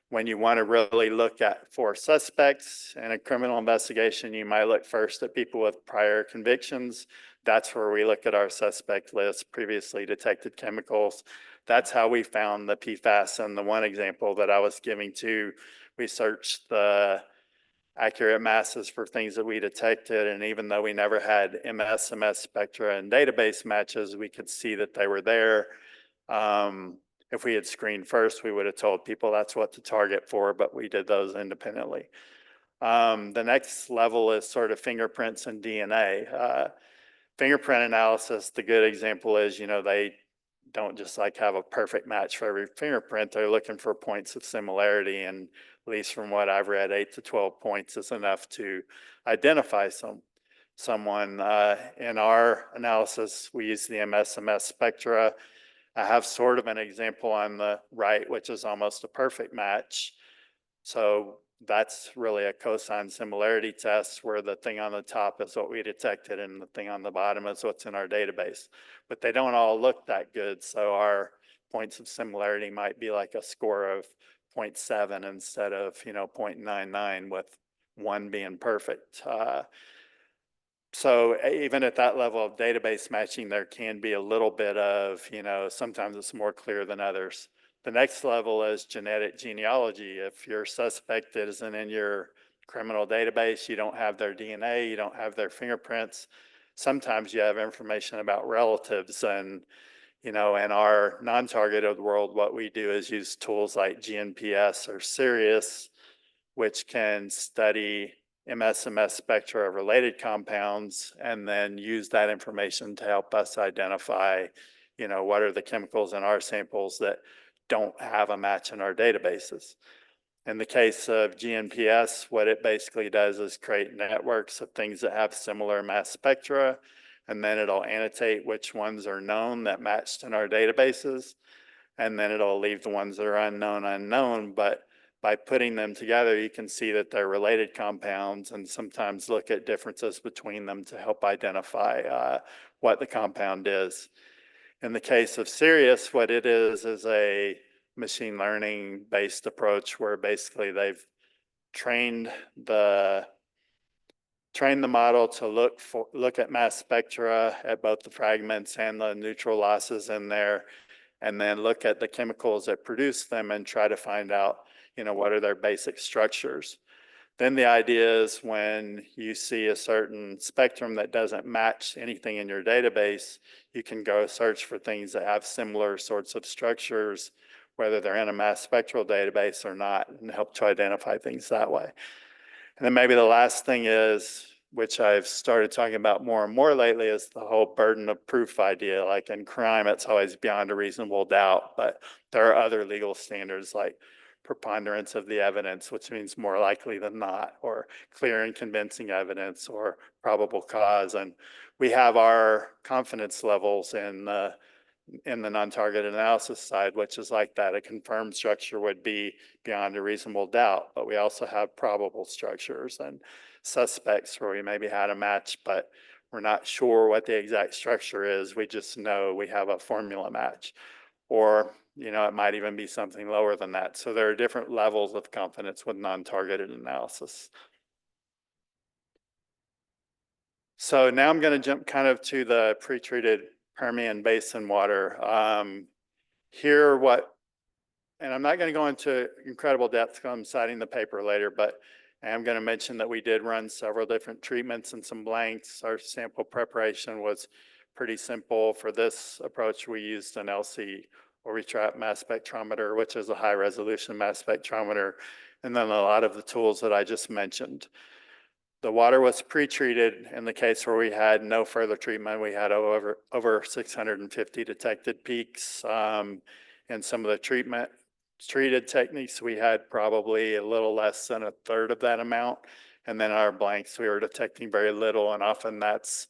When you want to really look for suspects in a criminal investigation, you might look first at people with prior convictions. That's where we look at our suspect list, previously detected chemicals. That's how we found the PFAS. And the one example that I was giving to, we searched the accurate masses for things that we detected. And even though we never had MS spectra and database matches, we could see that they were there. If we had screened first, we would have told people that's what to target for, but we did those independently. The next level is sort of fingerprints and DNA. Fingerprint analysis, the good example is, they don't just like have a perfect match for every fingerprint. They're looking for points of similarity, and at least from what I've read, 8 to 12 points is enough to identify someone. In our analysis, we use the MS spectra. I have sort of an example on the right, which is almost a perfect match. So that's really a cosine similarity test where the thing on the top is what we detected and the thing on the bottom is what's in our database. But they don't all look that good. So our points of similarity might be like a score of 0.7 instead of 0.99, with one being perfect. So even at that level of database matching, there can be a little bit of, sometimes it's more clear than others. The next level is genetic genealogy. If your suspect isn't in your criminal database, you don't have their DNA, you don't have their fingerprints. Sometimes you have information about relatives. And, in our non-targeted world, what we do is use tools like GNPS or Sirius, which can study MS spectra of related compounds, and then use that information to help us identify, what are the chemicals in our samples that don't have a match in our databases. In the case of GNPS, what it basically does is create networks of things that have similar mass spectra, and then it'll annotate which ones are known that matched in our databases, and then it'll leave the ones that are unknown, but by putting them together, you can see that they're related compounds and sometimes look at differences between them to help identify what the compound is. In the case of Sirius, what it is a machine learning based approach where basically they've trained the model to look at mass spectra at both the fragments and the neutral losses in there, and then look at the chemicals that produce them and try to find out, what are their basic structures. Then the idea is when you see a certain spectrum that doesn't match anything in your database, you can go search for things that have similar sorts of structures, whether they're in a mass spectral database or not, and help to identify things that way. And then maybe the last thing is, which I've started talking about more and more lately, is the whole burden of proof idea. Like in crime, it's always beyond a reasonable doubt, but there are other legal standards like preponderance of the evidence, which means more likely than not, or clear and convincing evidence, or probable cause. And we have our confidence levels in the non-targeted analysis side, which is like that. A confirmed structure would be beyond a reasonable doubt, but we also have probable structures and suspects where we maybe had a match, but we're not sure what the exact structure is. We just know we have a formula match. Or, it might even be something lower than that. So there are different levels of confidence with non-targeted analysis. So now I'm going to jump kind of to the pretreated Permian Basin water. And I'm not going to go into incredible depth because I'm citing the paper later, but I am going to mention that we did run several different treatments and some blanks. Our sample preparation was pretty simple. For this approach, we used an LC, or retrap mass spectrometer, which is a high resolution mass spectrometer, and then a lot of the tools that I just mentioned. The water was pre-treated. In the case where we had no further treatment, we had over 650 detected peaks. And some of the treated techniques, we had probably a little less than a third of that amount. And then our blanks, we were detecting very little, and often that's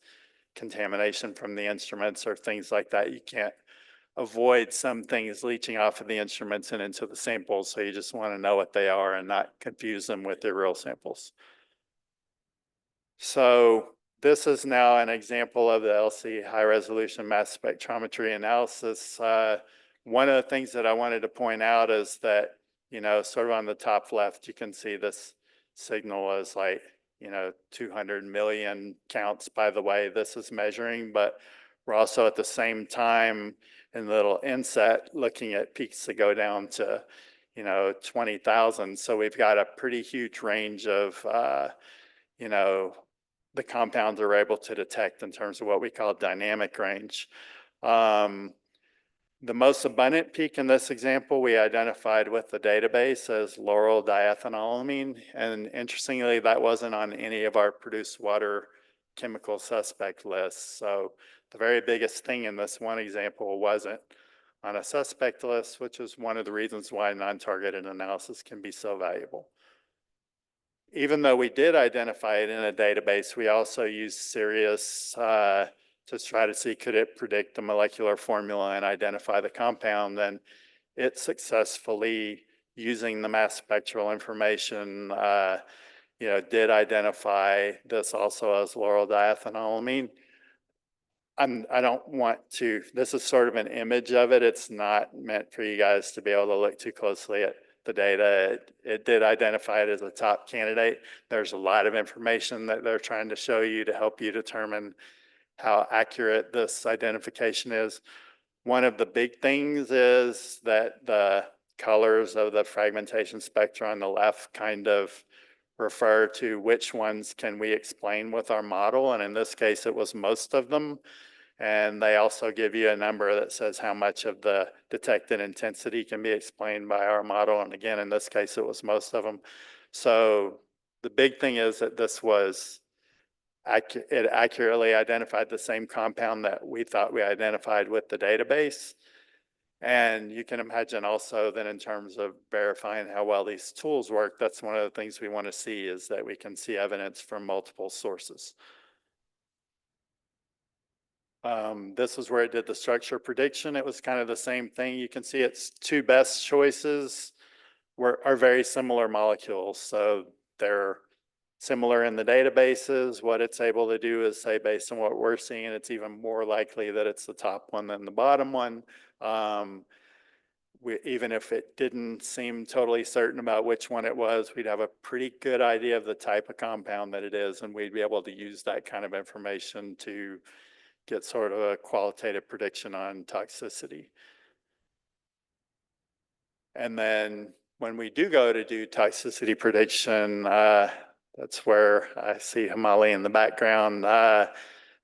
contamination from the instruments or things like that. You can't avoid some things leaching off of the instruments and into the samples, so you just want to know what they are and not confuse them with their real samples. So this is now an example of the LC high resolution mass spectrometry analysis. One of the things that I wanted to point out is that, sort of on the top left, you can see this signal is like, 200 million counts by the way this is measuring, but we're also at the same time in the little inset looking at peaks that go down to, 20,000. So we've got a pretty huge range of, the compounds are able to detect in terms of what we call dynamic range. The most abundant peak in this example we identified with the database as lauryl diethanolamine, and interestingly, that wasn't on any of our produced water chemical suspect lists. So the very biggest thing in this one example wasn't on a suspect list, which is one of the reasons why non-targeted analysis can be so valuable. Even though we did identify it in a database, we also used Sirius to try to see could it predict the molecular formula and identify the compound. And it successfully, using the mass spectral information, did identify this also as lauryl diethanolamine. I don't want to, this is sort of an image of it. It's not meant for you guys to be able to look too closely at the data. It did identify it as a top candidate. There's a lot of information that they're trying to show you to help you determine how accurate this identification is. One of the big things is that the colors of the fragmentation spectra on the left kind of refer to which ones can we explain with our model. And in this case, it was most of them. And they also give you a number that says how much of the detected intensity can be explained by our model. And again, in this case, it was most of them. So The big thing is that this was it accurately identified the same compound that we thought we identified with the database. And you can imagine also that in terms of verifying how well these tools work, that's one of the things we want to see, is that we can see evidence from multiple sources. This is where it did the structure prediction. It was kind of the same thing. You can see its two best choices are very similar molecules. So they're similar in the databases. What it's able to do is say, based on what we're seeing, it's even more likely that it's the top one than the bottom one. Even if it didn't seem totally certain about which one it was, we'd have a pretty good idea of the type of compound that it is, and we'd be able to use that kind of information to get sort of a qualitative prediction on toxicity. And then when we do go to do toxicity prediction, that's where I see Hamali in the background.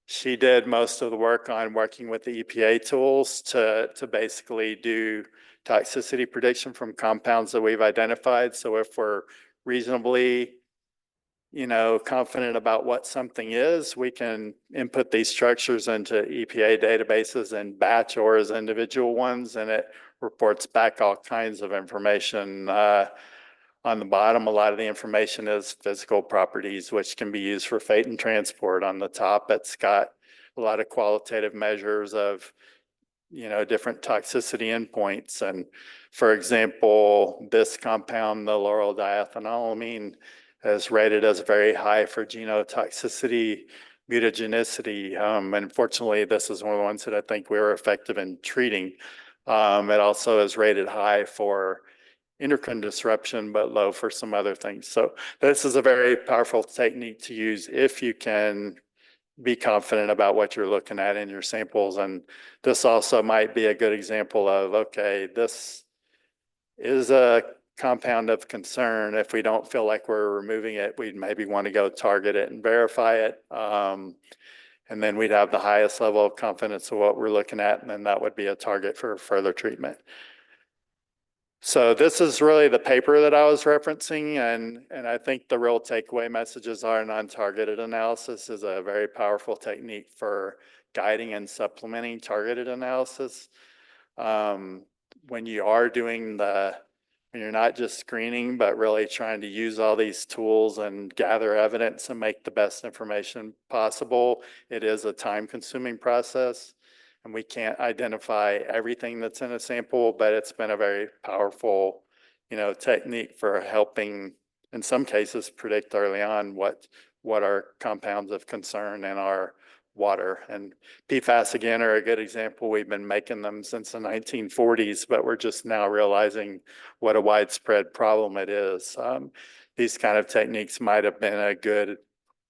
She did most of the work on working with the EPA tools to basically do toxicity prediction from compounds that we've identified. So if we're reasonably, confident about what something is, we can input these structures into EPA databases and batch or as individual ones, and it reports back all kinds of information. On the bottom, a lot of the information is physical properties, which can be used for fate and transport. On the top, it's got a lot of qualitative measures of, different toxicity endpoints. And for example, this compound, the lauryl diethanolamine, is rated as very high for genotoxicity, mutagenicity. And unfortunately, this is one of the ones that I think we were effective in treating. It also is rated high for endocrine disruption, but low for some other things. So this is a very powerful technique to use if you can be confident about what you're looking at in your samples. And this also might be a good example of, okay, this is a compound of concern. If we don't feel like we're removing it, we'd maybe want to go target it and verify it. And then we'd have the highest level of confidence of what we're looking at, and then that would be a target for further treatment. So this is really the paper that I was referencing, and I think the real takeaway messages are non-targeted analysis is a very powerful technique for guiding and supplementing targeted analysis. When you are doing when you're not just screening, but really trying to use all these tools and gather evidence and make the best information possible, it is a time-consuming process. And we can't identify everything that's in a sample, but it's been a very powerful, technique for helping, in some cases, predict early on what are compounds of concern in our water. And PFAS, again, are a good example. We've been making them since the 1940s, but we're just now realizing what a widespread problem it is. These kind of techniques might have been a good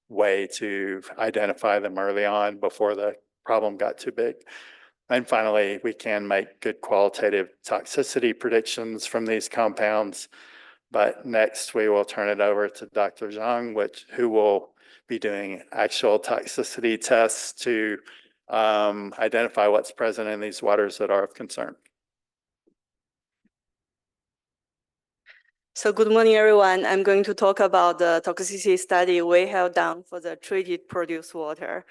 way to identify them early on before the problem got too big. And finally, we can make good qualitative toxicity predictions from these compounds. But next, we will turn it over to Dr. Zhang, who will be doing actual toxicity tests to identify what's present in these waters that are of concern. So good morning, everyone. I'm going to talk about the toxicity study we have done for the treated produced water.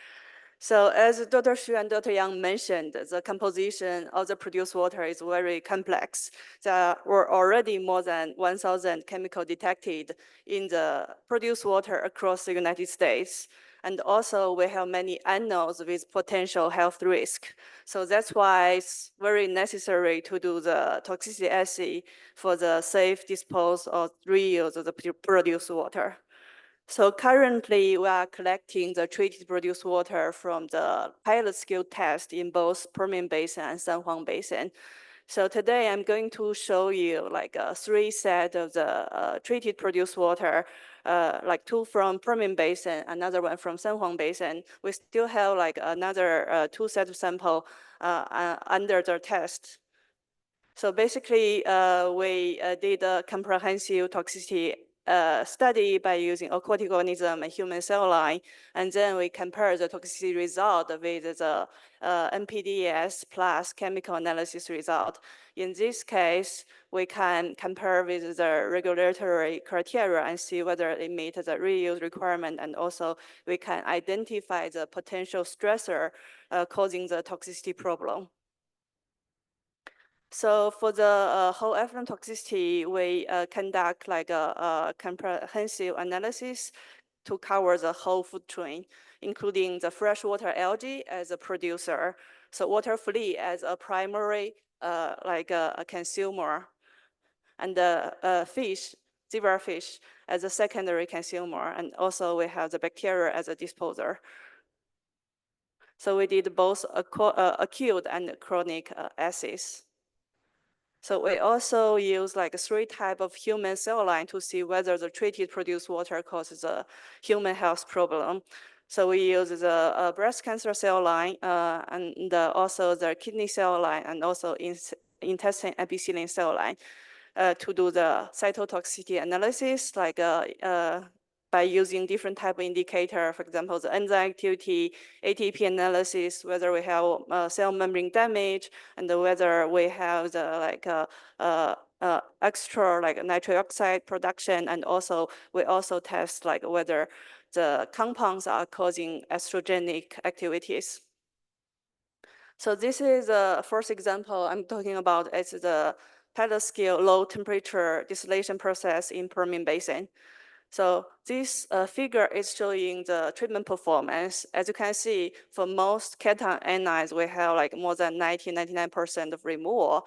So as Dr. Xu and Dr. Yang mentioned, the composition of the produced water is very complex. There were already more than 1,000 chemicals detected in the produced water across the United States. And also we have many unknowns with potential health risk. So that's why it's very necessary to do the toxicity assay for the safe disposal or reuse of the produced water. So currently we are collecting the treated produced water from the pilot scale test in both Permian Basin and San Juan Basin. So today I'm going to show you like 3 sets of the treated produced water, like 2 from Permian Basin, another one from San Juan Basin. We still have like another 2 sets of sample under the test. So basically we did a comprehensive toxicity study by using aquatic organism and human cell line, and then we compare the toxicity result with the NPDES plus chemical analysis result. In this case, we can compare with the regulatory criteria and see whether it meets the reuse requirement, and also we can identify the potential stressor causing the toxicity problem. So for the whole effluent toxicity, we conduct like a comprehensive analysis to cover the whole food chain, including the freshwater algae as a producer, so water flea as a primary like a consumer, and the fish, zebrafish as a secondary consumer, and also we have the bacteria as a disposer. So we did both acute and chronic assays. So we also use like 3 types of human cell line to see whether the treated produced water causes a human health problem. So we use the breast cancer cell line and also the kidney cell line, and also intestine epithelium cell line to do the cytotoxicity analysis, like by using different type of indicator, for example, the enzyme activity, ATP analysis, whether we have cell membrane damage, and whether we have the like extra like nitric oxide production, and also we also test like whether the compounds are causing estrogenic activities. So this is the first example I'm talking about. It's the pilot scale low temperature distillation process in Permian Basin. So this figure is showing the treatment performance. As you can see, for most cation anions, we have like more than 99% of removal.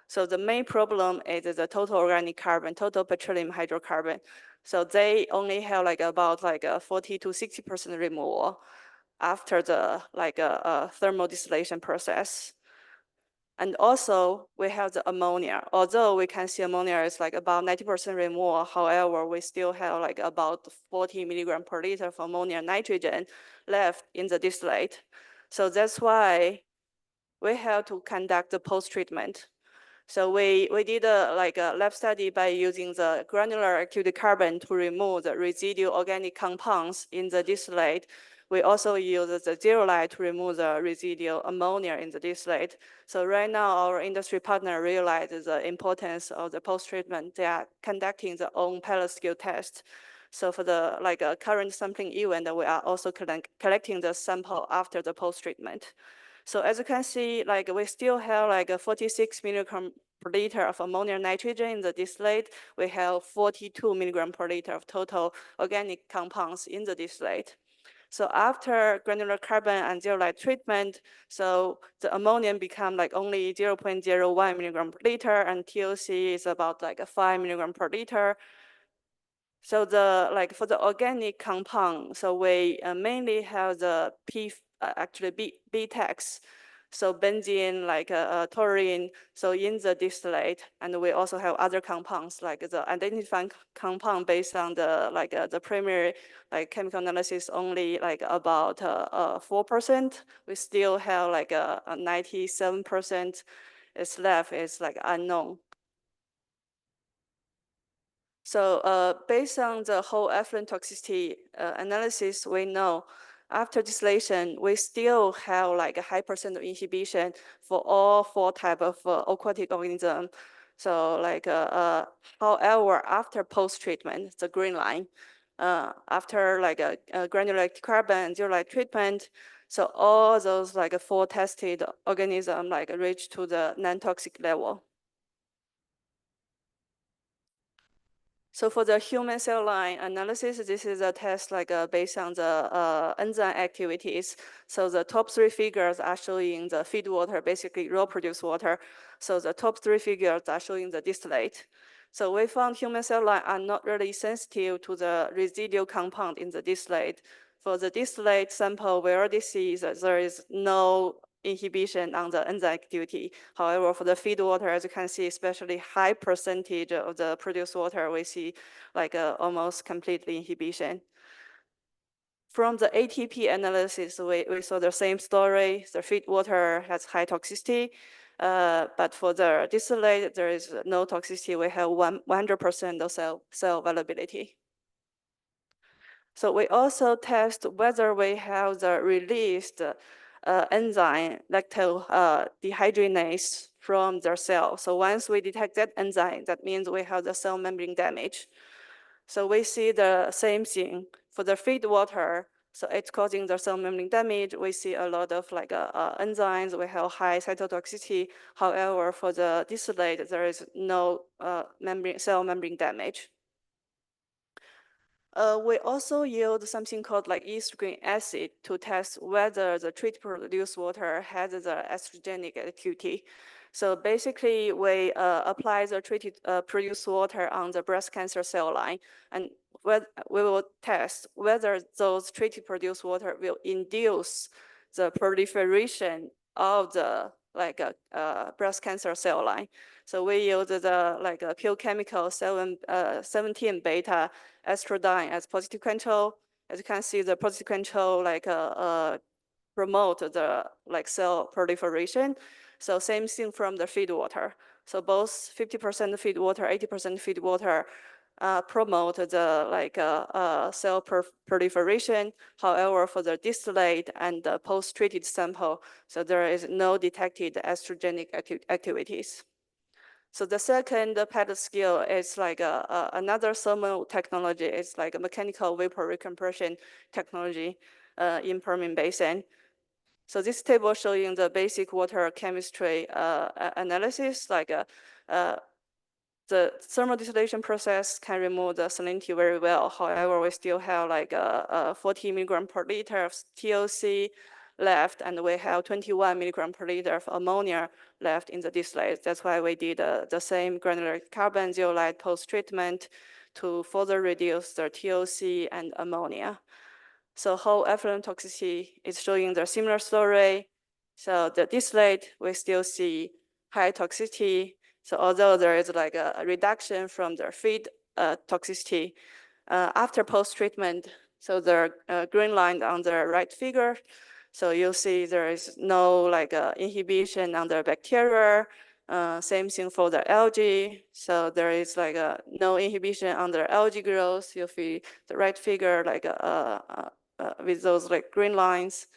So the main problem is the total organic carbon, total petroleum hydrocarbon. So they only have like about like a 40 to 60% removal after the like thermal distillation process. And also we have the ammonia. Although we can see ammonia is like about 90% removal, however, we still have like about 40 milligram per liter of ammonia nitrogen left in the distillate. So that's why we have to conduct the post-treatment. So we did a lab study by using the granular active carbon to remove the residual organic compounds in the distillate. We also use the zeolite to remove the residual ammonia in the distillate. So right now, our industry partner realizes the importance of the post-treatment. They are conducting their own pilot scale test. So for the current sampling event, we are also collecting the sample after the post-treatment. So as you can see, we still have 46 milligram per liter of ammonia nitrogen in the distillate. We have 42 milligram per liter of total organic compounds in the distillate. So after granular carbon and zeolite treatment, so the ammonia become only 0.01 milligram per liter, and TOC is about 5 milligram per liter. So the for the organic compound, so we mainly have the B-tax, so benzene, taurine, so in the distillate, and we also have other compounds like the identifying compound based on the the primary chemical analysis only about 4%. We still have 97% is left is unknown. So based on the whole effluent toxicity analysis, we know after distillation, we still have a high percent of inhibition for all 4 types of aquatic organisms. So however, after post-treatment, the green line, after granular active carbon and zeolite treatment, so all those 4 tested organisms reach to the non-toxic level. So for the human cell line analysis, this is a test based on the enzyme activities. So the top 3 figures are showing the feed water, basically raw produced water. So the top 3 figures are showing the distillate. So we found human cell line are not really sensitive to the residual compound in the distillate. For the distillate sample, we already see that there is no inhibition on the enzyme activity. However, for the feed water, as you can see, especially high percentage of the produced water, we see almost complete inhibition. From the ATP analysis, we saw the same story. The feed water has high toxicity. But for the distillate, there is no toxicity. We have 100% of cell availability. So we also test whether we have the released enzyme dehydrogenase from the cell. So once we detect that enzyme, that means we have the cell membrane damage. So we see the same thing for the feed water. So it's causing the cell membrane damage. We see a lot of enzymes. We have high cytotoxicity. However, for the distillate, there is no cell membrane damage. We also use something called estrogen acid to test whether the treated produced water has the estrogenic activity. So basically, we apply the treated produced water on the breast cancer cell line, and we will test whether those treated produced water will induce the proliferation of the breast cancer cell line. So we use the pure chemical 17 beta estradiol as positive control. As you can see, the positive control promote the cell proliferation. So same thing from the feed water. So both 50% feed water, 80% feed water promote the cell proliferation. However, for the distillate and the post-treated sample, so there is no detected estrogenic activities. So the second PET scale is another thermal technology. It's like a mechanical vapor recompression technology in Permian Basin. So this table showing the basic water chemistry analysis, the thermal distillation process can remove the salinity very well. However, we still have 40 milligram per liter of TOC left, and we have 21 milligram per liter of ammonia left in the distillate. That's why we did the same granular carbon zeolite post-treatment to further reduce the TOC and ammonia. So whole effluent toxicity is showing the similar story. So the distillate, we still see high toxicity. So although there is a reduction from the feed toxicity, after post-treatment, so the green line on the right figure, so you'll see there is no inhibition on the bacteria. Same thing for the algae. So there is no inhibition on the algae growth. You'll see the right figure with those green lines.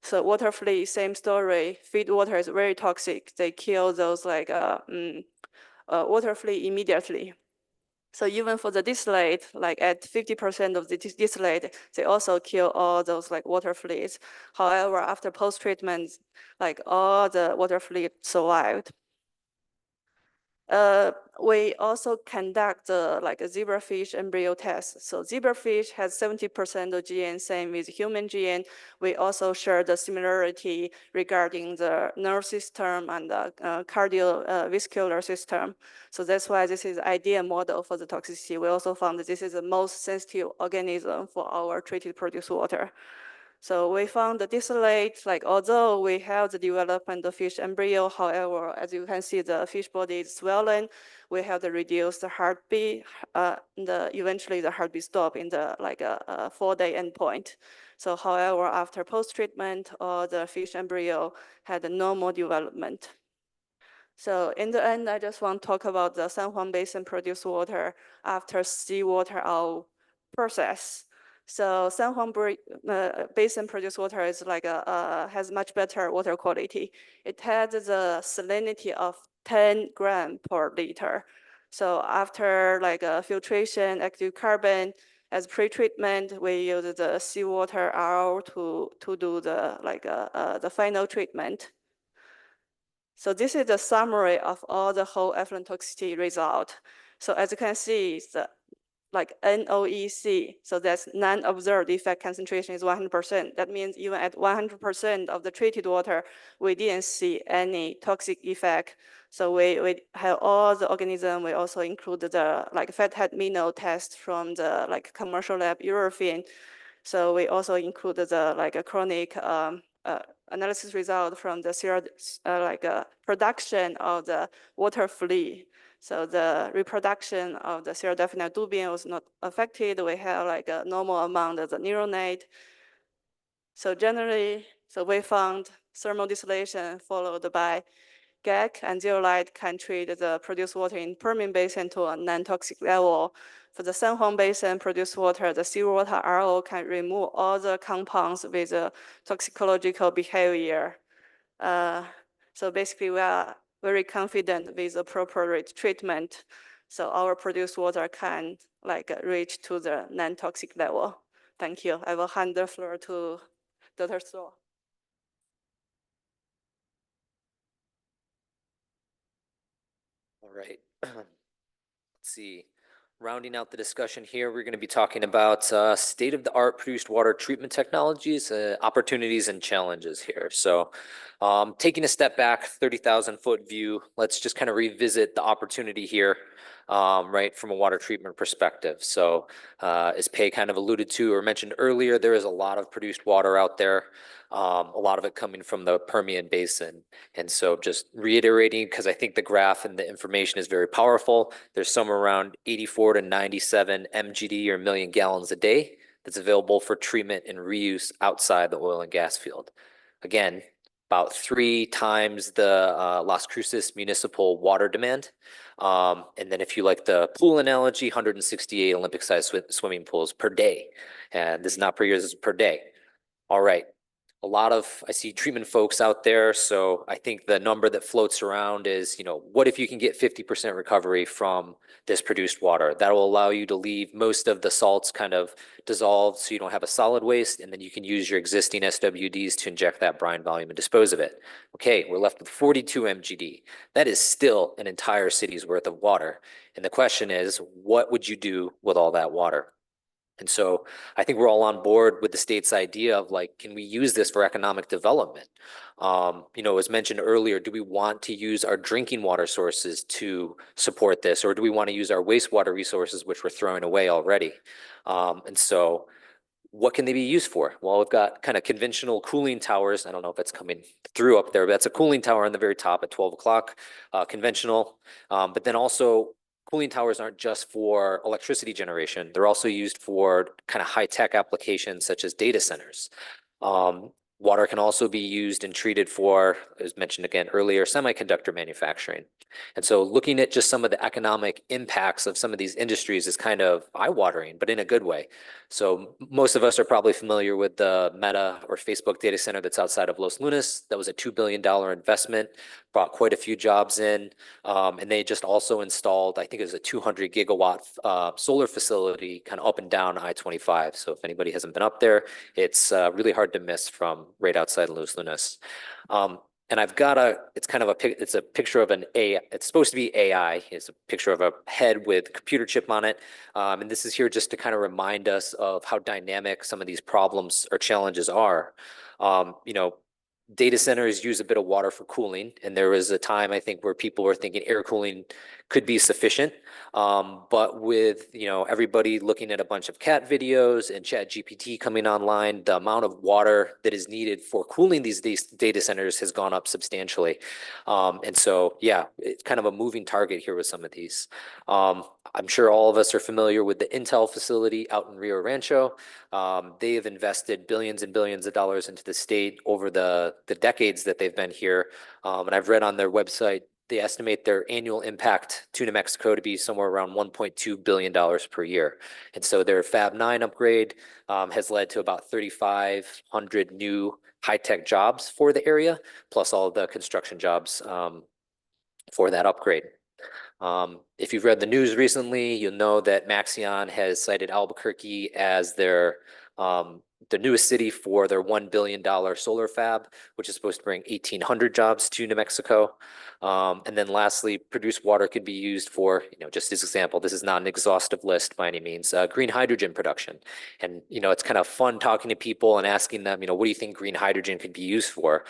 So water fleet, same story. Feed water is very toxic. They kill those water fleet immediately. So even for the distillate, at 50% of the distillate, they also kill all those water fleets. However, after post-treatment, all the water fleet survived. We also conduct a zebrafish embryo test. So zebrafish has 70% of gene, same with human gene. We also share the similarity regarding the nerve system and the cardiovascular system. So that's why this is ideal model for the toxicity. We also found that this is the most sensitive organism for our treated produced water. So we found the distillate, although we have the development of fish embryo, however, as you can see, the fish body is swollen. We have the reduced heartbeat. Eventually, the heartbeat stop in the 4-day endpoint. So, however, after post-treatment, the fish embryo had a normal development. So in the end, I just want to talk about the San Juan Basin produced water after seawater process. So San Juan Basin produced water is has much better water quality. It has the salinity of 10 grams per liter. So after filtration, active carbon as pre-treatment, we use the seawater RO to do the final treatment. So this is the summary of all the whole effluent toxicity result. So as you can see, the NOEC, so that's non-observed effect concentration is 100%. That means even at 100% of the treated water, we didn't see any toxic effect. So we have all the organism. We also include the fathead minnow test from the commercial lab European. So we also include the chronic analysis result from the production of the water flea. So the reproduction of the Ceratophrina dubium was not affected. We have a normal amount of the neuronate. So generally, so we found thermal distillation followed by GAC and zeolite can treat the produced water in Permian Basin to a non-toxic level. For the San Juan Basin produced water, the seawater RO can remove all the compounds with a toxicological behavior. So basically, we are very confident with the proper treatment. So our produced water can reach to the non-toxic level. Thank you. I will hand the floor to Dr. Stoll. All right. Let's see. Rounding out the discussion here, we're going to be talking about state-of-the-art produced water treatment technologies, opportunities and challenges here. So taking a step back, 30,000-foot view, let's just kind of revisit the opportunity here, right, from a water treatment perspective. So as Pei kind of alluded to or mentioned earlier, there is a lot of produced water out there, a lot of it coming from the Permian Basin. And so just reiterating, because I think the graph and the information is very powerful, there's somewhere around 84 to 97 MGD or million gallons a day that's available for treatment and reuse outside the oil and gas field. Again, about 3 times the Las Cruces municipal water demand. And then if you like the pool analogy, 168 Olympic-sized swimming pools per day. And this is not per year, this is per day. All right. I see treatment folks out there. So I think the number that floats around is, what if you can get 50% recovery from this produced water? That will allow you to leave most of the salts kind of dissolved so you don't have a solid waste. And then you can use your existing SWDs to inject that brine volume and dispose of it. Okay, we're left with 42 MGD. That is still an entire city's worth of water. And the question is, what would you do with all that water? And so I think we're all on board with the state's idea of can we use this for economic development? As mentioned earlier, do we want to use our drinking water sources to support this? Or do we want to use our wastewater resources, which we're throwing away already? And so what can they be used for? Well, we've got kind of conventional cooling towers. I don't know if it's coming through up there, but that's a cooling tower on the very top at 12 o'clock, conventional. But then also cooling towers aren't just for electricity generation. They're also used for kind of high-tech applications such as data centers. Water can also be used and treated for, as mentioned again earlier, semiconductor manufacturing. And so looking at just some of the economic impacts of some of these industries is kind of eye-watering, but in a good way. So most of us are probably familiar with the Meta or Facebook data center that's outside of Los Lunas. That was a $2 billion investment, brought quite a few jobs in. And they just also installed, I think it was a 200 gigawatt solar facility kind of up and down I-25. So if anybody hasn't been up there, it's really hard to miss from right outside Los Lunas. And I've got it's a picture of it's supposed to be AI. It's a picture of a head with computer chip on it. And this is here just to kind of remind us of how dynamic some of these problems or challenges are. Data centers use a bit of water for cooling. And there was a time, I think, where people were thinking air cooling could be sufficient. But with, everybody looking at a bunch of cat videos and ChatGPT coming online, the amount of water that is needed for cooling these data centers has gone up substantially. And so, yeah, it's kind of a moving target here with some of these. I'm sure all of us are familiar with the Intel facility out in Rio Rancho. They have invested billions and billions of dollars into the state over the decades that they've been here. And I've read on their website, they estimate their annual impact to New Mexico to be somewhere around $1.2 billion per year. And so their Fab 9 upgrade has led to about 3,500 new high-tech jobs for the area, plus all of the construction jobs for that upgrade. If you've read the news recently, you'll know that Maxion has cited Albuquerque as the newest city for their $1 billion solar fab, which is supposed to bring 1,800 jobs to New Mexico. And then lastly, produced water could be used for, just as example, this is not an exhaustive list by any means, green hydrogen production. And, it's kind of fun talking to people and asking them, what do you think green hydrogen could be used for?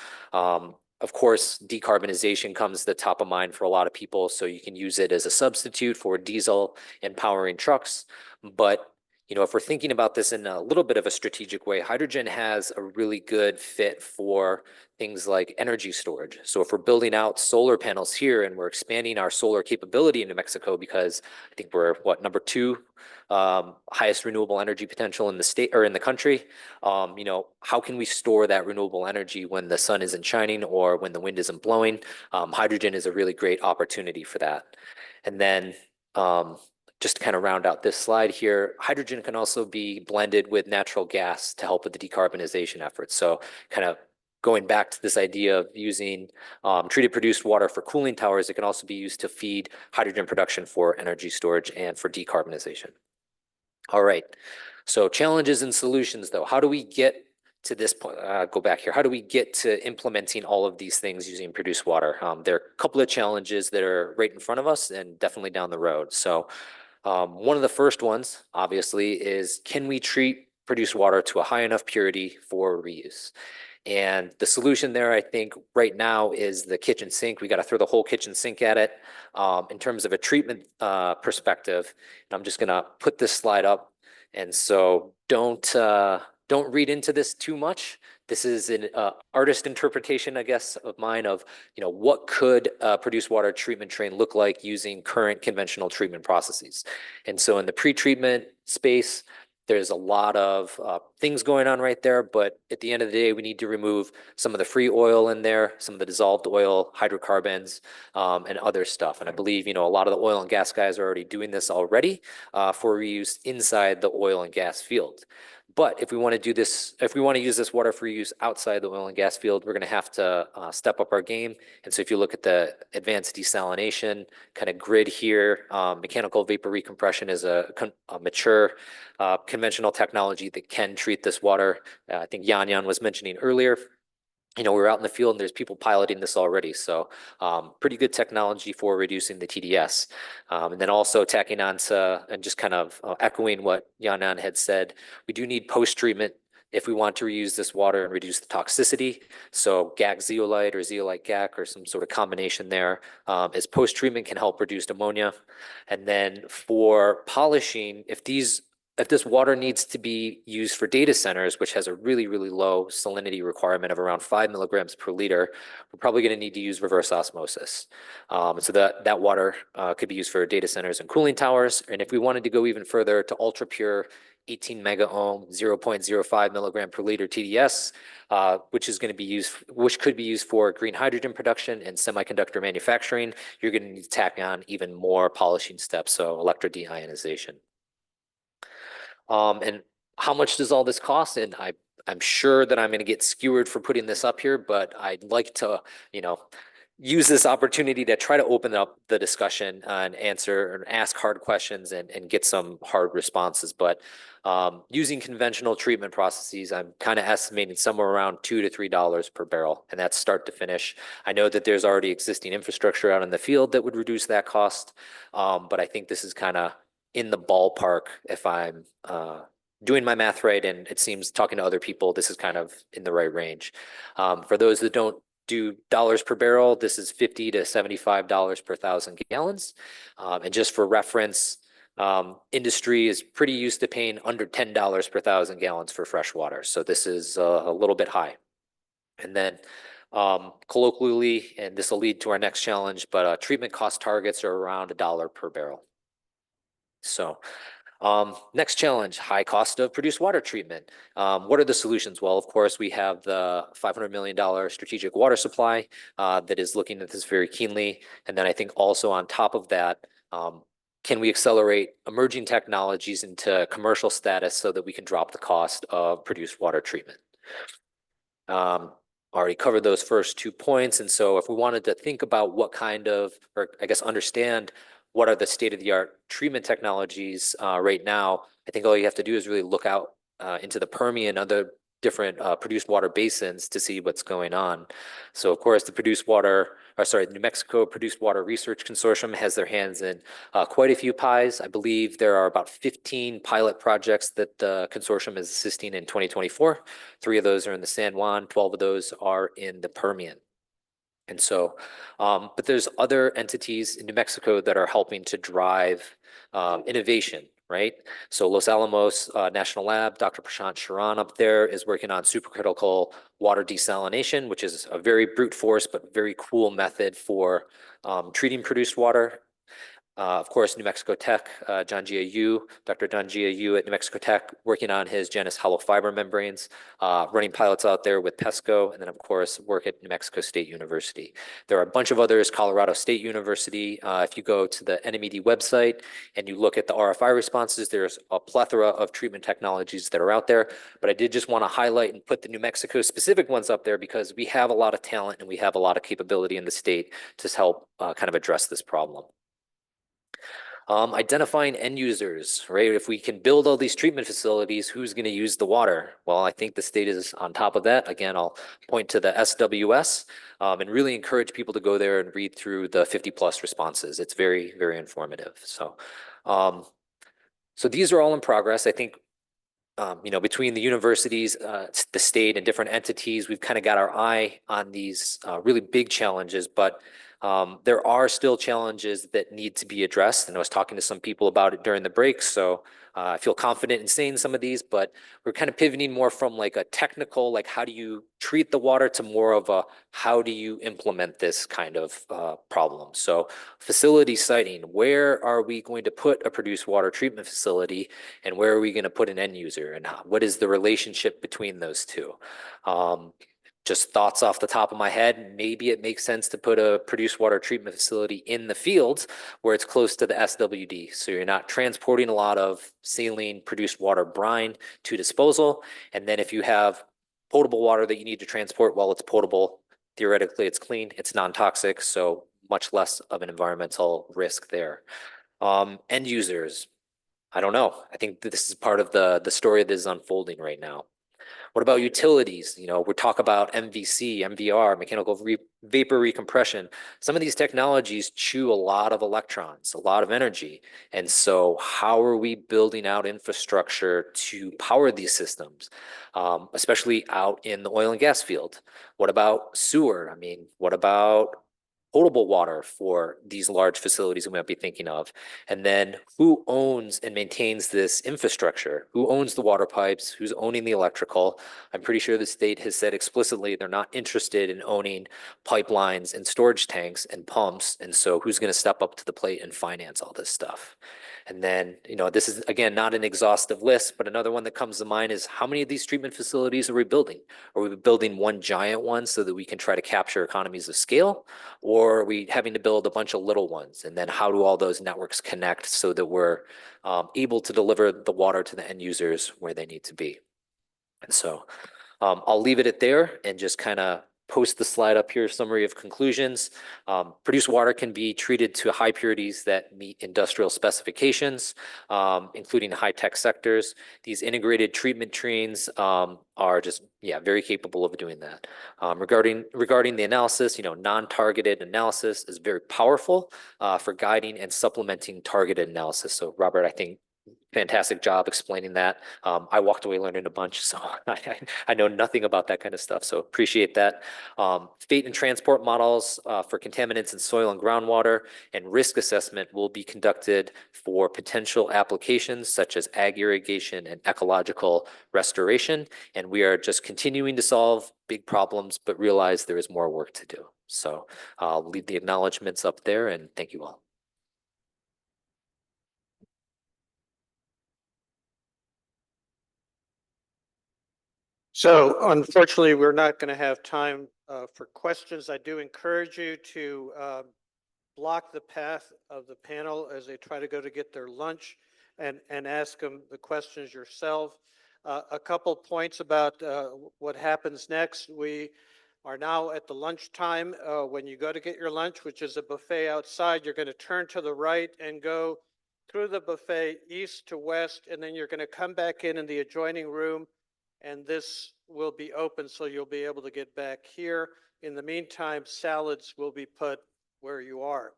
Of course, decarbonization comes to the top of mind for a lot of people, so you can use it as a substitute for diesel and powering trucks. But you know, if we're thinking about this in a little bit of a strategic way, hydrogen has a really good fit for things like energy storage. So if we're building out solar panels here and we're expanding our solar capability in New Mexico, because I think we're number 2 highest renewable energy potential in the state or in the country, you know, how can we store that renewable energy when the sun isn't shining or when the wind isn't blowing? Hydrogen is a really great opportunity for that. And then just to kind of round out this slide here, hydrogen can also be blended with natural gas to help with the decarbonization efforts. So kind of going back to this idea of using treated produced water for cooling towers, it can also be used to feed hydrogen production for energy storage and for decarbonization. All right, so challenges and solutions though. How do we get to this point? Go back here. How do we get to implementing all of these things using produced water? There are a couple of challenges that are right in front of us and definitely down the road. So one of the first ones, obviously, is can we treat produced water to a high enough purity for reuse? And the solution there, I think, right now is the kitchen sink. We got to throw the whole kitchen sink at it. In terms of a treatment perspective, and I'm just going to put this slide up. And so don't read into this too much. This is an artist interpretation, I guess, of mine of, you know, what could a produced water treatment train look like using current conventional treatment processes. And so in the pre-treatment space, there's a lot of things going on right there, but at the end of the day, we need to remove some of the free oil in there, some of the dissolved oil, hydrocarbons, and other stuff. And I believe, you know, a lot of the oil and gas guys are already doing this already for reuse inside the oil and gas field. But if we want to do this, if we want to use this water for use outside the oil and gas field, we're going to have to step up our game. And so if you look at the advanced desalination kind of grid here, mechanical vapor recompression is a mature conventional technology that can treat this water. I think Yan was mentioning earlier, you know, we're out in the field and there's people piloting this already. So pretty good technology for reducing the TDS. And then also tacking on to, and just kind of echoing what Yan had said, we do need post-treatment if we want to reuse this water and reduce the toxicity. So GAC zeolite or zeolite GAC or some sort of combination there as post-treatment can help reduce ammonia. And then for polishing, if this water needs to be used for data centers, which has a really, really low salinity requirement of around 5 milligrams per liter, we're probably going to need to use reverse osmosis. So that water could be used for data centers and cooling towers. And if we wanted to go even further to ultra pure 18 mega ohm, 0.05 milligram per liter TDS, which is going to be used, which could be used for green hydrogen production and semiconductor manufacturing, you're going to need to tack on even more polishing steps, so electrodeionization. And how much does all this cost? And I'm sure that I'm going to get skewered for putting this up here, but I'd like to, you know, use this opportunity to try to open up the discussion and answer and ask hard questions and get some hard responses. But using conventional treatment processes, I'm kind of estimating somewhere around $2 to $3 per barrel, and that's start to finish. I know that there's already existing infrastructure out in the field that would reduce that cost, but I think this is kind of in the ballpark if I'm doing my math right, and it seems talking to other people, this is kind of in the right range. For those that don't do dollars per barrel, this is $50 to $75 per 1,000 gallons. And just for reference, industry is pretty used to paying under $10 per 1,000 gallons for fresh water. So this is a little bit high. And then colloquially, and this will lead to our next challenge, but treatment cost targets are around $1 per barrel. So next challenge, high cost of produced water treatment. What are the solutions? Well, of course, we have the $500 million strategic water supply that is looking at this very keenly. And then I think also on top of that, can we accelerate emerging technologies into commercial status so that we can drop the cost of produced water treatment? Already covered those first 2 points. And so if we wanted to think about what kind of, or I guess understand what are the state-of-the-art treatment technologies right now, I think all you have to do is really look out into the Permian and other different produced water basins to see what's going on. So of course, the New Mexico Produced Water Research Consortium has their hands in quite a few pies. I believe there are about 15 pilot projects that the consortium is assisting in 2024. 3 of those are in the San Juan, 12 of those are in the Permian. And so, but there's other entities in New Mexico that are helping to drive innovation right? So Los Alamos National Lab, Dr. Prashant Sharan up there is working on supercritical water desalination, which is a very brute force, but very cool method for treating produced water. Of course, New Mexico Tech, Dr. John Gia at New Mexico Tech, working on his Genus hollow fiber membranes, running pilots out there with PESCO, and then of course, work at New Mexico State University. There are a bunch of others, Colorado State University. If you go to the NMED website and you look at the RFI responses, there's a plethora of treatment technologies that are out there. But I did just want to highlight and put the New Mexico specific ones up there because we have a lot of talent and we have a lot of capability in the state to help kind of address this problem. Identifying end users, right? If we can build all these treatment facilities, who's going to use the water? Well, I think the state is on top of that. Again, I'll point to the SWS and really encourage people to go there and read through the 50+ responses. It's very, very informative. So, so these are all in progress. I think, you know, between the universities, the state, and different entities, we've kind of got our eye on these really big challenges, but there are still challenges that need to be addressed. And I was talking to some people about it during the break, so I feel confident in saying some of these, but we're kind of pivoting more from like a technical, like how do you treat the water, to more of a how do you implement this kind of problem. So facility siting, where are we going to put a produced water treatment facility, and where are we going to put an end user, and what is the relationship between those two? Just thoughts off the top of my head, maybe it makes sense to put a produced water treatment facility in the fields where it's close to the SWD. So you're not transporting a lot of saline produced water brine to disposal. And then if you have potable water that you need to transport, well, it's potable. Theoretically, it's clean, it's non-toxic, so much less of an environmental risk there. End users, I don't know. I think that this is part of the story that is unfolding right now. What about utilities? You know, we talk about MVC, MVR, mechanical vapor recompression. Some of these technologies chew a lot of electrons, a lot of energy. And so how are we building out infrastructure to power these systems, especially out in the oil and gas field? What about sewer? I mean, what about potable water for these large facilities we might be thinking of? And then who owns and maintains this infrastructure? Who owns the water pipes? Who's owning the electrical? I'm pretty sure the state has said explicitly they're not interested in owning pipelines and storage tanks and pumps. And so who's going to step up to the plate and finance all this stuff? And then, you know, this is, again, not an exhaustive list, but another one that comes to mind is how many of these treatment facilities are we building? Are we building one giant one so that we can try to capture economies of scale? Or are we having to build a bunch of little ones? And then how do all those networks connect so that we're able to deliver the water to the end users where they need to be? And so I'll leave it at there and just kind of post the slide up here, summary of conclusions. Produced water can be treated to high purities that meet industrial specifications, including high-tech sectors. These integrated treatment trains are just, very capable of doing that. Regarding the analysis, you know, non-targeted analysis is very powerful for guiding and supplementing targeted analysis. So Robert, I think, fantastic job explaining that. I walked away learning a bunch, so I know nothing about that kind of stuff, so appreciate that. Fate and transport models for contaminants in soil and groundwater and risk assessment will be conducted for potential applications such as ag irrigation and ecological restoration. And we are just continuing to solve big problems, but realize there is more work to do. So I'll leave the acknowledgements up there, and thank you all. So unfortunately, we're not going to have time for questions. I do encourage you to block the path of the panel as they try to go to get their lunch and ask them the questions yourself. A couple points about what happens next. We are now at the lunchtime. When you go to get your lunch, which is a buffet outside, you're going to turn to the right and go through the buffet east to west, and then you're going to come back in the adjoining room, and this will be open so you'll be able to get back here. In the meantime, salads will be put where you are.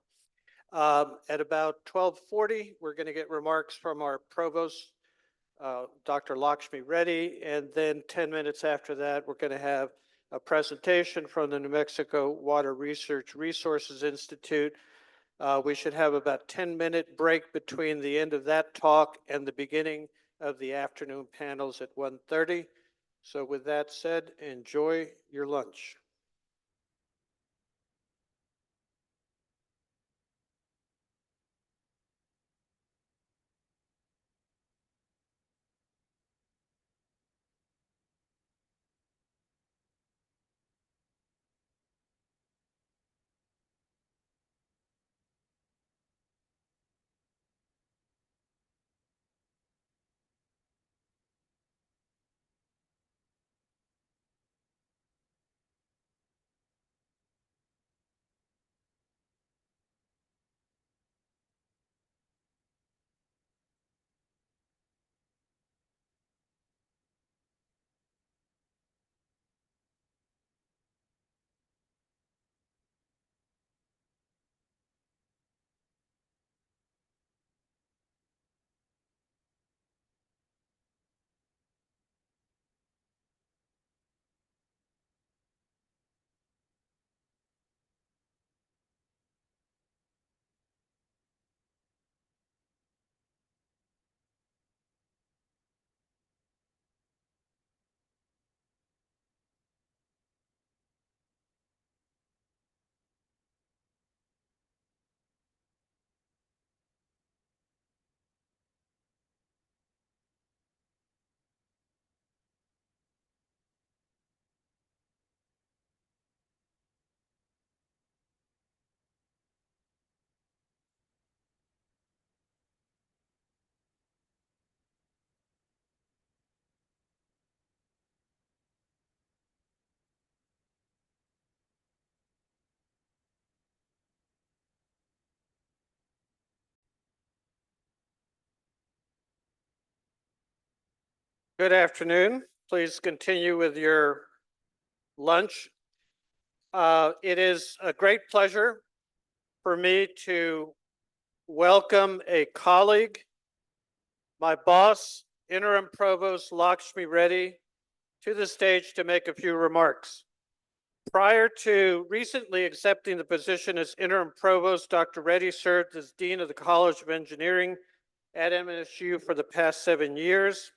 At about 12:40, we're going to get remarks from our provost, Dr. Lakshmi Reddy, and then 10 minutes after that, we're going to have a presentation from the New Mexico Water Research Resources Institute. We should have about 10-minute break between the end of that talk and the beginning of the afternoon panels at 1:30. So with that said, enjoy your lunch. Good afternoon. Please continue with your lunch. It is a great pleasure for me to welcome a colleague, my boss, Interim Provost Lakshmi Reddy, to the stage to make a few remarks. Prior to recently accepting the position as Interim Provost, Dr. Reddy served as Dean of the College of Engineering at MSU for the past 7 years.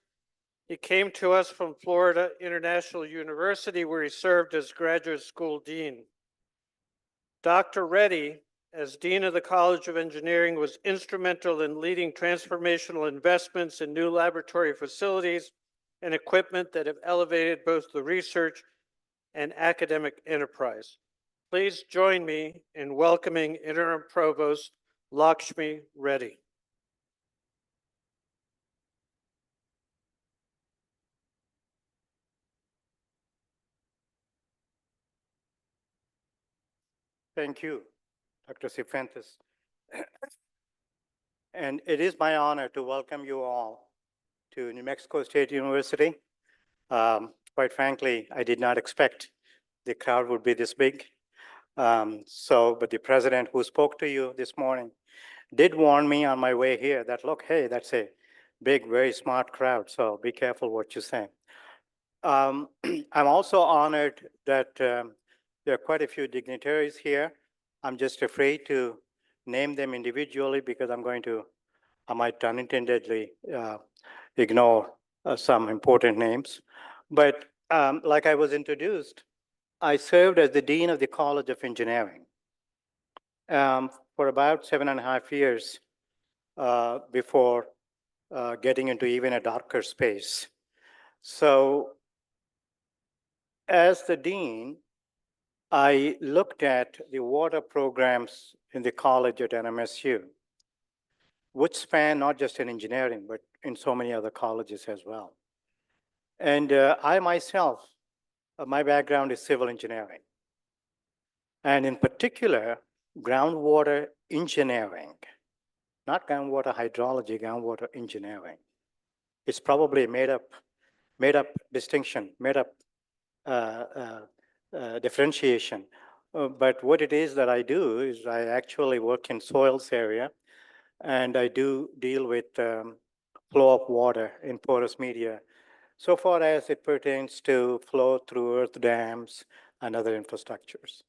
He came to us from Florida International University, where he served as graduate school dean. Dr. Reddy, as Dean of the College of Engineering, was instrumental in leading transformational investments in new laboratory facilities and equipment that have elevated both the research and academic enterprise. Please join me in welcoming Interim Provost Lakshmi Reddy. Thank you, Dr. Cifuentes. And it is my honor to welcome you all to New Mexico State University. Quite frankly, I did not expect the crowd would be this big. But the president who spoke to you this morning did warn me on my way here that, look, hey, that's a big, very smart crowd, so be careful what you say. I'm also honored that there are quite a few dignitaries here. I'm just afraid to name them individually because I might unintendedly ignore some important names. But like I was introduced, I served as the Dean of the College of Engineering for about 7.5 years before getting into even a darker space. So as the Dean, I looked at the water programs in the college at NMSU, which span not just in engineering, but in so many other colleges as well. And I myself, my background is civil engineering. And in particular, groundwater engineering, not groundwater hydrology, groundwater engineering. It's probably a made up distinction, made up differentiation. But what it is that I do is I actually work in soils area, and I do deal with flow of water in porous media, so far as it pertains to flow through earth dams and other infrastructures.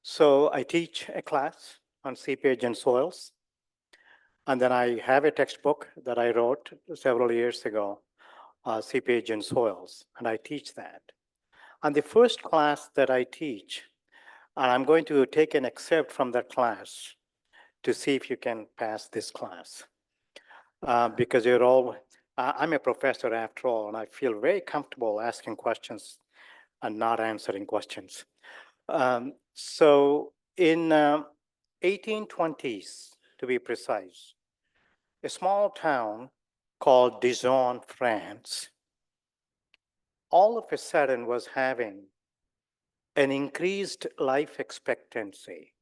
So I teach a class on seepage and soils. And then I have a textbook that I wrote several years ago, seepage and soils, and I teach that. And the first class that I teach, and I'm going to take an excerpt from that class to see if you can pass this class. Because you're all, I'm a professor after all, and I feel very comfortable asking questions and not answering questions. So in 1820s, to be precise, a small town called Dijon, France, all of a sudden was having an increased life expectancy,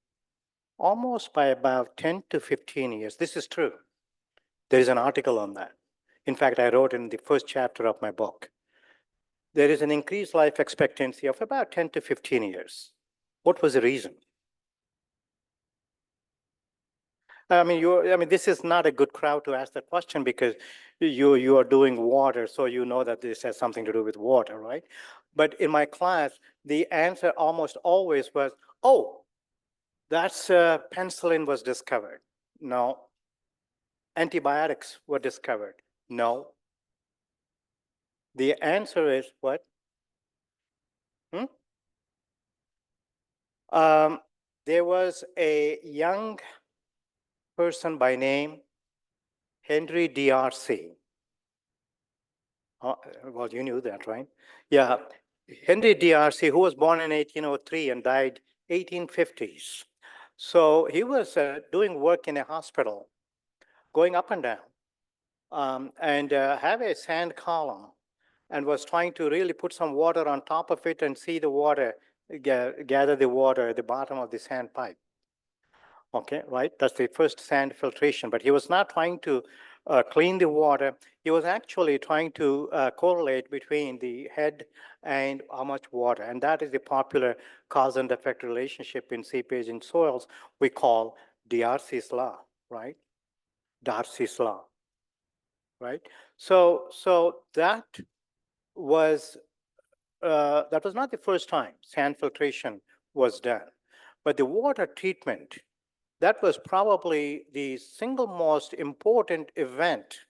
almost by about 10 to 15 years. This is true. There is an article on that. In fact, I wrote in the first chapter of my book. There is an increased life expectancy of about 10 to 15 years. What was the reason? I mean, this is not a good crowd to ask that question because you are doing water, so you know that this has something to do with water, right? But in my class, the answer almost always was, oh, that's penicillin was discovered. No. Antibiotics were discovered. No. The answer is what? There was a young person by name Henry D'Arcy. Well, you knew that, right? Yeah, Henry D'Arcy, who was born in 1803 and died 1850s. So he was doing work in a hospital, going up and down, and have a sand column, and was trying to really put some water on top of it and see the water, gather the water at the bottom of the sand pipe. Okay, right? That's the first sand filtration, but he was not trying to clean the water. He was actually trying to correlate between the head and how much water. And that is the popular cause and effect relationship in seepage in soils we call D'Arcy's law, right? D'Arcy's law, right? So that was not the first time sand filtration was done, but the water treatment, that was probably the single most important event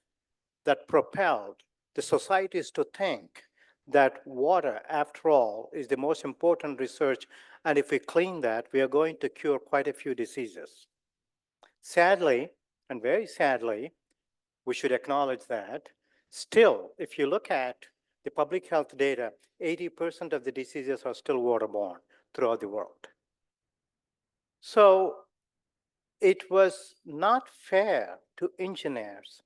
that propelled the societies to think that water, after all, is the most important research. And if we clean that, we are going to cure quite a few diseases. Sadly, and very sadly, we should acknowledge that. Still, if you look at the public health data, 80% of the diseases are still waterborne throughout the world. So it was not fair to engineers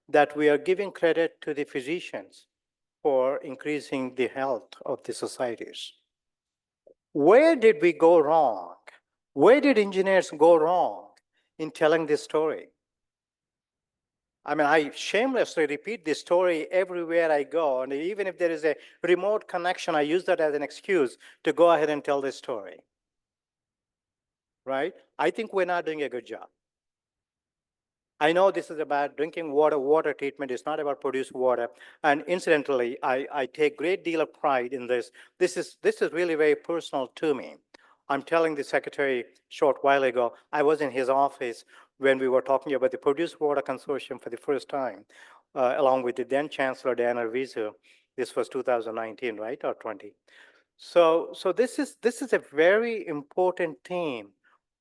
that we are giving credit to the physicians for increasing the health of the societies. Where did we go wrong? Where did engineers go wrong in telling this story? I mean, I shamelessly repeat this story everywhere I go, and even if there is a remote connection, I use that as an excuse to go ahead and tell this story. Right? I think we're not doing a good job. I know this is about drinking water, water treatment. It's not about produced water. And incidentally, I take great deal of pride in this. This is really very personal to me. I'm telling the secretary a short while ago, I was in his office when we were talking about the Produced Water Consortium for the first time, along with the then Chancellor Diana Arvizu. This was 2019, right, or 20? So this is a very important theme.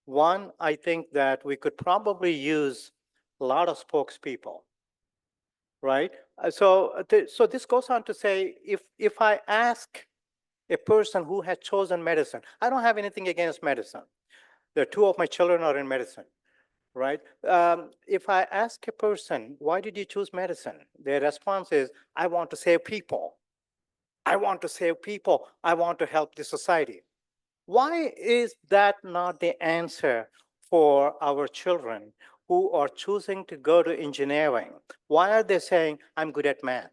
One, I think that we could probably use a lot of spokespeople, right? So this goes on to say, if I ask a person who has chosen medicine, I don't have anything against medicine. There are two of my children are in medicine, right? If I ask a person, why did you choose medicine? Their response is, I want to save people. I want to save people. I want to help the society. Why is that not the answer for our children who are choosing to go to engineering? Why are they saying, I'm good at math?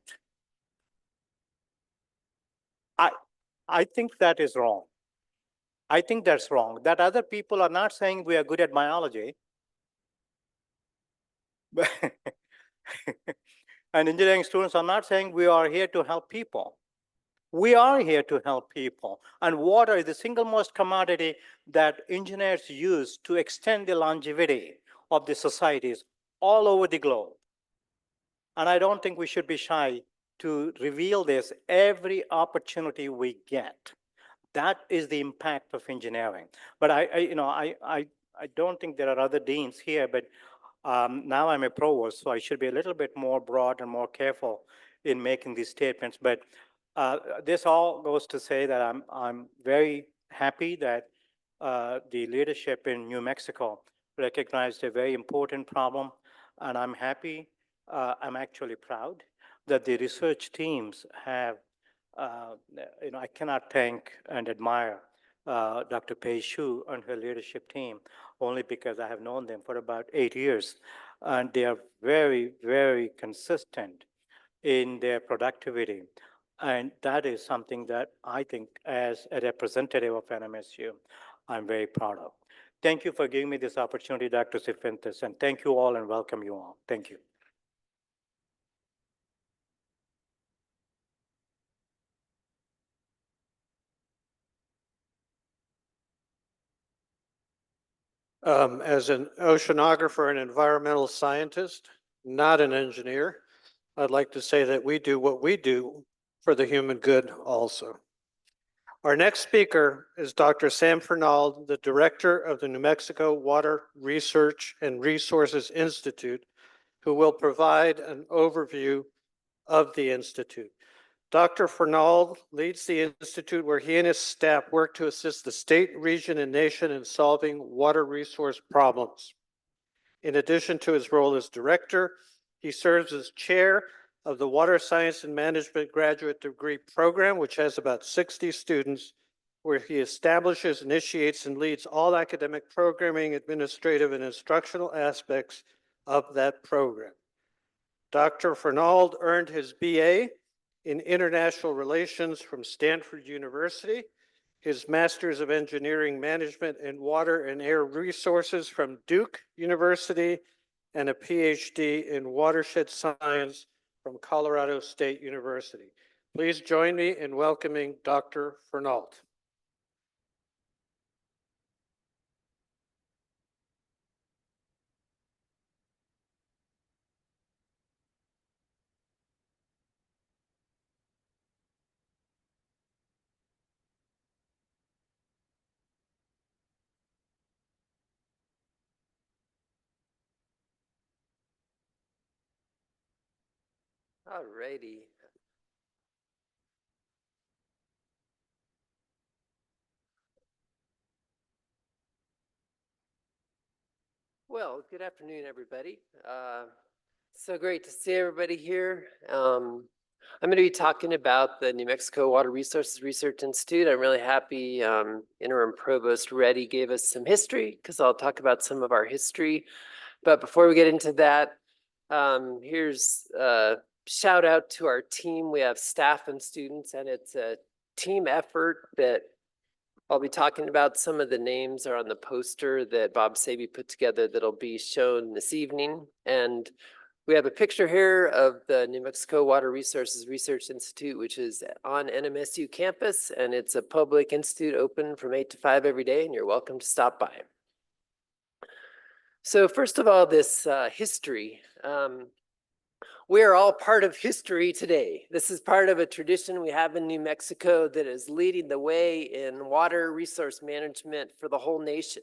I think that is wrong. I think that's wrong. That other people are not saying we are good at biology. And engineering students are not saying we are here to help people. We are here to help people. And water is the single most commodity that engineers use to extend the longevity of the societies all over the globe. And I don't think we should be shy to reveal this every opportunity we get. That is the impact of engineering. But I don't think there are other deans here, but now I'm a provost, so I should be a little bit more broad and more careful in making these statements. But this all goes to say that I'm very happy that the leadership in New Mexico recognized a very important problem, and I'm happy, I'm actually proud that the research teams have, I cannot thank and admire Dr. Pei Xu and her leadership team only because I have known them for about 8 years, and they are very, very consistent in their productivity. And that is something that I think, as a representative of NMSU, I'm very proud of. Thank you for giving me this opportunity, Dr. Sifuentes, and thank you all and welcome you all. Thank you. As an oceanographer and environmental scientist, not an engineer, I'd like to say that we do what we do for the human good also. Our next speaker is Dr. Sam Fernald, the director of the New Mexico Water Research and Resources Institute, who will provide an overview of the Institute. Dr. Fernald leads the Institute, where he and his staff work to assist the state, region, and nation in solving water resource problems. In addition to his role as director, he serves as chair of the Water Science and Management Graduate Degree Program, which has about 60 students, where he establishes, initiates, and leads all academic programming, administrative, and instructional aspects of that program. Dr. Fernald earned his BA in International Relations from Stanford University, his Master's of Engineering Management in Water and Air Resources from Duke University, and a PhD in Watershed Science from Colorado State University. Please join me in welcoming Dr. Fernald. All righty. Well, good afternoon, everybody. So great to see everybody here. I'm going to be talking about the New Mexico Water Resources Research Institute. I'm really happy Interim Provost Reddy gave us some history, because I'll talk about some of our history. But before we get into that, here's a shout out to our team. We have staff and students, and it's a team effort that I'll be talking about. Some of the names are on the poster that Bob Saby put together that'll be shown this evening. And we have a picture here of the New Mexico Water Resources Research Institute, which is on NMSU campus, and it's a public institute open from 8 to 5 every day, and you're welcome to stop by. So first of all, this history. We are all part of history today. This is part of a tradition we have in New Mexico that is leading the way in water resource management for the whole nation.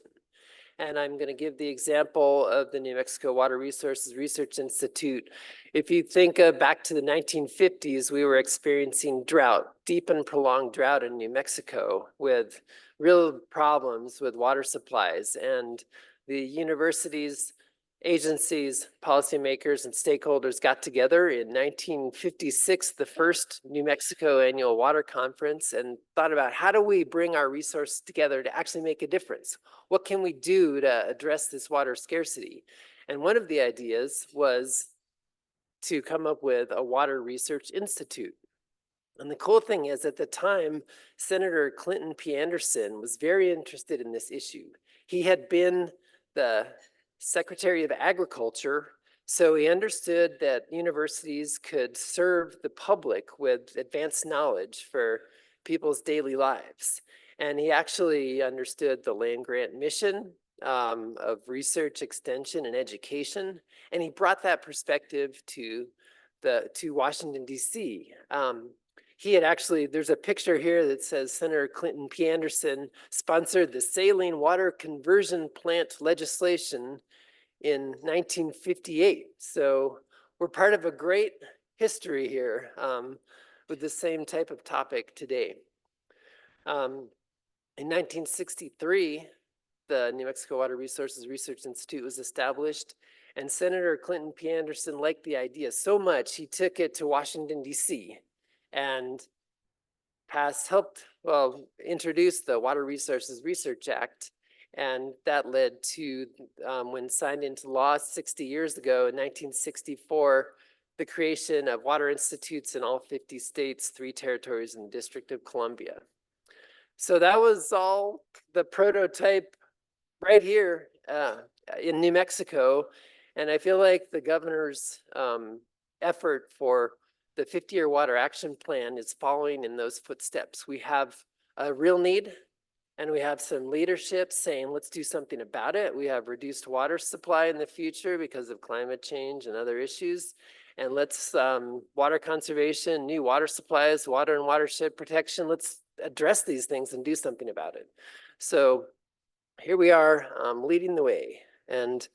And I'm going to give the example of the New Mexico Water Resources Research Institute. If you think back to the 1950s, we were experiencing drought, deep and prolonged drought in New Mexico, with real problems with water supplies. And the universities, agencies, policymakers, and stakeholders got together in 1956, the first New Mexico Annual Water Conference, and thought about how do we bring our resources together to actually make a difference? What can we do to address this water scarcity? And one of the ideas was to come up with a Water Research Institute. And the cool thing is, at the time, Senator Clinton P. Anderson was very interested in this issue. He had been the Secretary of Agriculture So he understood that universities could serve the public with advanced knowledge for people's daily lives. And he actually understood the land grant mission of research, extension, and education. And he brought that perspective to Washington, D.C. He had actually, there's a picture here that says Senator Clinton P. Anderson sponsored the saline water conversion plant legislation in 1958. So we're part of a great history here with the same type of topic today. In 1963, the New Mexico Water Resources Research Institute was established, and Senator Clinton P. Anderson liked the idea so much, he took it to Washington, D.C. and introduce the Water Resources Research Act. And that led to, when signed into law 60 years ago in 1964, the creation of water institutes in all 50 states, 3 territories, and the District of Columbia. So that was all the prototype right here in New Mexico. And I feel like the governor's effort for the 50-year water action plan is following in those footsteps. We have a real need, and we have some leadership saying, let's do something about it. We have reduced water supply in the future because of climate change and other issues. And let's water conservation, new water supplies, water and watershed protection. Let's address these things and do something about it. So here we are leading the way. And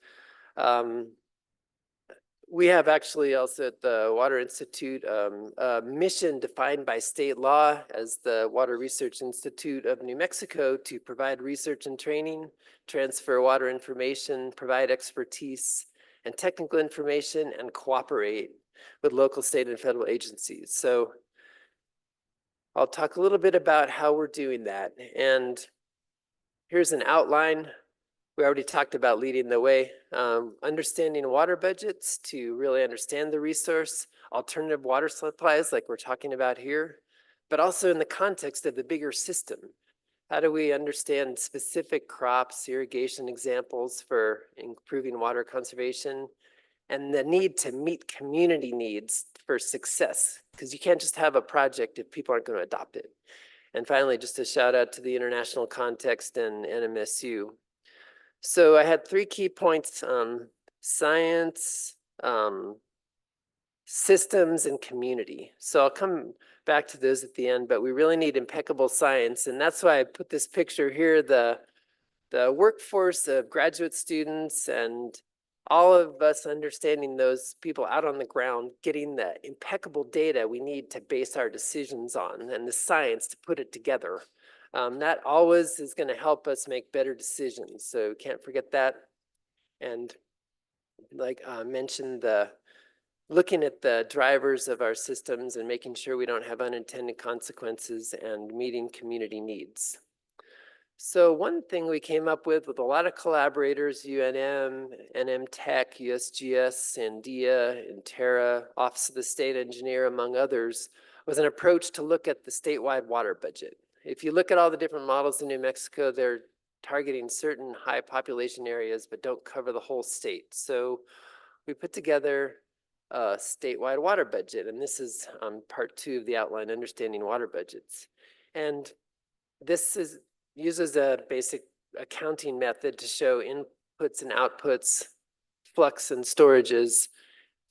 we have actually also at the Water Institute a mission defined by state law as the Water Research Institute of New Mexico to provide research and training, transfer water information, provide expertise and technical information, and cooperate with local, state, and federal agencies. So I'll talk a little bit about how we're doing that. And here's an outline. We already talked about leading the way, understanding water budgets to really understand the resource, alternative water supplies like we're talking about here, but also in the context of the bigger system. How do we understand specific crops, irrigation examples for improving water conservation, and the need to meet community needs for success? Because you can't just have a project if people aren't going to adopt it. And finally, just a shout out to the international context and NMSU. So I had 3 key points: science, systems, and community. So I'll come back to those at the end, but we really need impeccable science. And that's why I put this picture here, the workforce of graduate students and all of us understanding those people out on the ground, getting the impeccable data we need to base our decisions on and the science to put it together. That always is going to help us make better decisions. So can't forget that. And like I mentioned, looking at the drivers of our systems and making sure we don't have unintended consequences and meeting community needs. So one thing we came up with a lot of collaborators, UNM, NM Tech, USGS, Sandia, Interra, Office of the State Engineer, among others, was an approach to look at the statewide water budget. If you look at all the different models in New Mexico, they're targeting certain high population areas, but don't cover the whole state. So we put together a statewide water budget, and this is part 2 of the outline, Understanding Water Budgets. And this uses a basic accounting method to show inputs and outputs, flux and storages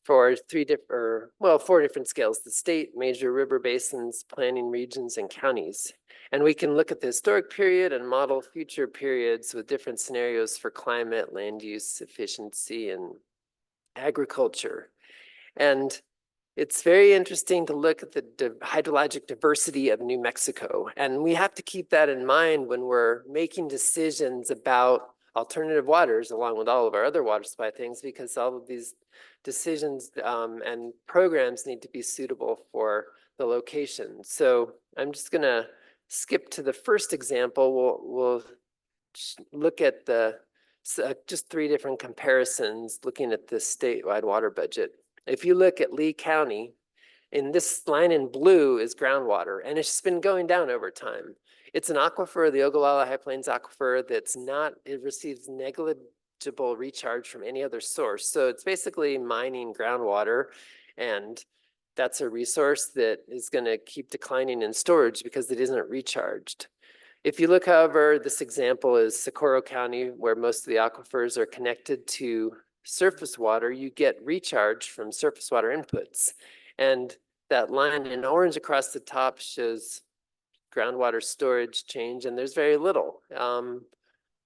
for 4 different scales: the state, major river basins, planning regions, and counties. And we can look at the historic period and model future periods with different scenarios for climate, land use, efficiency, and agriculture. And it's very interesting to look at the hydrologic diversity of New Mexico. And we have to keep that in mind when we're making decisions about alternative waters, along with all of our other water supply things, because all of these decisions and programs need to be suitable for the location. So I'm just going to skip to the first example. We'll look at just 3 different comparisons looking at this statewide water budget. If you look at Lee County, in this line in blue is groundwater, and it's just been going down over time. It's an aquifer, the Ogallala High Plains Aquifer, it receives negligible recharge from any other source. So it's basically mining groundwater, and that's a resource that is going to keep declining in storage because it isn't recharged. If you look, however, this example is Socorro County, where most of the aquifers are connected to surface water. You get recharge from surface water inputs. And that line in orange across the top shows groundwater storage change, and there's very little.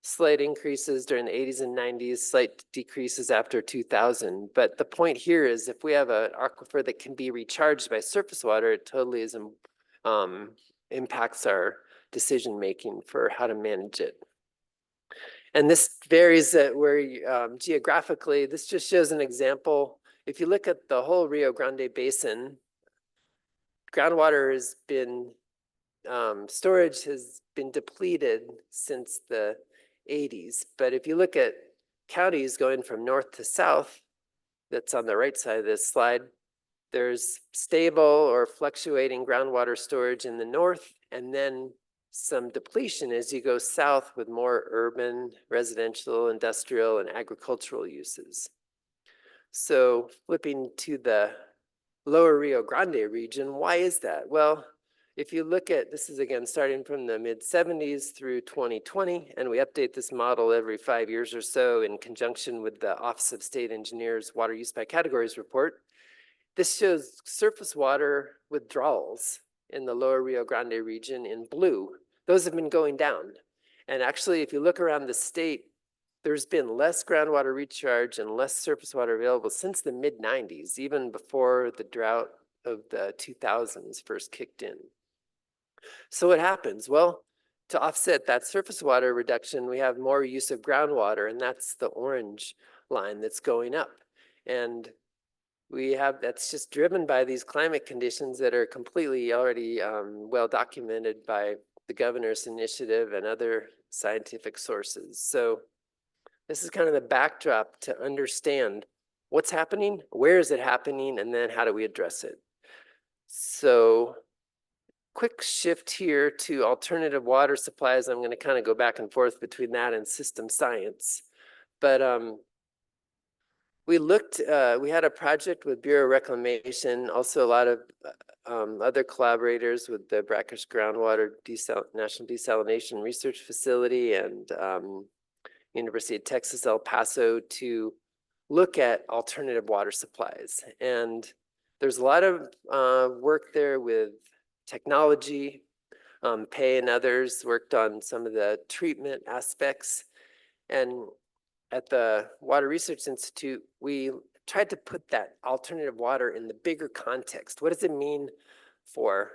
Slight increases during the 80s and 90s, slight decreases after 2000. But the point here is if we have an aquifer that can be recharged by surface water, it totally is, impacts our decision making for how to manage it. And this varies geographically. This just shows an example. If you look at the whole Rio Grande Basin, groundwater has been, storage has been depleted since the 80s. But if you look at counties going from north to south, that's on the right side of this slide, there's stable or fluctuating groundwater storage in the north, and then some depletion as you go south with more urban, residential, industrial, and agricultural uses. So flipping to the lower Rio Grande region, why is that? Well, if you look at, this is again starting from the mid-70s through 2020, and we update this model every 5 years or so in conjunction with the Office of State Engineers Water Use by Categories report. This shows surface water withdrawals in the lower Rio Grande region in blue. Those have been going down. And actually, if you look around the state, there's been less groundwater recharge and less surface water available since the mid-90s, even before the drought of the 2000s first kicked in. So what happens? Well, to offset that surface water reduction, we have more use of groundwater, and that's the orange line that's going up. And that's just driven by these climate conditions that are completely already well documented by the governor's initiative and other scientific sources. So this is kind of the backdrop to understand what's happening, where is it happening, and then how do we address it. So quick shift here to alternative water supplies. I'm going to kind of go back and forth between that and system science. But we had a project with Bureau of Reclamation, also a lot of other collaborators with the Brackish Groundwater National Desalination Research Facility and University of Texas, El Paso, to look at alternative water supplies. And there's a lot of work there with technology. Pei and others worked on some of the treatment aspects. And at the Water Research Institute, we tried to put that alternative water in the bigger context. What does it mean for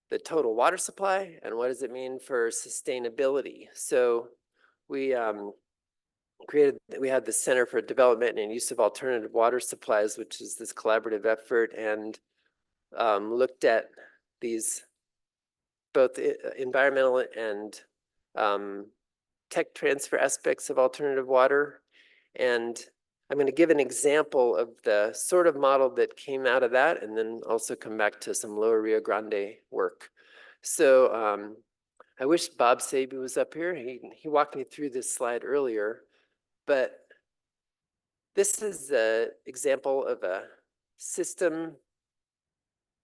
the total water supply, and what does it mean for sustainability? So we we had the Center for Development and Use of Alternative Water Supplies, which is this collaborative effort, and looked at these both environmental and tech transfer aspects of alternative water. And I'm going to give an example of the sort of model that came out of that, and then also come back to some lower Rio Grande work. So I wish Bob Saby was up here. He walked me through this slide earlier, but this is an example of a system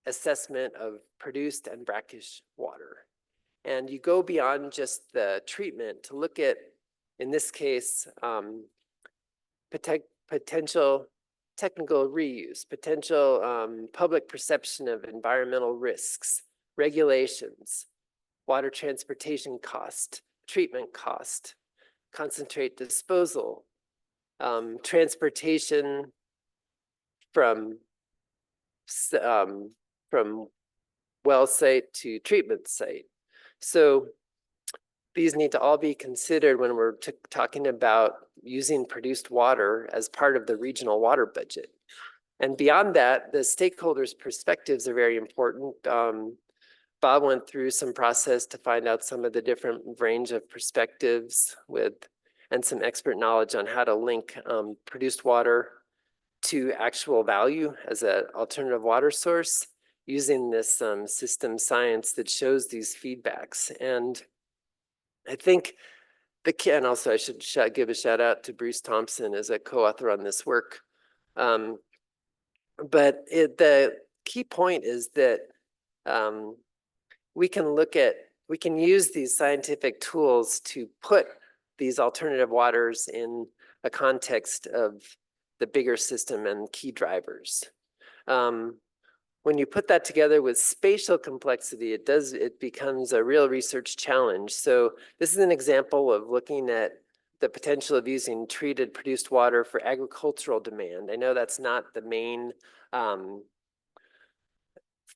assessment of produced and brackish water. And you go beyond just the treatment to look at, in this case, potential technical reuse, potential public perception of environmental risks, regulations, water transportation cost, treatment cost, concentrate disposal, transportation from well site to treatment site. So these need to all be considered when we're talking about using produced water as part of the regional water budget. And beyond that, the stakeholders' perspectives are very important. Bob went through some process to find out some of the different range of perspectives and some expert knowledge on how to link produced water to actual value as an alternative water source using this system science that shows these feedbacks. And I think And also I should give a shout out to Bruce Thompson as a co-author on this work. But the key point is that we can use these scientific tools to put these alternative waters in a context of the bigger system and key drivers. When you put that together with spatial complexity, it becomes a real research challenge. So this is an example of looking at the potential of using treated produced water for agricultural demand. I know that's not the main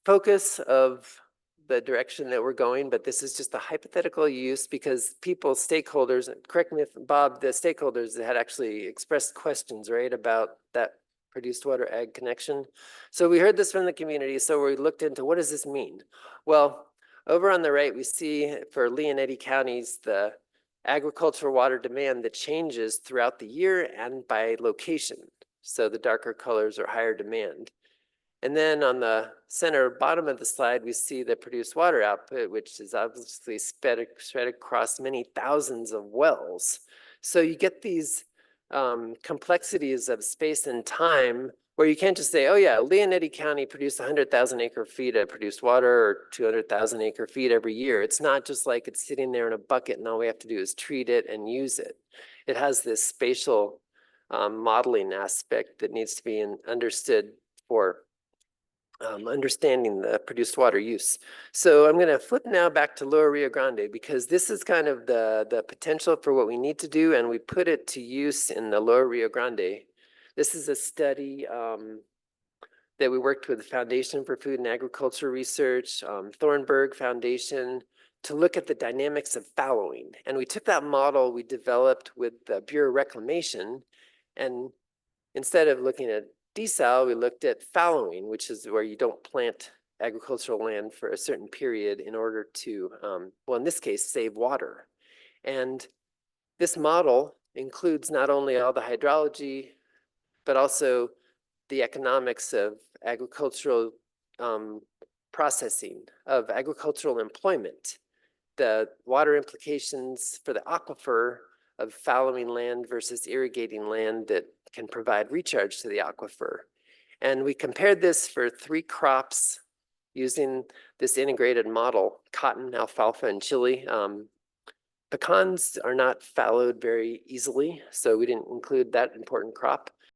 focus of the direction that we're going, but this is just a hypothetical use because stakeholders, correct me if Bob, the stakeholders had actually expressed questions, right, about that produced water ag connection. So we heard this from the community, so we looked into what does this mean? Well, over on the right, we see for Lee and Eddy counties, the agricultural water demand that changes throughout the year and by location. So the darker colors are higher demand. And then on the center bottom of the slide, we see the produced water output, which is obviously spread across many thousands of wells. So you get these complexities of space and time where you can't just say, oh yeah, Lee and Eddy County produced 100,000 acre feet of produced water or 200,000 acre feet every year. It's not just like it's sitting there in a bucket and all we have to do is treat it and use it. It has this spatial modeling aspect that needs to be understood for understanding the produced water use. So I'm going to flip now back to Lower Rio Grande because this is kind of the potential for what we need to do, and we put it to use in the Lower Rio Grande. This is a study that we worked with the Foundation for Food and Agriculture Research, Thornburg Foundation, to look at the dynamics of fallowing. And we took that model we developed with the Bureau of Reclamation, and instead of looking at desal, we looked at fallowing, which is where you don't plant agricultural land for a certain period in order to, well, in this case, save water. And this model includes not only all the hydrology, but also the economics of agricultural processing, of agricultural employment, the water implications for the aquifer of fallowing land versus irrigating land that can provide recharge to the aquifer. And we compared this for 3 crops using this integrated model: cotton, alfalfa, and chili. Pecans are not fallowed very easily, so we didn't include that important crop.